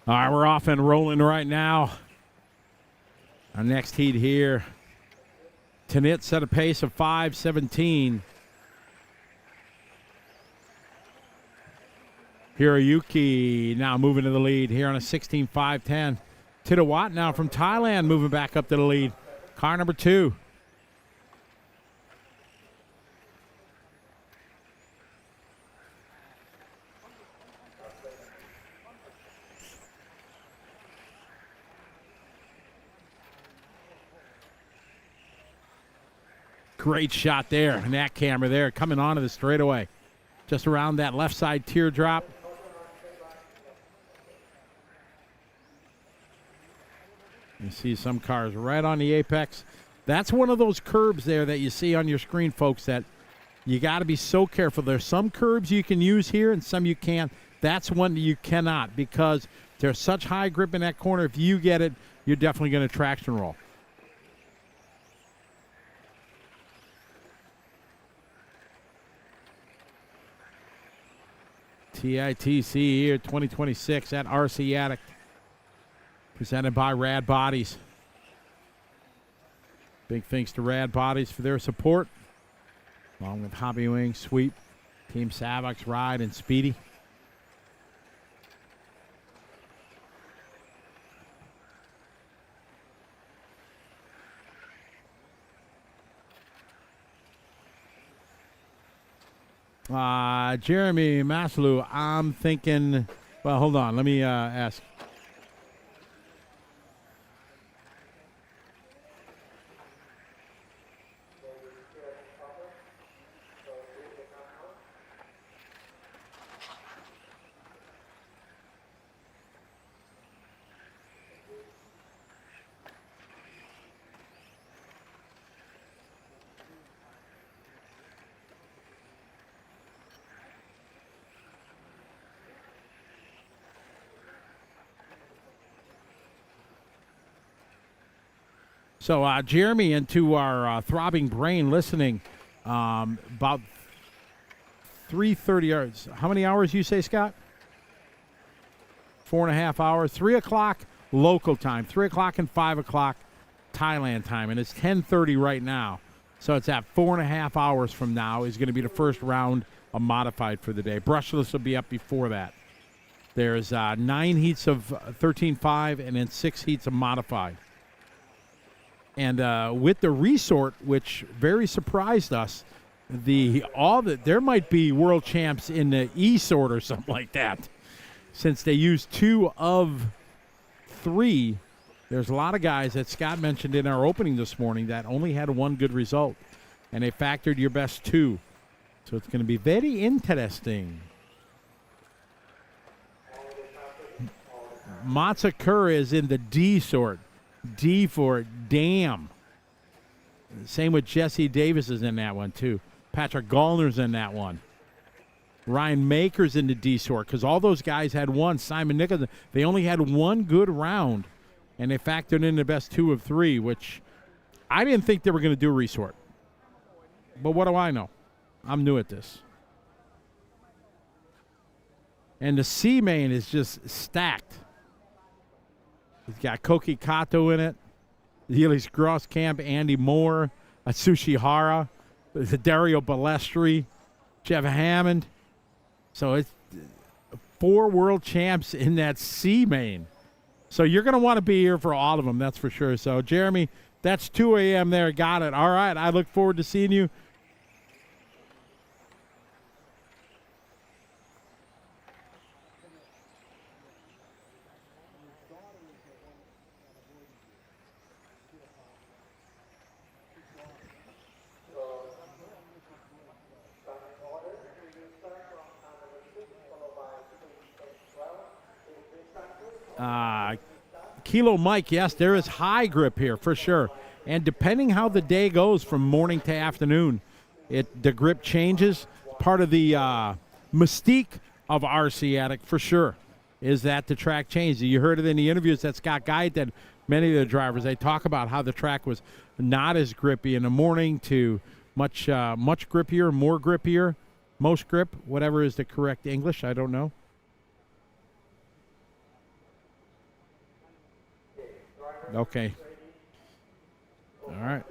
All right, we're off and rolling right now. Our next heat here. Tanit set a pace of 5:17. Hiroyuki now moving to the lead here on a 16.510. Tidawat now from Thailand moving back up to the lead. Car number 2. Great shot there, and that camera there coming onto the straightaway. Just around that left side teardrop. You see some cars right on the apex. That's one of those curbs there that you see on your screen, folks, that you got to be so careful. There's some curbs you can use here and some you can't. That's one that you cannot because there's such high grip in that corner. If you get it, you're definitely going to traction roll. TITC here 2026 at RC Addict, presented by Rad Bodies. Big thanks to Rad Bodies for their support, along with Hobby Wing, Sweep, Team Savox, Ride, and Speedy. Jeremy Maslow, I'm thinking, well, hold on. Let me ask. So, Jeremy, into our throbbing brain listening, about 3:30 hours. How many hours you say, Scott? 4.5 hours. 3 o'clock local time. 3 o'clock and 5 o'clock Thailand time. And it's 10:30 right now. So it's at 4.5 hours from now is going to be the first round of modified for the day. Brushless will be up before that. There's 9 heats of 13.5 and then 6 heats of modified. And with the resort, which very surprised us, there might be world champs in the E-sort or something like that. Since they used 2 of 3, there's a lot of guys that Scott mentioned in our opening this morning that only had 1 good result, and they factored your best 2. So it's going to be very interesting. Matsakura is in the D-sort. D for damn. Same with Jesse Davis is in that one, too. Patrick Gallner's in that one. Ryan Maker's in the D sort because all those guys had 1. Simon Nicholson, they only had 1 good round, and they factored in the best 2 of 3, which I didn't think they were going to do resort. But what do I know? I'm new at this. And the C main is just stacked. He's got Koki Kato in it, Healy's Grosskamp, Andy Moore, Atsushi Hara, Dario Balestri, Jeff Hammond. So it's 4 world champs in that C main. So you're going to want to be here for all of them, that's for sure. So, Jeremy, that's 2 a.m. there. Got it. All right, I look forward to seeing you. Kilo Mike, yes, there is high grip here for sure. And depending how the day goes from morning to afternoon, the grip changes. Part of the mystique of RC Addict for sure is that the track changes. You heard it in the interviews that Scott Guy did. Many of the drivers, they talk about how the track was not as grippy in the morning to much grippier, more grippier, most grip, whatever is the correct English, I don't know. Okay. All right.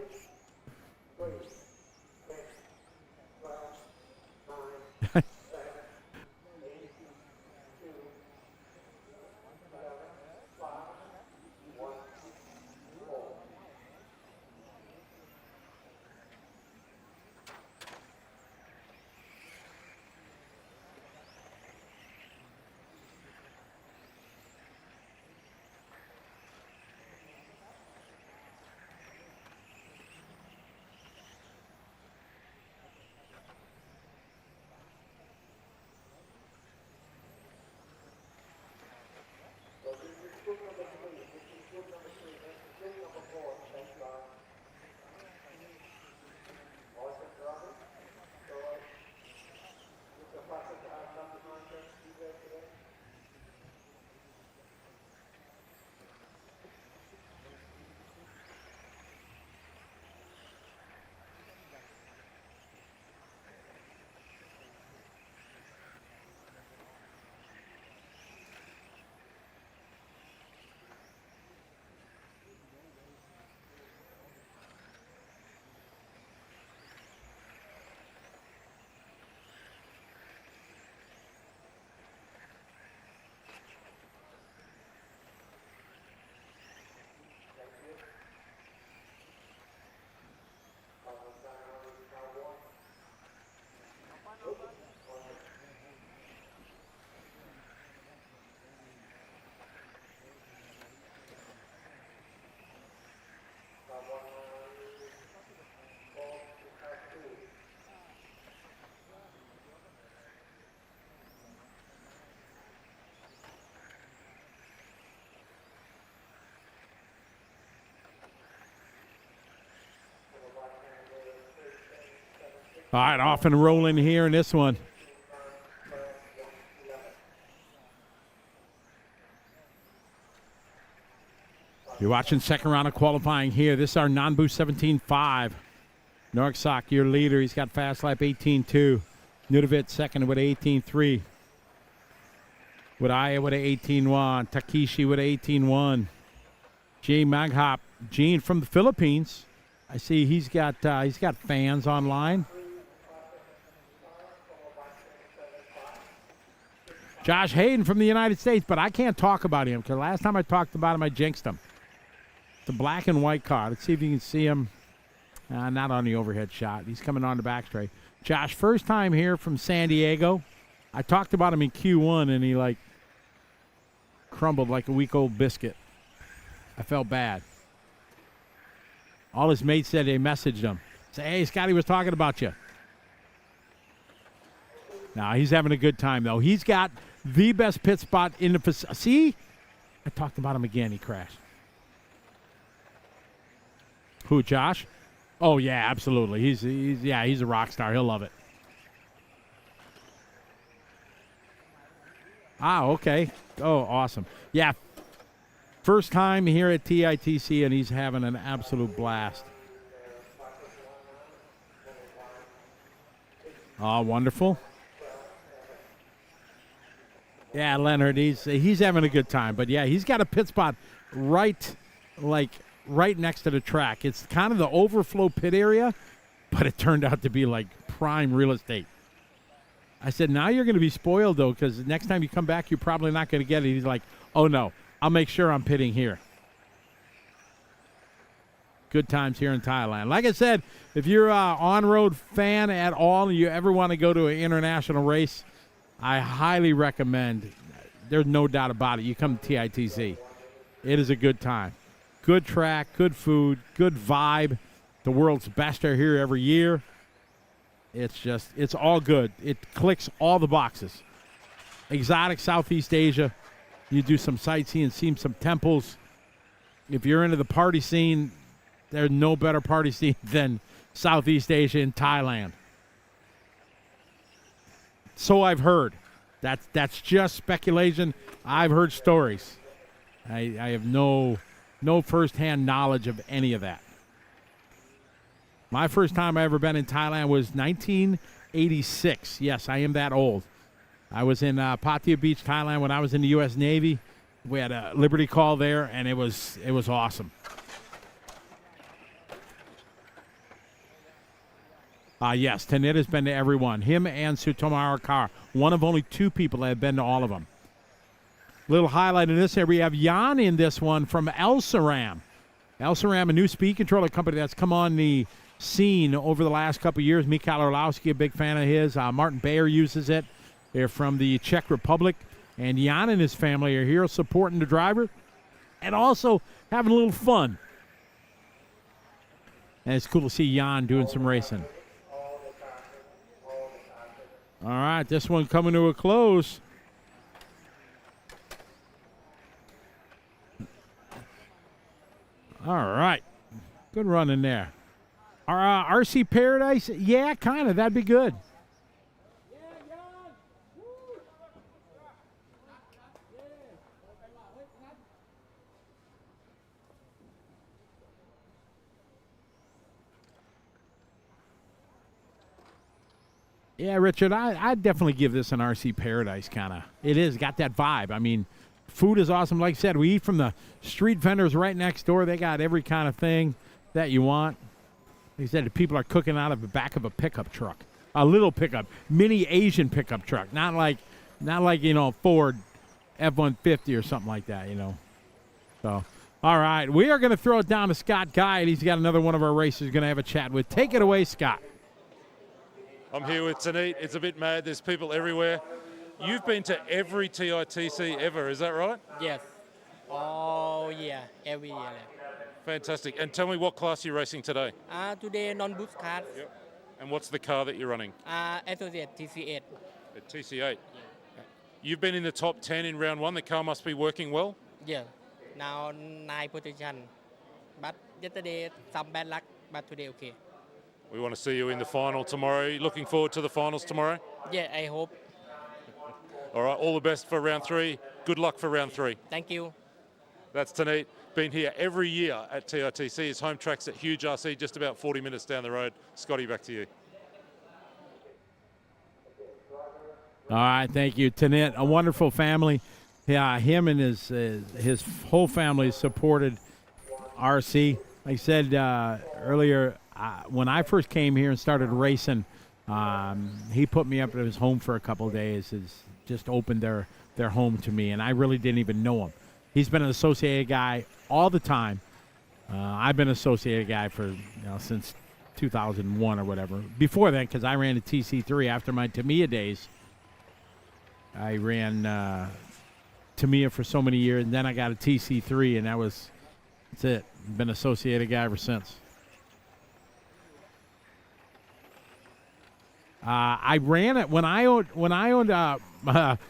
All right, off and rolling here in this one. You're watching second round of qualifying here. This is our non-boost 17.5. Norksock, your leader. He's got fast lap 18.2. Nudovit second with 18.3. Wadaya with an 18.1. Takeshi with an 18.1. Jay Maghop, Gene from the Philippines. I see he's got fans online. Josh Hayden from the United States, but I can't talk about him because last time I talked about him, I jinxed him. It's a black and white car. Let's see if you can see him. Not on the overhead shot. He's coming on the back straight. Josh, first time here from San Diego. I talked about him in Q1, and he, like, crumbled like a week-old biscuit. I felt bad. All his mates said they messaged him. Say, hey, Scotty was talking about you. Now, he's having a good time, though. He's got the best pit spot in the facility. See? I talked about him again. He crashed. Who, Josh? Oh, yeah, absolutely. He's a rock star. He'll love it. Ah, okay. Oh, awesome. Yeah, first time here at TITC, and he's having an absolute blast. Oh, wonderful. Yeah, Leonard, he's having a good time. But, yeah, he's got a pit spot right next to the track. It's kind of the overflow pit area, but it turned out to be like prime real estate. I said, now you're going to be spoiled, though, because next time you come back, you're probably not going to get it. He's like, oh, no, I'll make sure I'm pitting here. Good times here in Thailand. Like I said, if you're an on-road fan at all and you ever want to go to an international race, I highly recommend, there's no doubt about it, you come to TITC. It is a good time. Good track, good food, good vibe. The world's best are here every year. It's all good. It clicks all the boxes. Exotic Southeast Asia. You do some sightseeing, see some temples. If you're into the party scene, there's no better party scene than Southeast Asia and Thailand. So I've heard. That's just speculation. I've heard stories. I have no firsthand knowledge of any of that. My first time I ever been in Thailand was 1986. Yes, I am that old. I was in Pattaya Beach, Thailand when I was in the U.S. Navy. We had a Liberty call there, and it was awesome. Yes, Tanit has been to every one. Him and Sutomaro Carr, one of only 2 people that have been to all of them. Little highlight in this area, we have Jan in this one from El Saram. El Saram, a new speed controller company that's come on the scene over the last couple of years. Mikhail Orlowski, a big fan of his. Martin Bayer uses it. They're from the Czech Republic. And Jan and his family are here supporting the driver and also having a little fun. And it's cool to see Jan doing some racing. All right, this one coming to a close. All right. Good run in there. RC Paradise? Yeah, kind of. That'd be good. Yeah, Richard, I'd definitely give this an RC Paradise kind of. It is, got that vibe. I mean, food is awesome. Like I said, we eat from the street vendors right next door. They got every kind of thing that you want. Like I said, the people are cooking out of the back of a pickup truck. A little pickup, mini Asian pickup truck. Not like Ford F-150 or something like that, So, all right, we are going to throw it down to Scott Guy, and he's got another one of our racers going to have a chat with. Take it away, Scott. I'm here with Tanit. It's a bit mad. There's people everywhere. You've been to every TITC ever, is that right? Yes. Oh, yeah. Every year. Fantastic. And tell me what class you're racing today. Today, non-boost cars. Yep. And what's the car that you're running? Associate TC8. A TC8. You've been in the top 10 in round 1. The car must be working well? Yeah. Now 9 position. But yesterday, some bad luck, but today okay. We want to see you in the final tomorrow. Looking forward to the finals tomorrow? Yeah, I hope. All right, all the best for round 3. Good luck for round 3. Thank you. That's Tanit. Been here every year at TITC. His home track's at Huge RC, just about 40 minutes down the road. Scotty, back to you. All right, thank you, Tanit. A wonderful family. Yeah, him and his whole family supported RC. Like I said earlier, when I first came here and started racing, he put me up at his home for a couple of days. It's just opened their home to me, and I really didn't even know him. He's been an associated guy all the time. I've been an associated guy for since 2001 or whatever. Before then, because I ran a TC3 after my Tamiya days. I ran Tamiya for so many years, and then I got a TC3, and that's it. Been an associated guy ever since. I ran it when I owned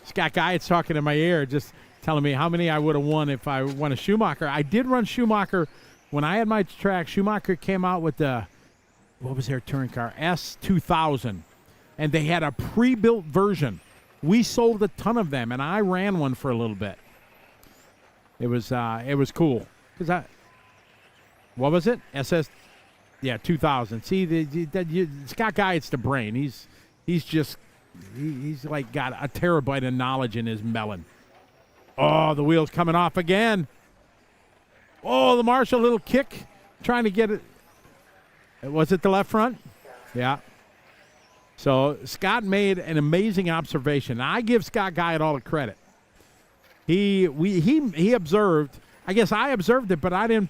Scott Guy's talking in my ear, just telling me how many I would have won if I won a Schumacher. I did run Schumacher when I had my track. Schumacher came out with what was their touring car? S2000, and they had a pre-built version. We sold a ton of them, and I ran one for a little bit. It was cool. What was it? SS. Yeah, 2000. See, Scott Guy, it's the brain. He's like got a terabyte of knowledge in his melon. Oh, the wheel's coming off again. Oh, the Marshall, little kick, trying to get it. Was it the left front? Yeah. So Scott made an amazing observation. I give Scott Guy all the credit. He observed. I guess I observed it, but I didn't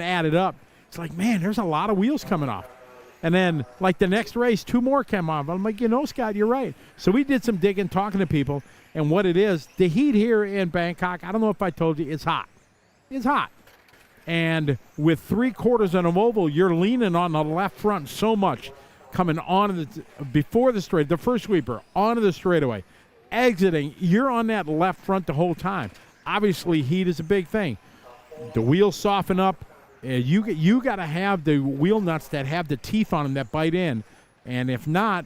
add it up. It's like, man, there's a lot of wheels coming off. And then, like the next race, 2 more came off. I'm like, Scott, you're right. So we did some digging, talking to people, and what it is, the heat here in Bangkok, I don't know if I told you, it's hot. It's hot. And with 3/4 on a oval, you're leaning on the left front so much, coming on before the straight, the first sweeper, onto the straightaway, exiting, you're on that left front the whole time. Obviously, heat is a big thing. The wheels soften up. You got to have the wheel nuts that have the teeth on them that bite in, and if not,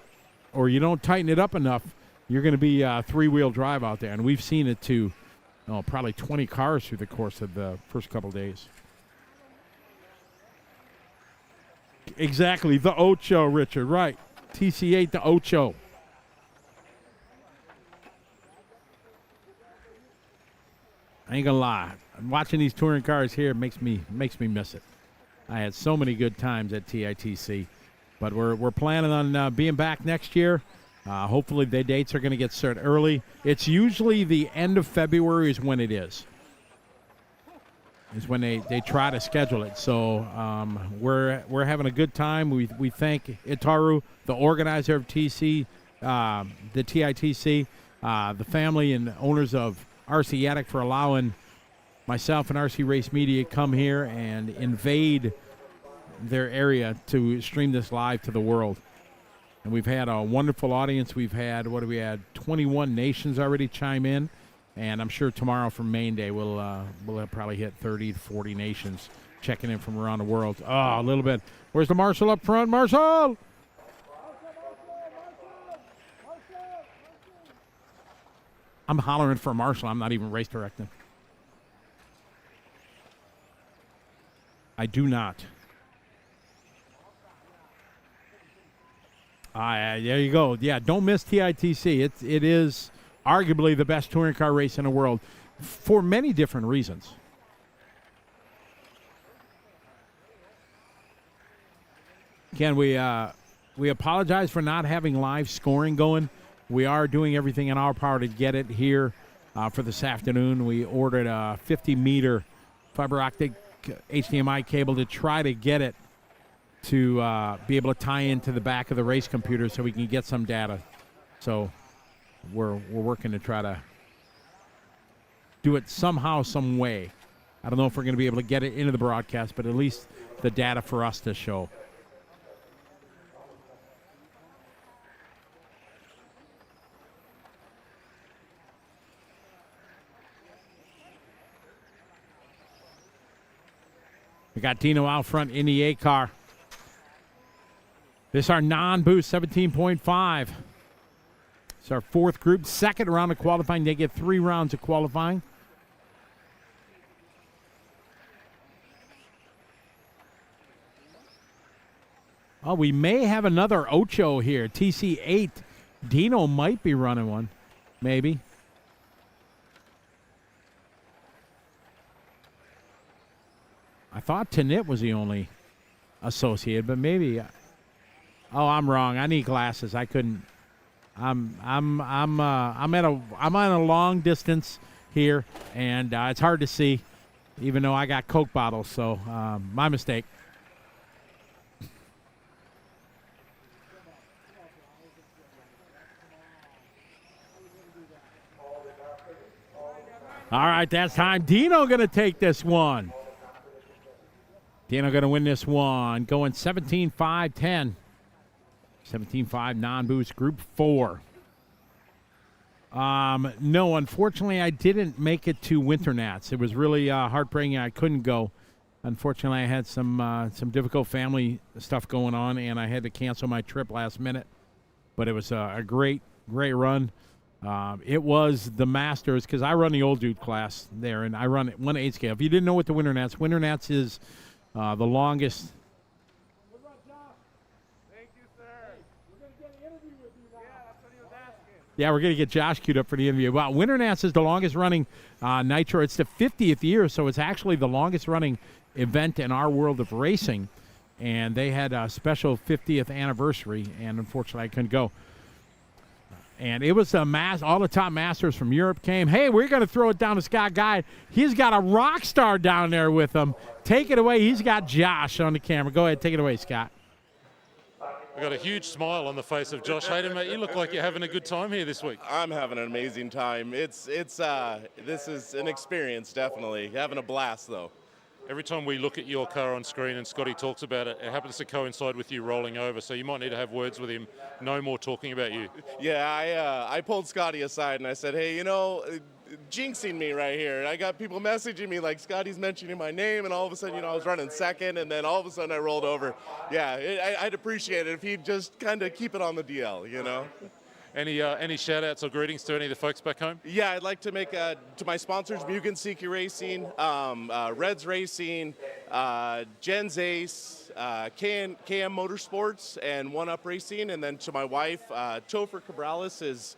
or you don't tighten it up enough, you're going to be 3-wheel drive out there. And we've seen it to probably 20 cars through the course of the first couple days. Exactly, the Ocho, Richard, right. TC8, the Ocho. I ain't gonna lie. Watching these touring cars here makes me miss it. I had so many good times at TITC, but we're planning on being back next year. Hopefully the dates are going to get started early. It's usually the end of February is when it is. Is when they try to schedule it. So we're having a good time. We thank Itaru, the organizer of the TITC, the family and owners of RC Attic for allowing myself and RC Race Media come here and invade their area to stream this live to the world. And we've had a wonderful audience. We've had, 21 nations already chime in. And I'm sure tomorrow from Main Day we'll probably hit 30 to 40 nations checking in from around the world. Oh, a little bit. Where's the Marshal up front? Marshal! I'm hollering for Marshal. I'm not even race directing. I do not. There you go. Yeah, don't miss TITC. It is arguably the best touring car race in the world for many different reasons. Again, we apologize for not having live scoring going. We are doing everything in our power to get it here for this afternoon. We ordered a 50-meter fiber optic HDMI cable to try to get it to be able to tie into the back of the race computer so we can get some data. So we're working to try to do it somehow, some way. I don't know if we're going to be able to get it into the broadcast, but at least the data for us to show. We got Dino out front in the A car. This is our non-boost 17.5. It's our fourth group, second round of qualifying. They get 3 rounds of qualifying. Oh, we may have another Ocho here. TC8. Dino might be running one. Maybe. I thought Tanit was the only associate, but maybe. Oh, I'm wrong. I need glasses. I couldn't. I'm on a long distance here, and it's hard to see, even though I got Coke bottles. So my mistake. All right, that's time. Dino going to take this one. Dino going to win this one. Going 17-5-10. 17-5 non-boost group 4. No, unfortunately, I didn't make it to Winter Nats. It was really heartbreaking. I couldn't go. Unfortunately, I had some difficult family stuff going on, and I had to cancel my trip last minute. But it was a great run. It was the Masters, because I run the old dude class there, and I run 1/8 scale. If you didn't know what the Winter Nats is the longest. Yeah, we're going to get Josh queued up for the interview. Wow, Winter Nats is the longest running Nitro. It's the 50th year, so it's actually the longest running event in our world of racing. And they had a special 50th anniversary, and unfortunately I couldn't go. And it was all the top masters from Europe came. Hey, we're going to throw it down to Scott Guy. He's got a rock star down there with him. Take it away. He's got Josh on the camera. Go ahead, take it away, Scott. We've got a huge smile on the face of Josh Hayden, mate. You look like you're having a good time here this week. I'm having an amazing time. This is an experience, definitely. Having a blast, though. Every time we look at your car on screen and Scotty talks about it, it happens to coincide with you rolling over, so you might need to have words with him. No more talking about you. Yeah, I pulled Scotty aside and I said, hey, jinxing me right here. I got people messaging me like Scotty's mentioning my name, and all of a sudden, I was running second, and then all of a sudden I rolled over. Yeah, I'd appreciate it if he'd just kind of keep it on the DL, Any shout-outs or greetings to any of the folks back home? Yeah, I'd like to make to my sponsors, Mugen Seeker Racing, Reds Racing, Jen's Ace, KM Motorsports, and One Up Racing, and then to my wife, Topher Cabrales is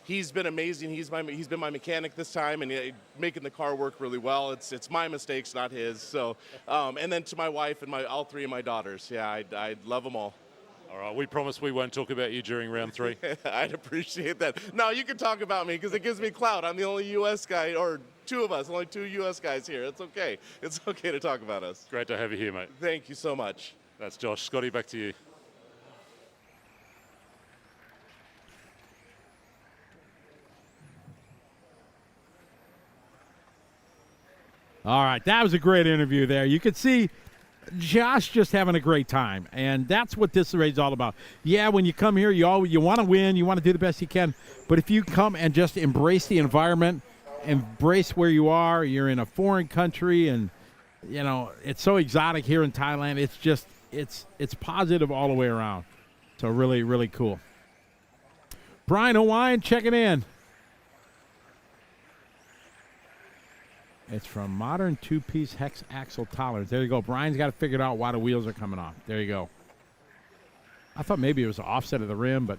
he's been amazing. He's been my mechanic this time, and making the car work really well. It's my mistakes, not his. So, and then to my wife and all 3 of my daughters. Yeah, I love them all. All right, we promise we won't talk about you during round 3. I'd appreciate that. No, you can talk about me because it gives me clout. I'm the only U.S. guy, or 2 of us, only 2 U.S. guys here. It's okay. It's okay to talk about us. Great to have you here, mate. Thank you so much. That's Josh. Scotty, back to you. All right, that was a great interview there. You could see Josh just having a great time, and that's what this race is all about. Yeah, when you come here, you want to win, you want to do the best you can, but if you come and just embrace the environment, embrace where you are, you're in a foreign country, and you know it's so exotic here in Thailand. It's just it's positive all the way around. So really, really cool. Brian Hawaiian checking in. It's from Modern 2-Piece Hex Axle Tolerance. There you go. Brian's got to figure out why the wheels are coming off. There you go. I thought maybe it was the offset of the rim, but.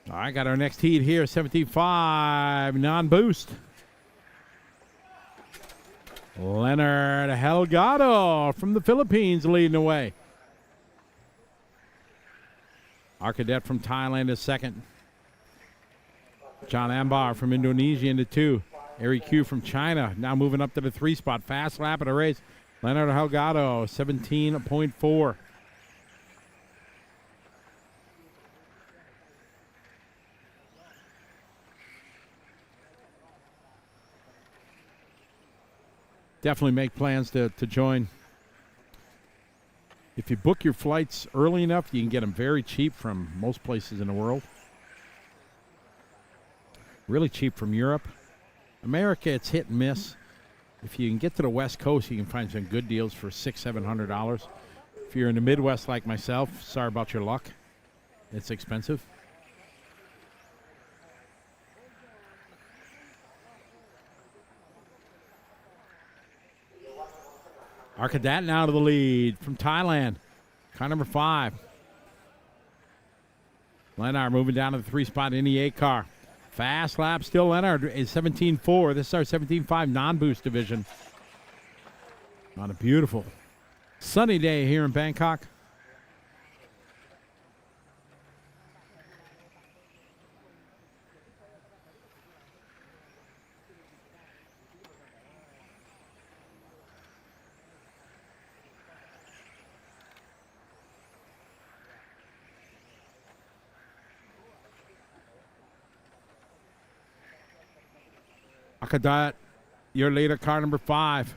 All right, got our next heat here, 17.5, non-boost. Leonard Helgado from the Philippines leading the way. Our cadet from Thailand is second. John Ambar from Indonesia into 2. Ari Q from China now moving up to the 3 spot. Fast lap of the race. Leonard Helgado, 17.4. Definitely make plans to join. If you book your flights early enough, you can get them very cheap from most places in the world. Really cheap from Europe. America, it's hit and miss. If you can get to the West Coast, you can find some good deals for $600-700. If you're in the Midwest like myself, sorry about your luck. It's expensive. Our cadet now to the lead from Thailand. Car number 5. Leonard moving down to the 3 spot in the 8 car. Fast lap still. Leonard is 17.4. This is our 17.5 non-boost division. On a beautiful sunny day here in Bangkok. Akadat, your leader, car number 5.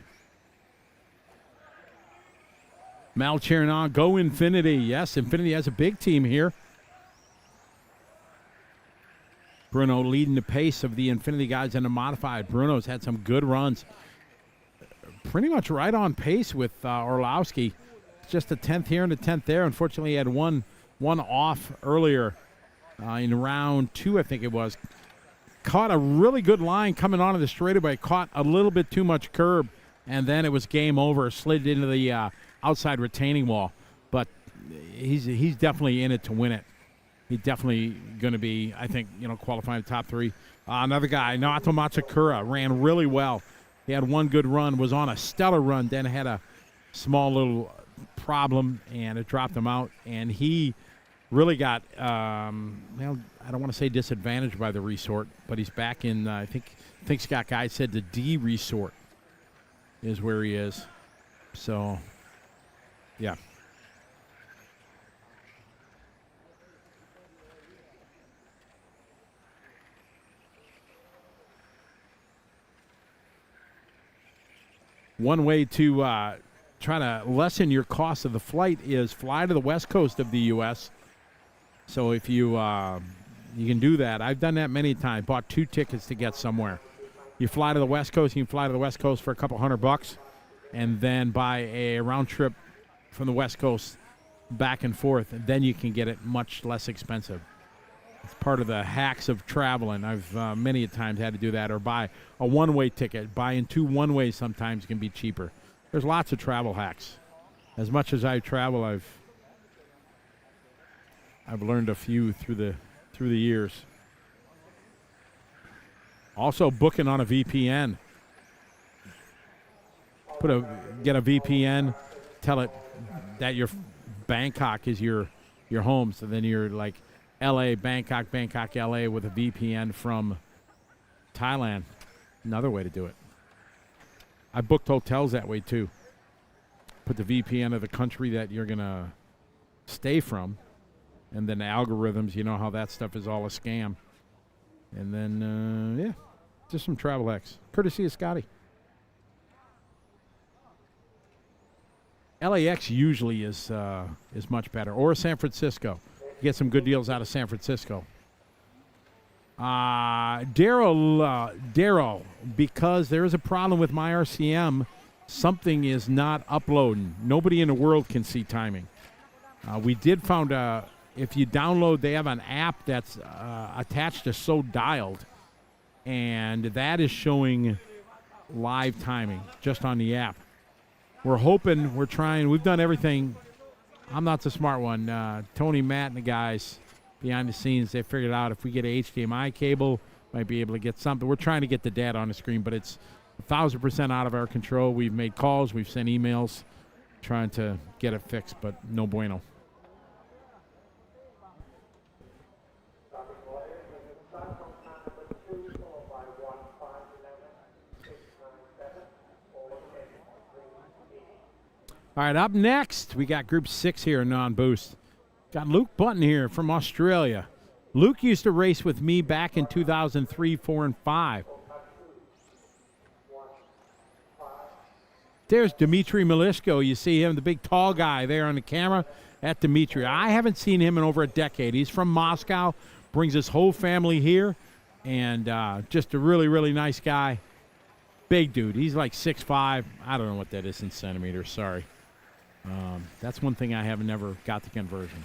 Mal cheering on. Go Infinity. Yes, Infinity has a big team here. Bruno leading the pace of the Infinity guys in the modified. Bruno's had some good runs. Pretty much right on pace with Orlowski. Just a 10th here and a 10th there. Unfortunately, he had one off earlier in round 2, I think it was. Caught a really good line coming onto the straightaway. Caught a little bit too much curb, and then it was game over. Slid into the outside retaining wall. But he's definitely in it to win it. He's definitely going to be, I think, qualifying top 3. Another guy, Naoto Matsukura, ran really well. He had one good run, was on a stellar run, then had a small little problem, and it dropped him out. And he really got, I don't want to say disadvantaged by the resort, but he's back in, I think Scott Guy said the D resort is where he is. So, yeah. One way to try to lessen your cost of the flight is fly to the west coast of the U.S. So if you can do that. I've done that many times. Bought 2 tickets to get somewhere. You fly to the west coast. You can fly to the west coast for a couple $100, and then buy a round trip from the west coast back and forth. And then you can get it much less expensive. It's part of the hacks of traveling. I've many times had to do that, or buy a one-way ticket. Buying 2 one-ways sometimes can be cheaper. There's lots of travel hacks. As much as I travel, I've learned a few through the years. Also, booking on a VPN. Get a VPN. Tell it that your Bangkok is your home. So then you're like L.A., Bangkok, L.A. with a VPN from Thailand. Another way to do it. I booked hotels that way too. Put the VPN of the country that you're gonna stay from, and then the algorithms. You know how that stuff is all a scam. And then just some travel hacks, courtesy of Scotty. LAX usually is much better, or San Francisco. You get some good deals out of San Francisco. Daryl, because there is a problem with my RCM, something is not uploading. Nobody in the world can see timing. We did found if you download, they have an app that's attached to So Dialed, and that is showing live timing just on the app. We're hoping, we're trying, we've done everything. I'm not the smart one. Tony, Matt, and the guys behind the scenes, they figured out if we get an HDMI cable, might be able to get something. We're trying to get the data on the screen, but it's 1,000% out of our control. We've made calls, we've sent emails, trying to get it fixed, but no bueno. All right, up next, we got Group 6 here in non-boost. Got Luke Button here from Australia. Luke used to race with me back in 2003, 4, and 5. There's Dmitry Milishko. You see him, the big tall guy there on the camera. At Dmitry. I haven't seen him in over a decade. He's from Moscow, brings his whole family here, and just a really, really nice guy. Big dude. He's like 6'5". I don't know what that is in centimeters. Sorry. That's one thing I have never got the conversion.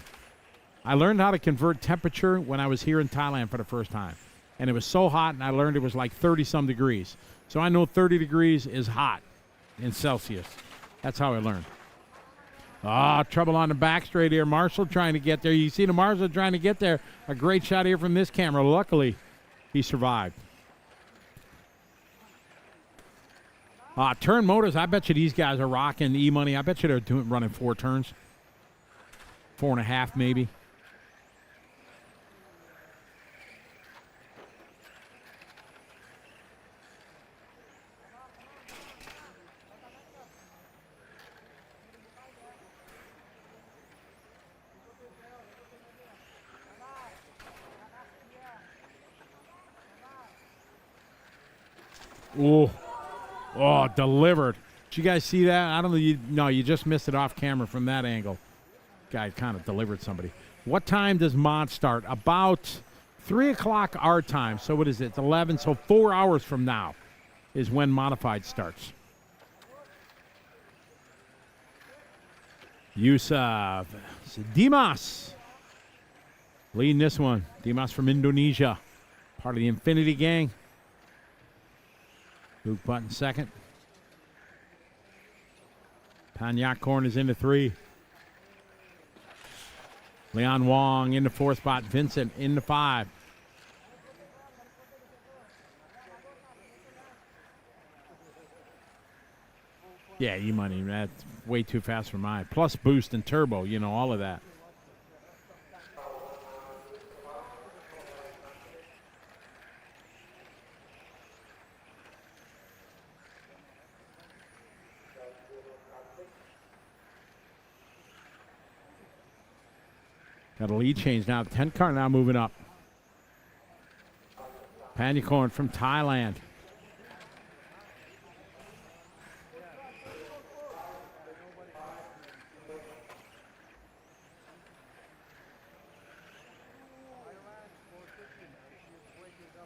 I learned how to convert temperature when I was here in Thailand for the first time. And it was so hot, and I learned it was like 30-some degrees. So I know 30 degrees is hot in Celsius. That's how I learned. Trouble on the back straight here. Marshall trying to get there. You see the Marshall trying to get there. A great shot here from this camera. Luckily, he survived. Turn motors, I bet you these guys are rocking E-money. I bet you they're running 4 turns. 4.5 maybe. Oh, delivered. Did you guys see that? I don't know. You just missed it off camera from that angle. Guy kind of delivered somebody. What time does mod start? About 3 o'clock our time. So what is it? It's 11. So 4 hours from now is when modified starts. Yusuf. Dimas leading this one. Dimas from Indonesia. Part of the Infinity Gang. Luke Button second. Panyakorn is into 3. Leon Wong in the 4th spot. Vincent in the 5. Yeah, E-money. That's way too fast for mine. Plus boost and turbo, all of that. Got a lead change now. 10 car now moving up. Panyakorn from Thailand.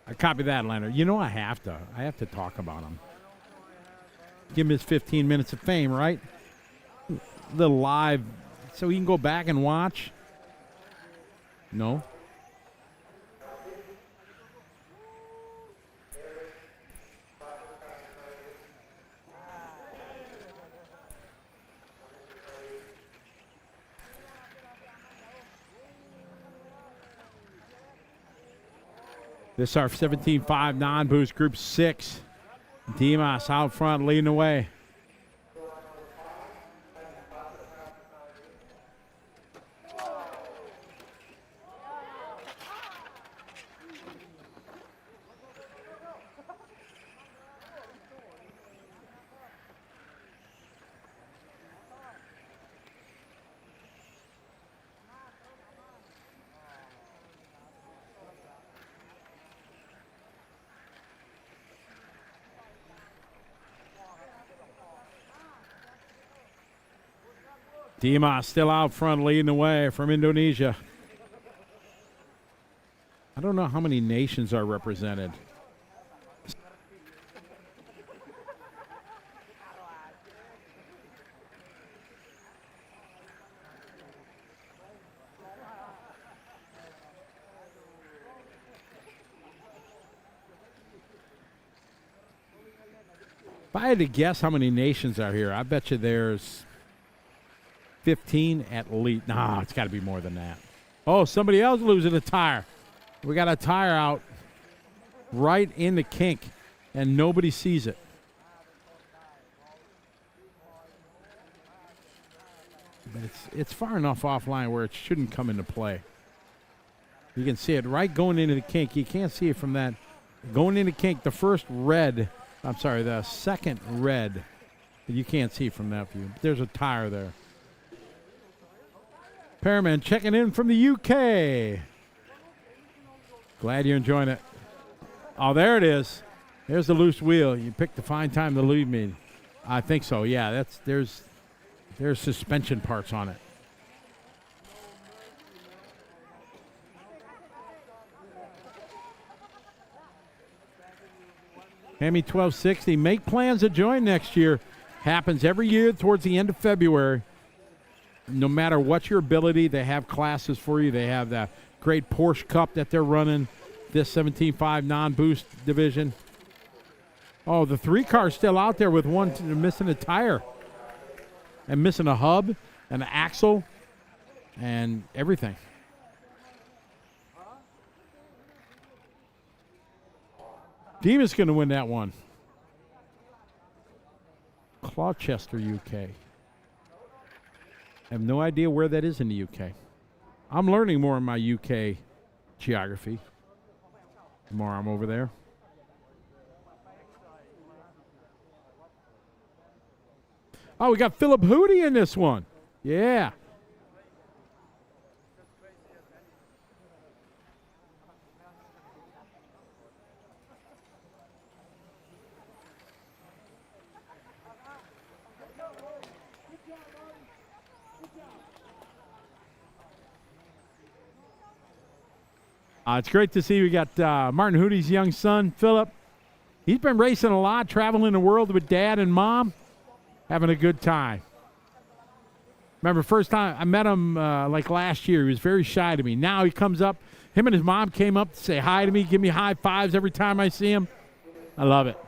I copy that, Leonard. I have to talk about him. Give him his 15 minutes of fame, right? The live, so he can go back and watch. No. This is our 17.5 non-boost Group 6. Dimas out front leading the way. Dimas still out front leading the way from Indonesia. I don't know how many nations are represented. If I had to guess how many nations are here, I bet you there's 15 at least. Nah, it's got to be more than that. Oh, somebody else losing a tire. We got a tire out right in the kink, and nobody sees it. But it's far enough offline where it shouldn't come into play. You can see it right going into the kink. You can't see it from that. Going into kink, the second red. You can't see from that view. There's a tire there. Perriman checking in from the UK. Glad you're enjoying it. Oh, there it is. There's the loose wheel. You picked the fine time to leave me. I think so. Yeah, there's suspension parts on it. Hemi 1260. Make plans to join next year. Happens every year towards the end of February. No matter what your ability, they have classes for you. They have the great Porsche Cup that they're running, this 17.5 non-boost division. Oh, the 3 car's still out there with one missing a tire and missing a hub and an axle and everything. Dima's going to win that one. Gloucester, UK. I have no idea where that is in the UK. I'm learning more in my UK geography the more I'm over there. Oh, we got Philip Hootie in this one. Yeah. It's great to see we got Martin Hootie's young son, Philip. He's been racing a lot, traveling the world with Dad and Mom, having a good time. Remember, first time I met him like last year, he was very shy to me. Now he comes up, him and his mom came up to say hi to me, give me high fives every time I see him. I love it.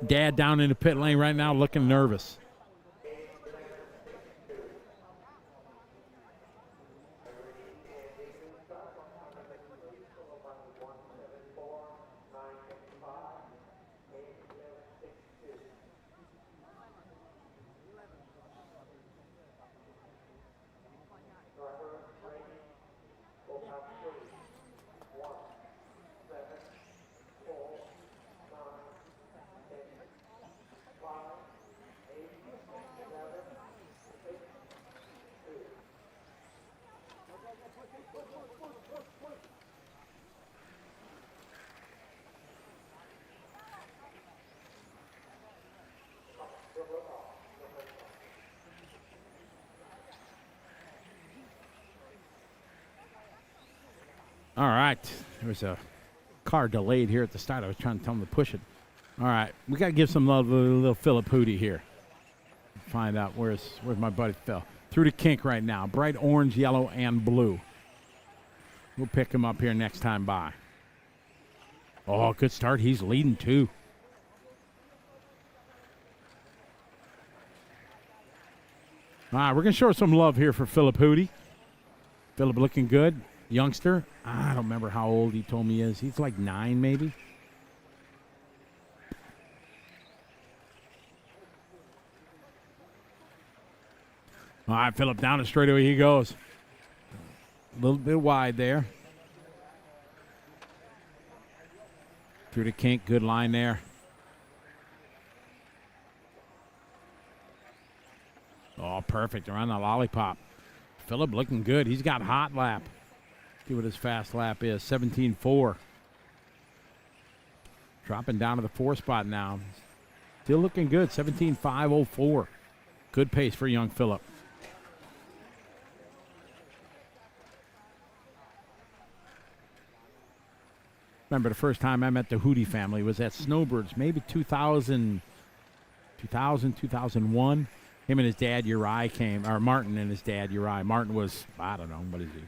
Dad down in the pit lane right now looking nervous. All right. There was a car delayed here at the start. I was trying to tell him to push it. All right. We got to give some love to little Philip Hootie here. Find out where's my buddy Phil. Through the kink right now. Bright orange, yellow, and blue. We'll pick him up here next time by. Oh, good start. He's leading too. All right. We're going to show some love here for Philip Hootie. Philip looking good. youngster. I don't remember how old he told me he is. He's like 9 maybe. All right, Phillip down the straightaway he goes. A little bit wide there. Through the kink, good line there. Oh, perfect, around the lollipop. Phillip looking good. He's got hot lap. See what his fast lap is, 17.4. Dropping down to the 4 spot now. Still looking good, 17.504. Good pace for young Phillip. Remember the first time I met the Hootie family was at Snowbirds, maybe 2001. Him and his dad Uri came, or Martin and his dad Uri. Martin was, I don't know, what is he,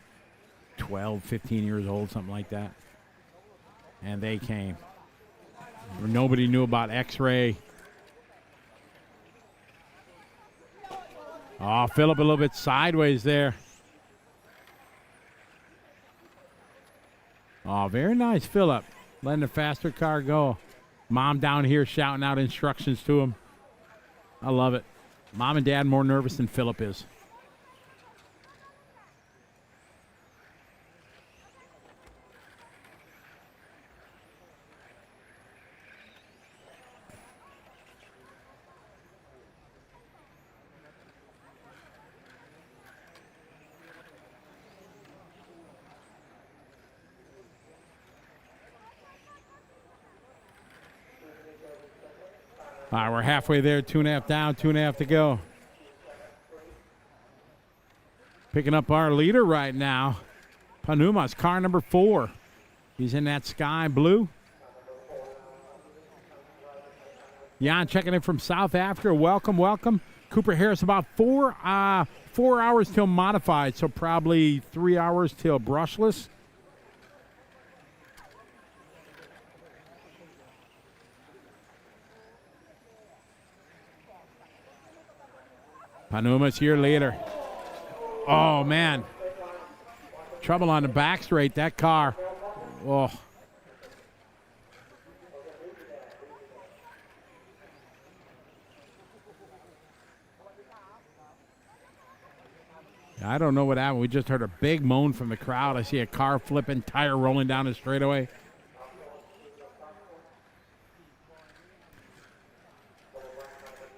12, 15 years old, something like that. And they came. Nobody knew about X-Ray. Oh, Phillip a little bit sideways there. Oh, very nice, Phillip. Letting the faster car go. Mom down here shouting out instructions to him. I love it. Mom and Dad more nervous than Phillip is. All right, we're halfway there, 2.5 down, 2.5 to go. Picking up our leader right now, Panuma's car number 4. He's in that sky blue. Jan checking in from South Africa. Welcome, welcome. Cooper Harris, about 4 hours till modified, so probably 3 hours till brushless. Panuma's here later. Oh, man. Trouble on the back straight, that car. Oh. I don't know what happened. We just heard a big moan from the crowd. I see a car flipping, tire rolling down the straightaway.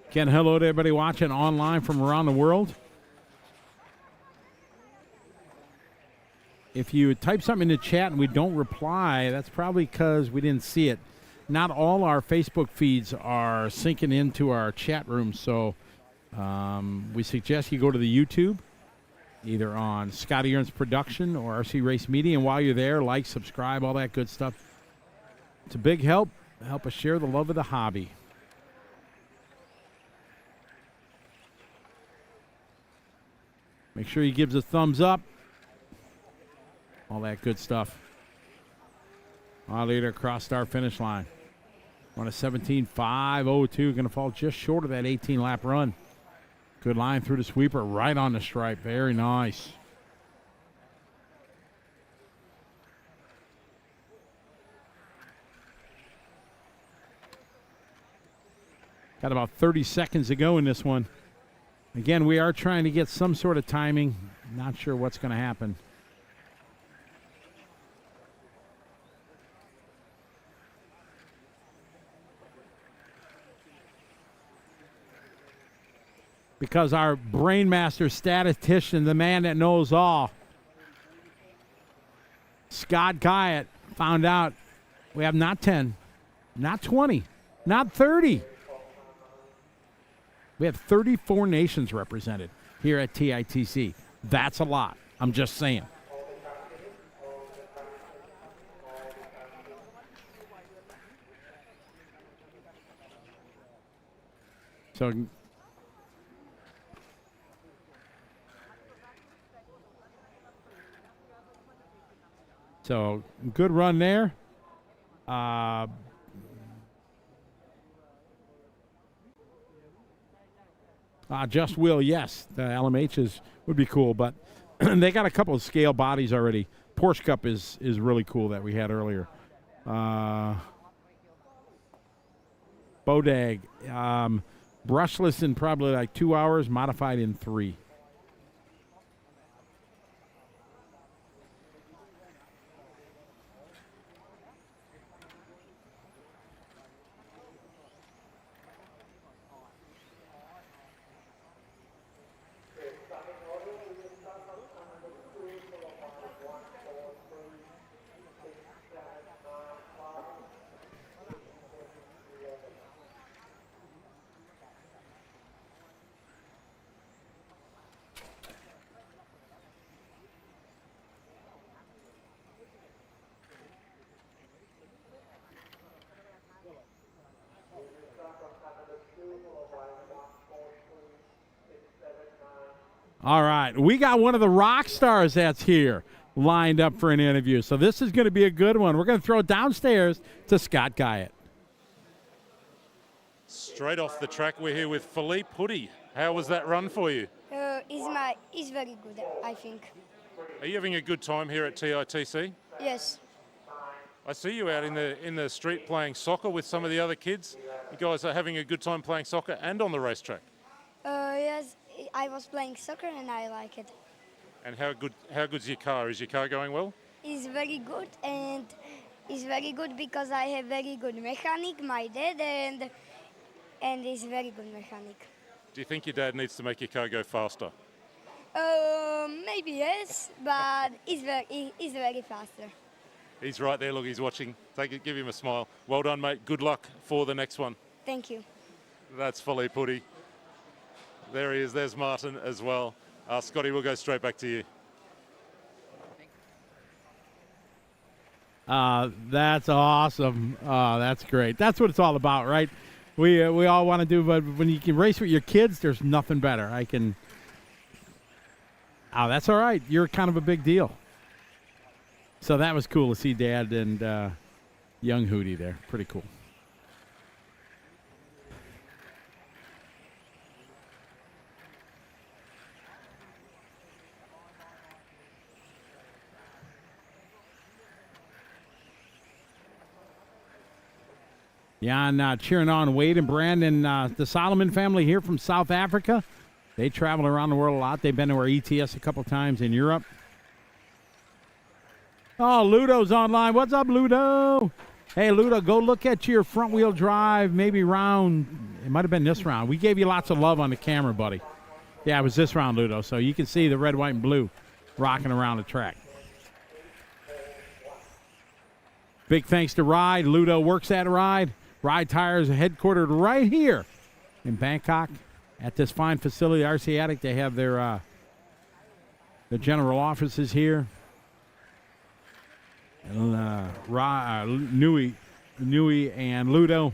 Again, hello to everybody watching online from around the world. If you type something in the chat and we don't reply, that's probably because we didn't see it. Not all our Facebook feeds are syncing into our chat room, so we suggest you go to the YouTube, either on Scotty Ernst Production or RC Race Media, and while you're there, like, subscribe, all that good stuff. It's a big help. Help us share the love of the hobby. Make sure he gives a thumbs up. All that good stuff. Our leader crossed our finish line. On a 17.502, going to fall just short of that 18-lap run. Good line through the sweeper, right on the stripe. Very nice. Got about 30 seconds to go in this one. Again, we are trying to get some sort of timing. Not sure what's going to happen. Because our brainmaster statistician, the man that knows all, Scott Guyett, found out we have not 10, not 20, not 30. We have 34 nations represented here at TITC. That's a lot. I'm just saying. So good run there. Just Will, yes. The LMHs would be cool, but they got a couple of scale bodies already. Porsche Cup is really cool that we had earlier. Bodag, brushless in probably like 2 hours, modified in 3. All right, we got one of the rock stars that's here lined up for an interview. So this is going to be a good one. We're going to throw it downstairs to Scott Guyett. Straight off the track, we're here with Philippe Hoodie. How was that run for you? It's very good, I think. Are you having a good time here at TITC? Yes. I see you out in the street playing soccer with some of the other kids. You guys are having a good time playing soccer and on the racetrack. Yes, I was playing soccer and I like it. And how good's your car? Is your car going well? It's very good, and it's very good because I have very good mechanic, my dad, and he's very good mechanic. Do you think your dad needs to make your car go faster? Maybe yes, but he's very faster. He's right there. Look, he's watching. Take it. Give him a smile. Well done, mate. Good luck for the next one. Thank you. That's Philippe Hoodie. There he is. There's Martin as well. Scotty, we'll go straight back to you. That's awesome. That's great. That's what it's all about, right? We all want to do, but when you can race with your kids, there's nothing better. That's all right. You're kind of a big deal. So that was cool to see Dad and young Hootie there. Pretty cool. Yeah, and cheering on Wade and Brandon, the Solomon family here from South Africa. They travel around the world a lot. They've been to our ETS a couple times in Europe. Oh, Ludo's online. What's up, Ludo? Hey, Ludo, go look at your front-wheel drive, maybe round. It might have been this round. We gave you lots of love on the camera, buddy. Yeah, it was this round, Ludo. So you can see the red, white, and blue rocking around the track. Big thanks to Ride. Ludo works at Ride. Ride Tires are headquartered right here in Bangkok at this fine facility, RC Attic. They have their general offices here. And, Nui and Ludo,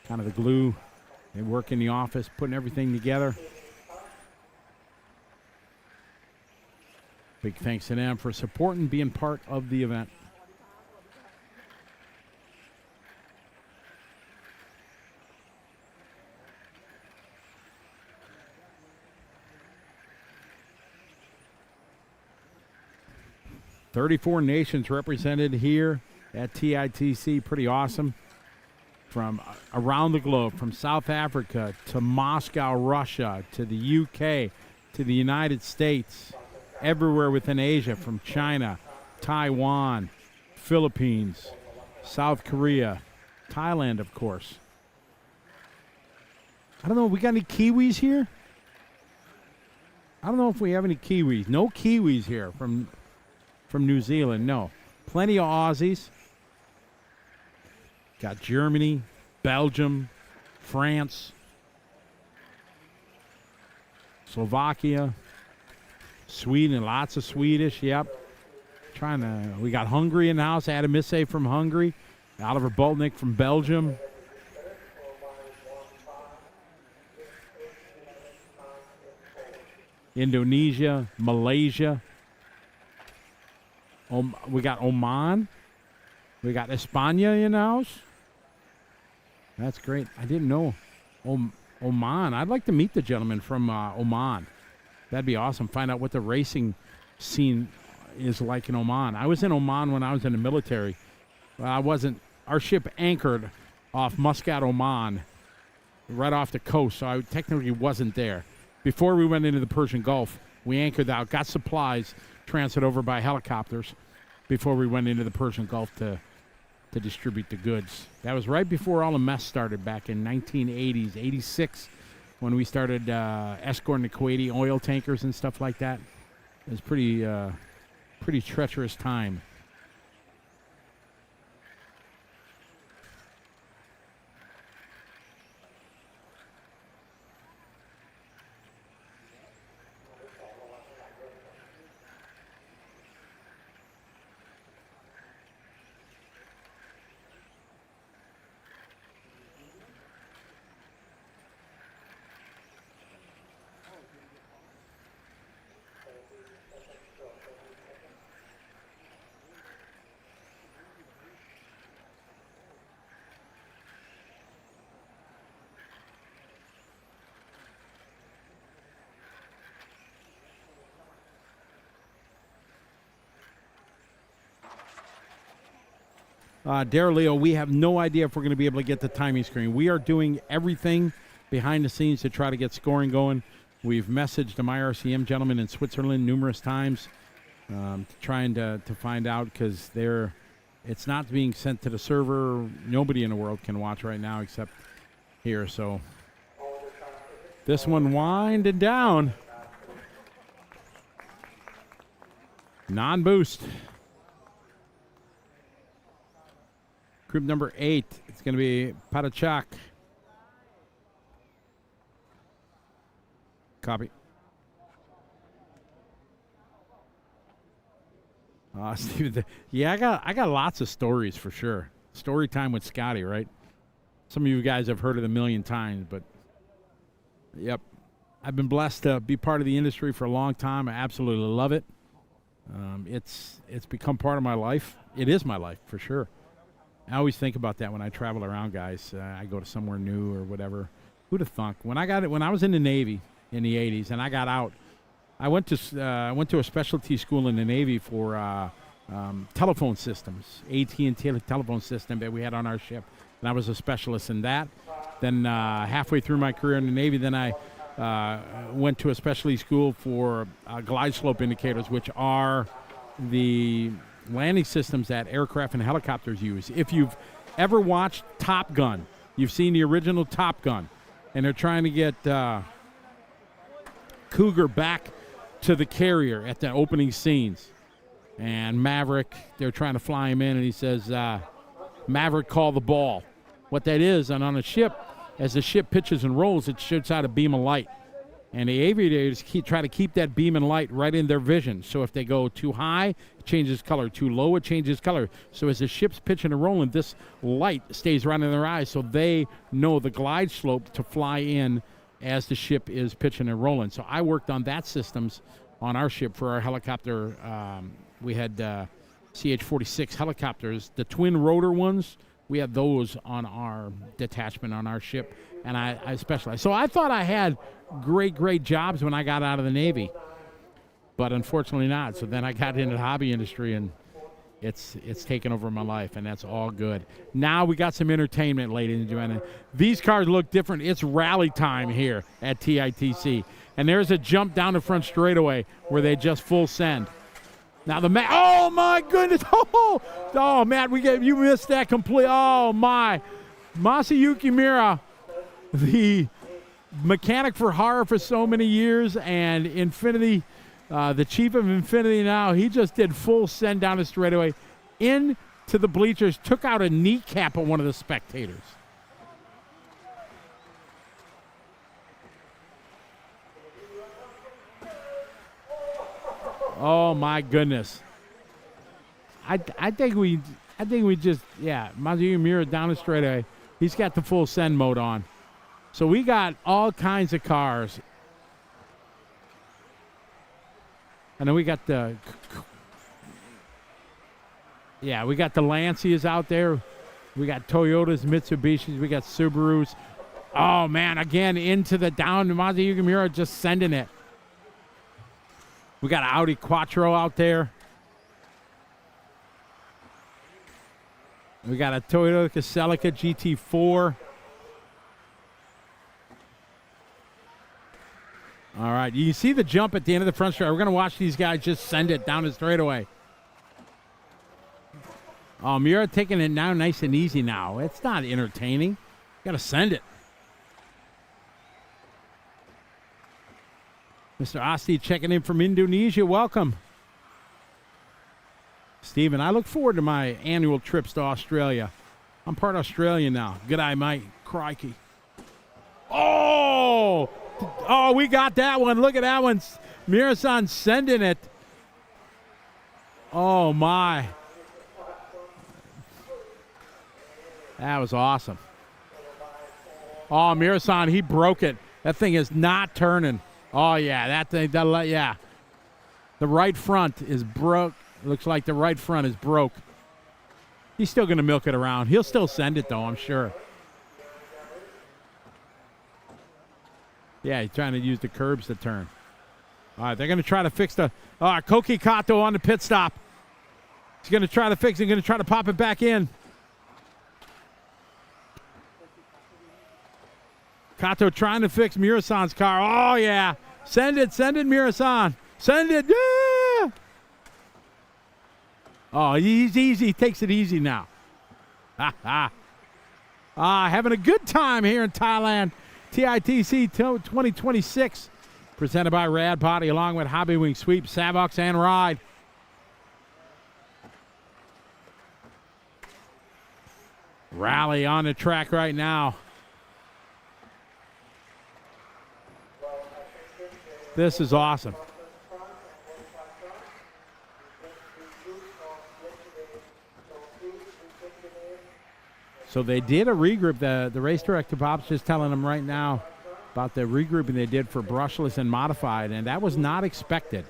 kind of the glue. They work in the office, putting everything together. Big thanks to them for supporting, being part of the event. "34 nations represented here at TITC. Pretty awesome. From around the globe, from South Africa to Moscow, Russia, to the UK, to the United States, everywhere within Asia, from China, Taiwan, Philippines, South Korea, Thailand, of course. I don't know, we got any Kiwis here? I don't know if we have any Kiwis. No Kiwis here from New Zealand, no. Plenty of Aussies. Got Germany, Belgium, France, Slovakia, Sweden, lots of Swedish, yep. We got Hungary in the house, Adam Isse from Hungary, Oliver Boltnick from Belgium. Indonesia, Malaysia. We got Oman. We got España in the house. That's great. I didn't know. Oman. I'd like to meet the gentleman from Oman. That'd be awesome. Find out what the racing scene is like in Oman. I was in Oman when I was in the military. Well, I wasn't. Our ship anchored off Muscat, Oman, right off the coast, so I technically wasn't there. Before we went into the Persian Gulf, we anchored out, got supplies, transferred over by helicopters before we went into the Persian Gulf to distribute the goods. That was right before all the mess started back in 1980s, 86, when we started escorting the Kuwaiti oil tankers and stuff like that. It was pretty treacherous time. Leo, we have no idea if we're going to be able to get the timing screen. We are doing everything behind the scenes to try to get scoring going. We've messaged the MyRCM gentleman in Switzerland numerous times, trying to find out, because it's not being sent to the server. Nobody in the world can watch right now except here. So this one winding down. Non-boost. Group number 8, it's going to be Padachak. Copy. Steve, yeah, I got lots of stories for sure. Story time with Scotty, right? Some of you guys have heard it a million times, but yep. I've been blessed to be part of the industry for a long time. I absolutely love it. It's become part of my life. It is my life for sure. I always think about that when I travel around, guys. I go to somewhere new or whatever. Who'd have thunk? When I was in the Navy in the 80s and I got out, I went to a specialty school in the Navy for telephone systems, AT&T telephone system that we had on our ship, and I was a specialist in that. Then halfway through my career in the Navy, then I went to a specialty school for glide slope indicators, which are the landing systems that aircraft and helicopters use. If you've ever watched Top Gun, you've seen the original Top Gun, and they're trying to get Cougar back to the carrier at the opening scenes. And Maverick, they're trying to fly him in, and he says, Maverick, call the ball. What that is, and on a ship, as the ship pitches and rolls, it shoots out a beam of light. And the aviators try to keep that beam and light right in their vision. So if they go too high, it changes color. Too low, it changes color. So as the ship's pitching and rolling, this light stays right in their eyes, so they know the glide slope to fly in as the ship is pitching and rolling. So I worked on that systems on our ship for our helicopter. We had CH-46 helicopters, the twin rotor ones. We had those on our detachment on our ship, and I specialized. So I thought I had great jobs when I got out of the Navy, but unfortunately not. So then I got into the hobby industry, and it's taken over my life, and that's all good. Now we got some entertainment, ladies and gentlemen. These cars look different. It's rally time here at TITC, and there's a jump down the front straightaway where they just full send. Now oh my goodness! Oh Matt, you missed that complete. Oh my, Masayuki Mira, the mechanic for Hara for so many years, and Infinity, the chief of Infinity now. He just did full send down the straightaway into the bleachers, took out a kneecap of one of the spectators. Oh my goodness! I think we just Mazuyu Mira down the straightaway. He's got the full send mode on, so we got all kinds of cars. And then we got the Lancias out there. We got Toyotas, Mitsubishis. We got Subarus. Oh man! Again into the down. Mazuyu Mira just sending it. We got an Audi Quattro out there. We got a Toyota Celica GT4. All right, you can see the jump at the end of the front straight. We're going to watch these guys just send it down the straightaway. Oh, Mira taking it now nice and easy now. It's not entertaining. Got to send it. Mr. Asti checking in from Indonesia. Welcome. Steven, I look forward to my annual trips to Australia. I'm part Australian now. Good eye, Mike. Crikey. Oh! Oh, we got that one. Look at that one. Mirasan sending it. Oh, my. That was awesome. Oh, Mirasan, he broke it. That thing is not turning. Oh, yeah, that thing, yeah. The right front is broke. Looks like the right front is broke. He's still going to milk it around. He'll still send it, though, I'm sure. Yeah, he's trying to use the curbs to turn. All right, they're going to try to fix the... Koki Kato on the pit stop. He's going to try to fix it. He's going to try to pop it back in. Kato trying to fix Mirasan's car. Oh, yeah. Send it, Mirasan. Send it. Yeah! Oh, he's easy. He takes it easy now. Having a good time here in Thailand. TITC 2026. Presented by Rad Body along with Hobby Wing Sweep, Savox, and Ride. Rally on the track right now. This is awesome. So they did a regroup. The race director, Bob's just telling them right now about the regrouping they did for brushless and modified, and that was not expected.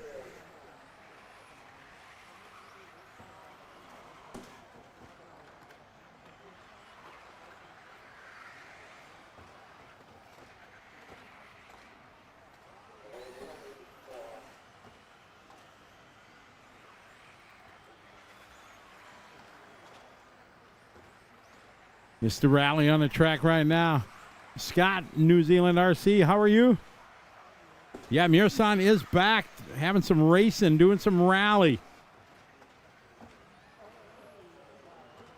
It's the rally on the track right now. Scott, New Zealand RC, how are you? Yeah, Mirasan is back, having some racing, doing some rally.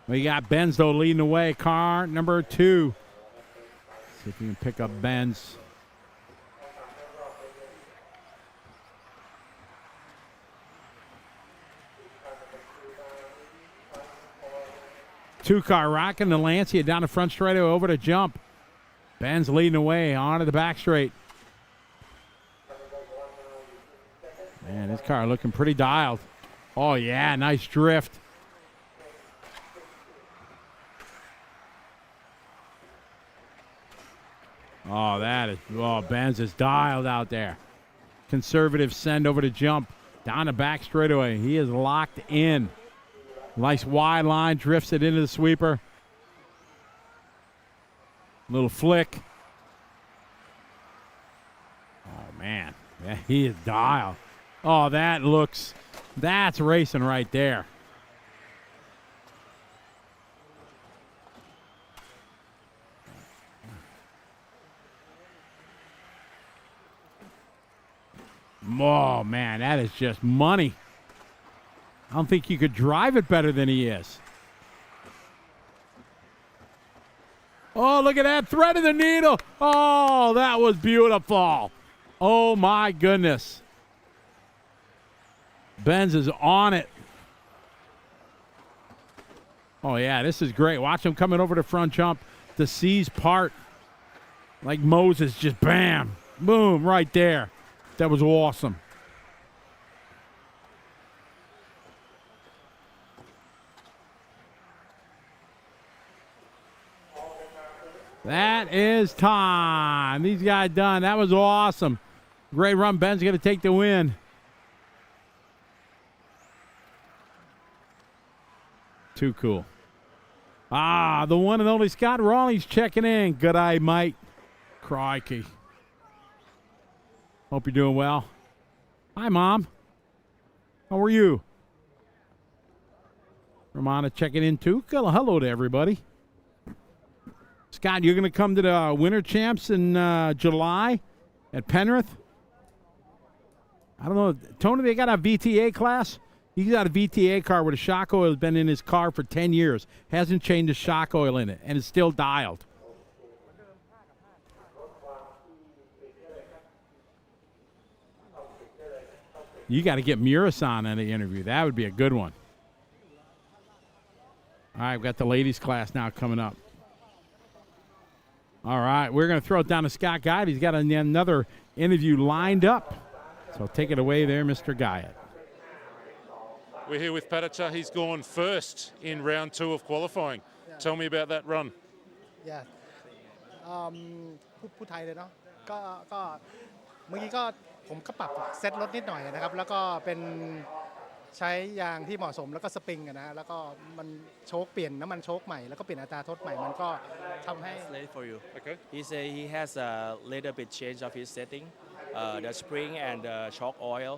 We got Benz, though, leading the way. Car number 2. See if we can pick up Benz. Two-car rocking the Lancia down the front straightaway over to jump. Ben's leading the way onto the back straight. Man, this car looking pretty dialed. Oh, yeah, nice drift. Oh, Benz is dialed out there. Conservative send over to jump. Down the back straightaway. He is locked in. Nice wide line, drifts it into the sweeper. Little flick. Oh, man. Yeah, he is dialed. Oh, that's racing right there. Oh, man, that is just money. I don't think you could drive it better than he is. Oh, look at that, thread of the needle. Oh, that was beautiful. Oh, my goodness. Benz is on it. Oh, yeah, this is great. Watch him coming over the front jump. The C's part. Like Moses, just bam, boom, right there. That was awesome. That is time. These guys done. That was awesome. Great run. Ben's going to take the win. Too cool. The one and only Scott Rawlings checking in. Good eye, Mike. Crikey. Hope you're doing well. Hi, Mom. How are you? Romana checking in too. Hello to everybody. Scott, you're going to come to the Winter Champs in July at Penrith? I don't know. Tony, they got a VTA class? He's got a VTA car where the shock oil has been in his car for 10 years. Hasn't changed the shock oil in it, and it's still dialed. You got to get Murasan on the interview. That would be a good one. All right, we've got the ladies' class now coming up. All right, we're going to throw it down to Scott Guyot. He's got another interview lined up. So take it away there, Mr. Guyot. We're here with Patacha. He's gone first in round 2 of qualifying. Tell me about that run. Yeah. พูดไทยเลยเนาะก็เมื่อกี้ก็ผมก็ปรับเซตรถนิดหน่อยนะครับแล้วก็เป็นใช้ยางที่เหมาะสมแล้วก็สปริงนะแล้วก็มันโชคเปลี่ยนน้ำมันโชคใหม่แล้วก็เปลี่ยนอัตราทดใหม่มันก็ทำให้ Translate for you. Okay. He say he has a little bit change of his setting, the spring and the shock oil,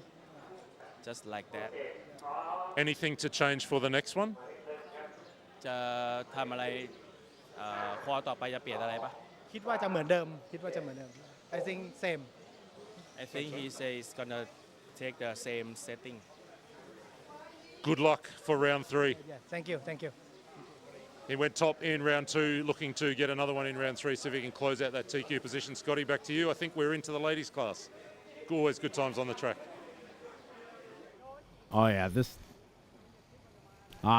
just like that. Anything to change for the next one? จะทำอะไรคอต่อไปจะเปลี่ยนอะไรปะ คิดว่าจะเหมือนเดิม I think same I think he say he's gonna take the same setting. Good luck for round 3. yeah thank you He went top in round 2, looking to get another one in round 3, see if he can close out that TQ position. Scotty, back to you. I think we're into the ladies' class. Always good times on the track. Oh, yeah,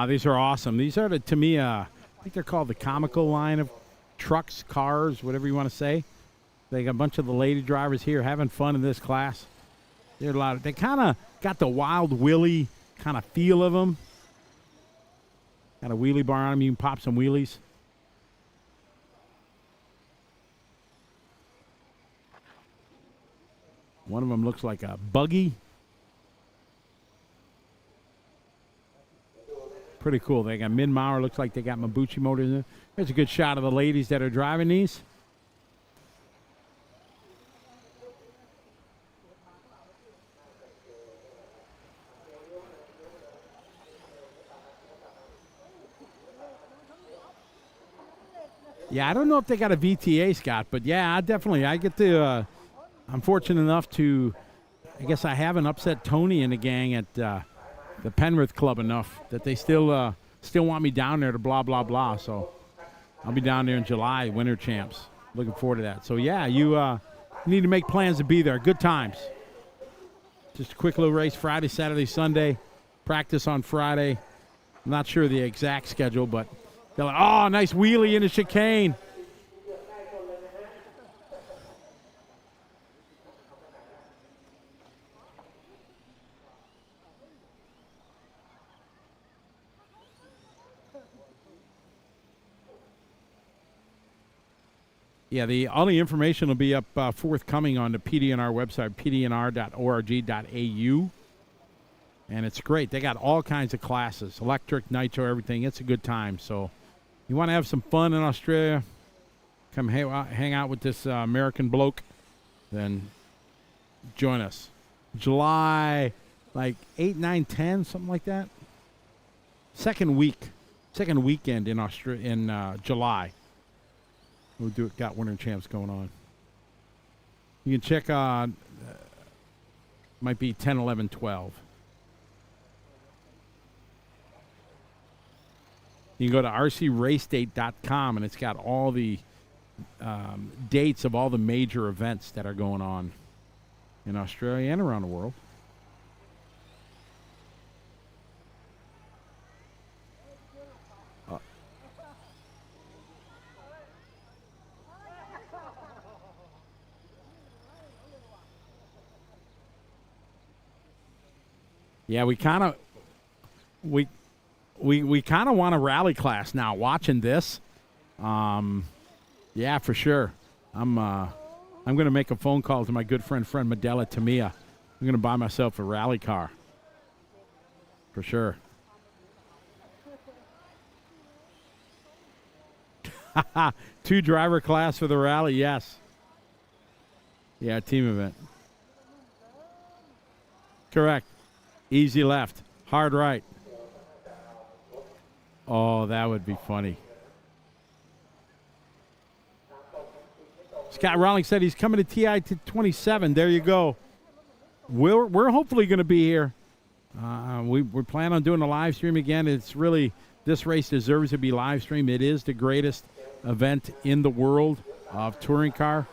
these are awesome. These are, to me, I think they're called the comical line of trucks, cars, whatever you want to say. They got a bunch of the lady drivers here having fun in this class. They kind of got the Wild Willie kind of feel of them. Got a wheelie bar on them. You can pop some wheelies. One of them looks like a buggy. Pretty cool. They got Min-Mauer. Looks like they got Mabuchi motors in there. There's a good shot of the ladies that are driving these. Yeah, I don't know if they got a VTA, Scott, but yeah, I get to, I'm fortunate enough to, I guess I haven't upset Tony and the gang at the Penrith Club enough that they still want me down there to blah, blah, blah. So I'll be down there in July, Winter Champs. Looking forward to that. So yeah, you need to make plans to be there. Good times. Just a quick little race Friday, Saturday, Sunday. Practice on Friday. I'm not sure the exact schedule, but they're like, oh, nice wheelie in the chicane. Yeah, all the information will be up forthcoming on the PDNR website, pdnr.org.au. And it's great. They got all kinds of classes, electric, nitro, everything. It's a good time. So you want to have some fun in Australia, come hang out with this American bloke, then join us. July, like 8, 9, 10, something like that. Second weekend in July. Got Winter Champs going on. You can check on, might be 10, 11, 12. You can go to rcracedate.com, and it's got all the dates of all the major events that are going on in Australia and around the world. Yeah, we kind of want a rally class now. Watching this, yeah, for sure. I'm going to make a phone call to my good friend Medela Tamiya. I'm going to buy myself a rally car for sure. Two driver class for the rally, yes. Yeah, team event. Correct. Easy left, hard right. Oh, that would be funny. Scott Rawlings said he's coming to TI 27. There you go. We're hopefully going to be here. We plan on doing a live stream again. It's really, this race deserves to be live streamed. It is the greatest event in the world of touring car.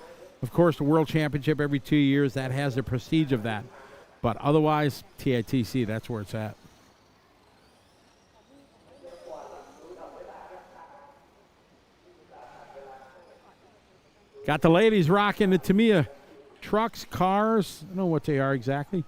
Of course, the World Championship every 2 years, that has the prestige of that. But otherwise, TITC, that's where it's at. Got the ladies rocking the Tamiya trucks, cars. I don't know what they are exactly.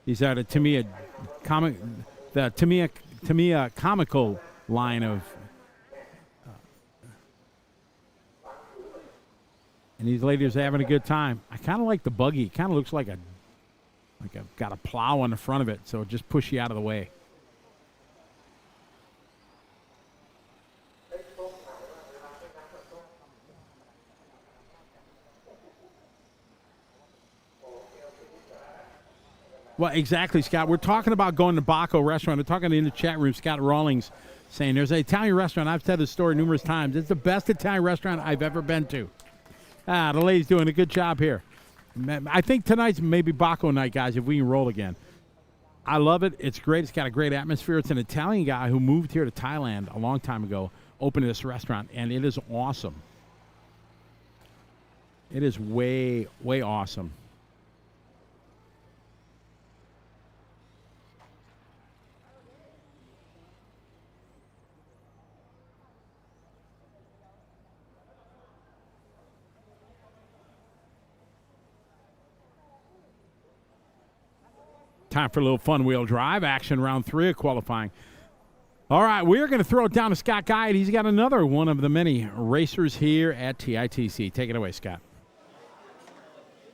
These are the Tamiya Tamiya comical line of, and these ladies are having a good time. I kind of like the buggy. It kind of looks like a got a plow on the front of it, so it just push you out of the way. Well, exactly, Scott. We're talking about going to Baco restaurant. We're talking in the chat room, Scott Rawlings saying there's an Italian restaurant. I've said this story numerous times. It's the best Italian restaurant I've ever been to. The lady's doing a good job here. I think tonight's maybe Baco night, guys, if we can roll again. I love it. It's great. It's got a great atmosphere. It's an Italian guy who moved here to Thailand a long time ago, opened this restaurant, and it is awesome. It is way, way awesome. Time for a little fun wheel drive action, round 3 of qualifying. All right, we're going to throw it down to Scott Guide. He's got another one of the many racers here at TITC. Take it away, Scott.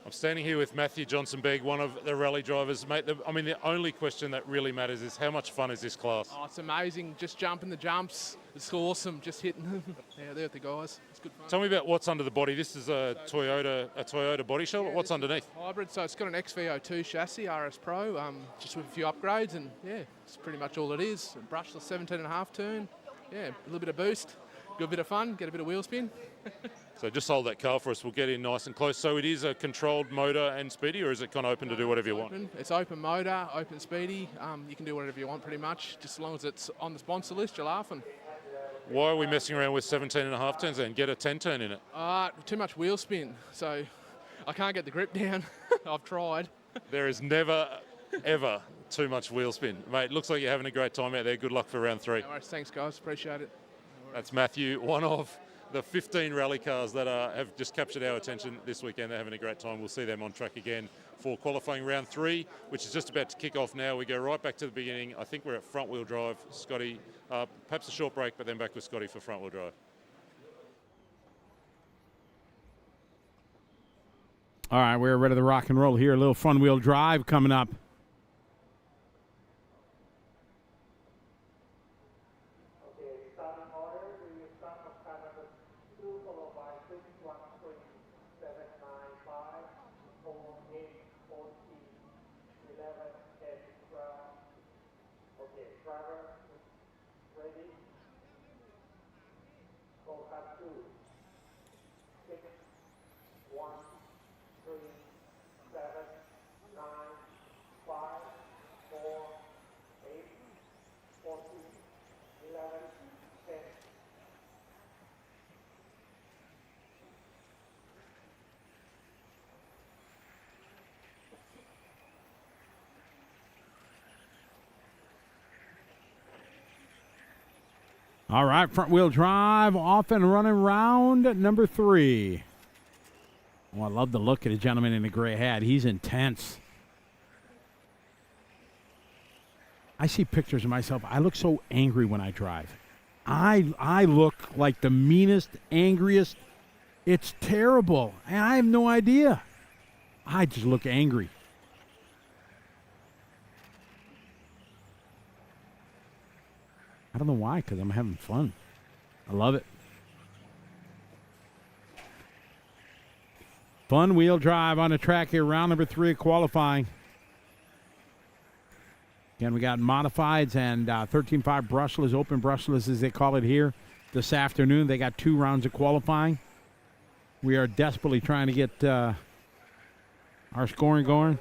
I'm standing here with Matthew Johnson-Begg, one of the rally drivers. Mate, the only question that really matters is how much fun is this class? Oh, it's amazing. Just jumping the jumps. It's awesome. Just hitting them. Yeah, they're the guys. It's good fun. Tell me about what's under the body. This is a Toyota body shell. What's underneath? Hybrid. So it's got an XVO2 chassis, RS Pro, just with a few upgrades, and yeah, it's pretty much all it is. A brushless 17.5 turn. Yeah, a little bit of boost, good bit of fun, get a bit of wheel spin. So just hold that car for us. We'll get in nice and close. So it is a controlled motor and speedy, or is it kind of open to do whatever you want? It's open motor, open speedy. You can do whatever you want pretty much, just as long as it's on the sponsor list, you're laughing. Why are we messing around with 17.5 turns then? Get a 10 turn in it. Too much wheel spin, so I can't get the grip down. I've tried. There is never, ever too much wheel spin. Mate, looks like you're having a great time out there. Good luck for round 3. No worries. Thanks, guys. Appreciate it. That's Matthew, one of the 15 rally cars that have just captured our attention this weekend. They're having a great time. We'll see them on track again for qualifying round 3, which is just about to kick off now. We go right back to the beginning. I think we're at front wheel drive. Scotty, perhaps a short break, but then back with Scotty for front wheel drive. All right, we're ready to rock and roll here. A little front wheel drive coming up. All right, front wheel drive off and running round number 3. Oh, I love the look of the gentleman in the gray hat. He's intense. I see pictures of myself. I look so angry when I drive. I look like the meanest, angriest. It's terrible, and I have no idea. I just look angry. I don't know why, because I'm having fun. I love it. Fun wheel drive on the track here, round number 3 of qualifying. Again, we got modifieds and 13.5 brushless, open brushless as they call it here this afternoon. They got 2 rounds of qualifying. We are desperately trying to get our scoring going.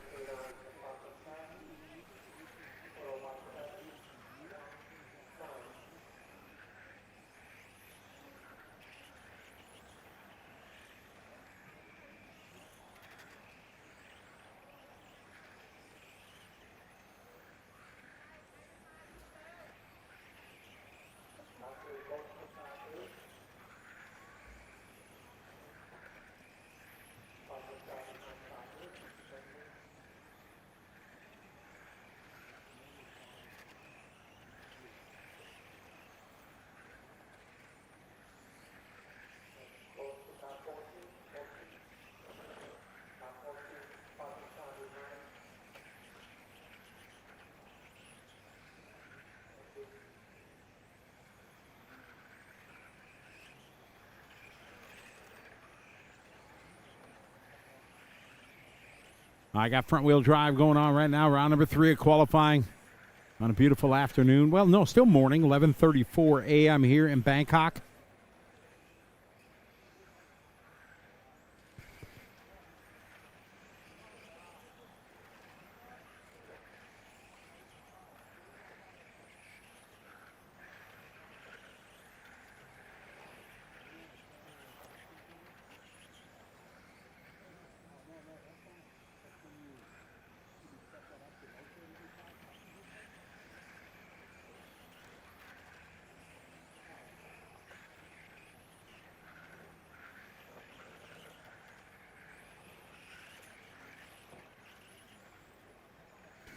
I got front wheel drive going on right now, round number 3 of qualifying on a beautiful afternoon. Well, no, still morning, 11:34 a.m. here in Bangkok.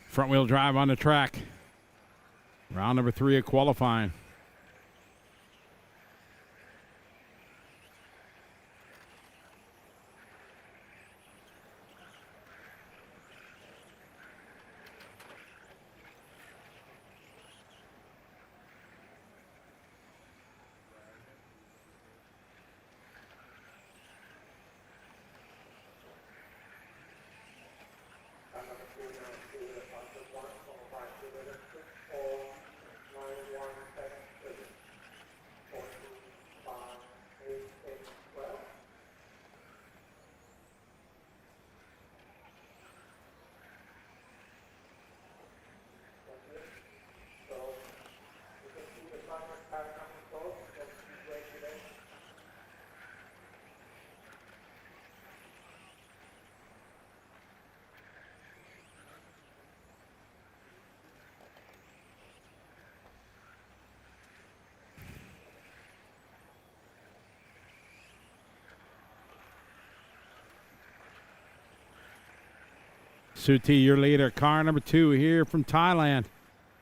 Front wheel drive on the track. Round number 3 of qualifying. Suti, your leader. Car number 2 here from Thailand.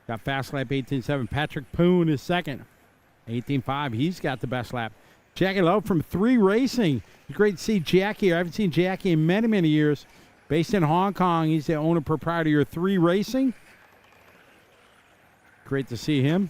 Got fast lap 18.7. Patrick Poon is second. 18.5. He's got the best lap. Jackie Lowe from 3 Racing. It's great to see Jackie. I haven't seen Jackie in many, many years. Based in Hong Kong. He's the owner proprietor of 3 Racing. Great to see him.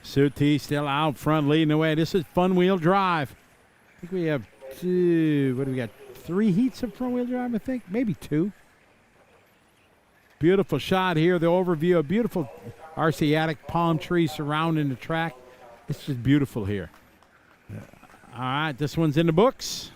Suti still out front leading the way. This is fun wheel drive. I think we have 2, what do we got? 3 heats of front wheel drive, I think. Maybe 2. Beautiful shot here. The overview of beautiful Asiatic palm trees surrounding the track. It's just beautiful here. All right, this one's in the books.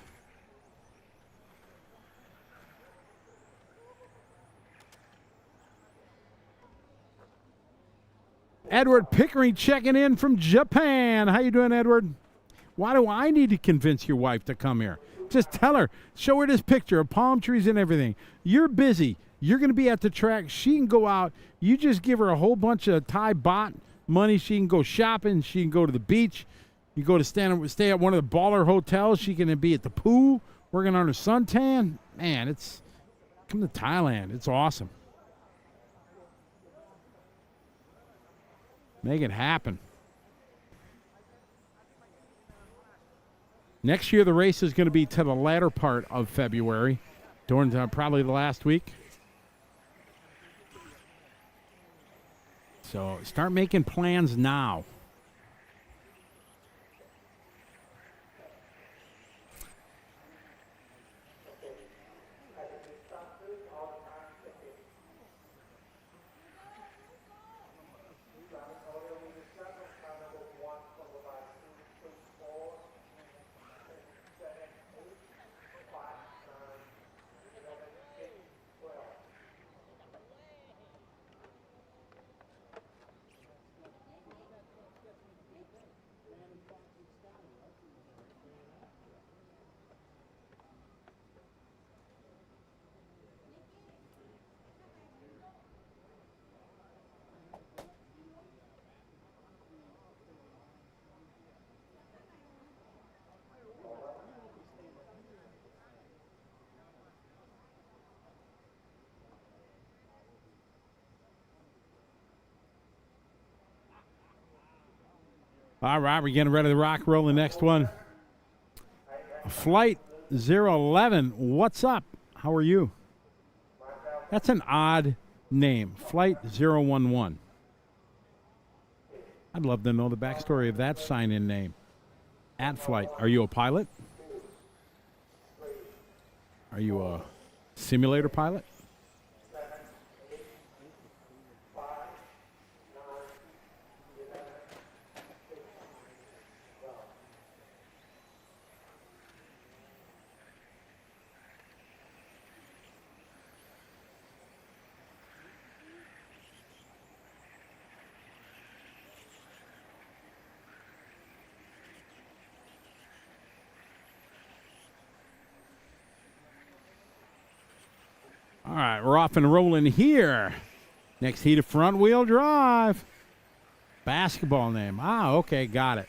Edward Pickering checking in from Japan. How you doing, Edward? Why do I need to convince your wife to come here? Just tell her. Show her this picture of palm trees and everything. You're busy. You're going to be at the track. She can go out. You just give her a whole bunch of Thai baht money. She can go shopping. She can go to the beach. You go to stay at one of the baller hotels. She can be at the pool, working on her suntan. Man, come to Thailand. It's awesome. Make it happen. Next year, the race is going to be to the latter part of February, during probably the last week. So start making plans now. All right, we're getting ready to rock roll the next one. Flight 011, what's up? How are you? That's an odd name, Flight 011. I'd love to know the backstory of that sign-in name. At Flight, are you a pilot? Are you a simulator pilot? All right, we're off and rolling here. Next heat of front-wheel drive. Basketball name. Ah, okay, got it.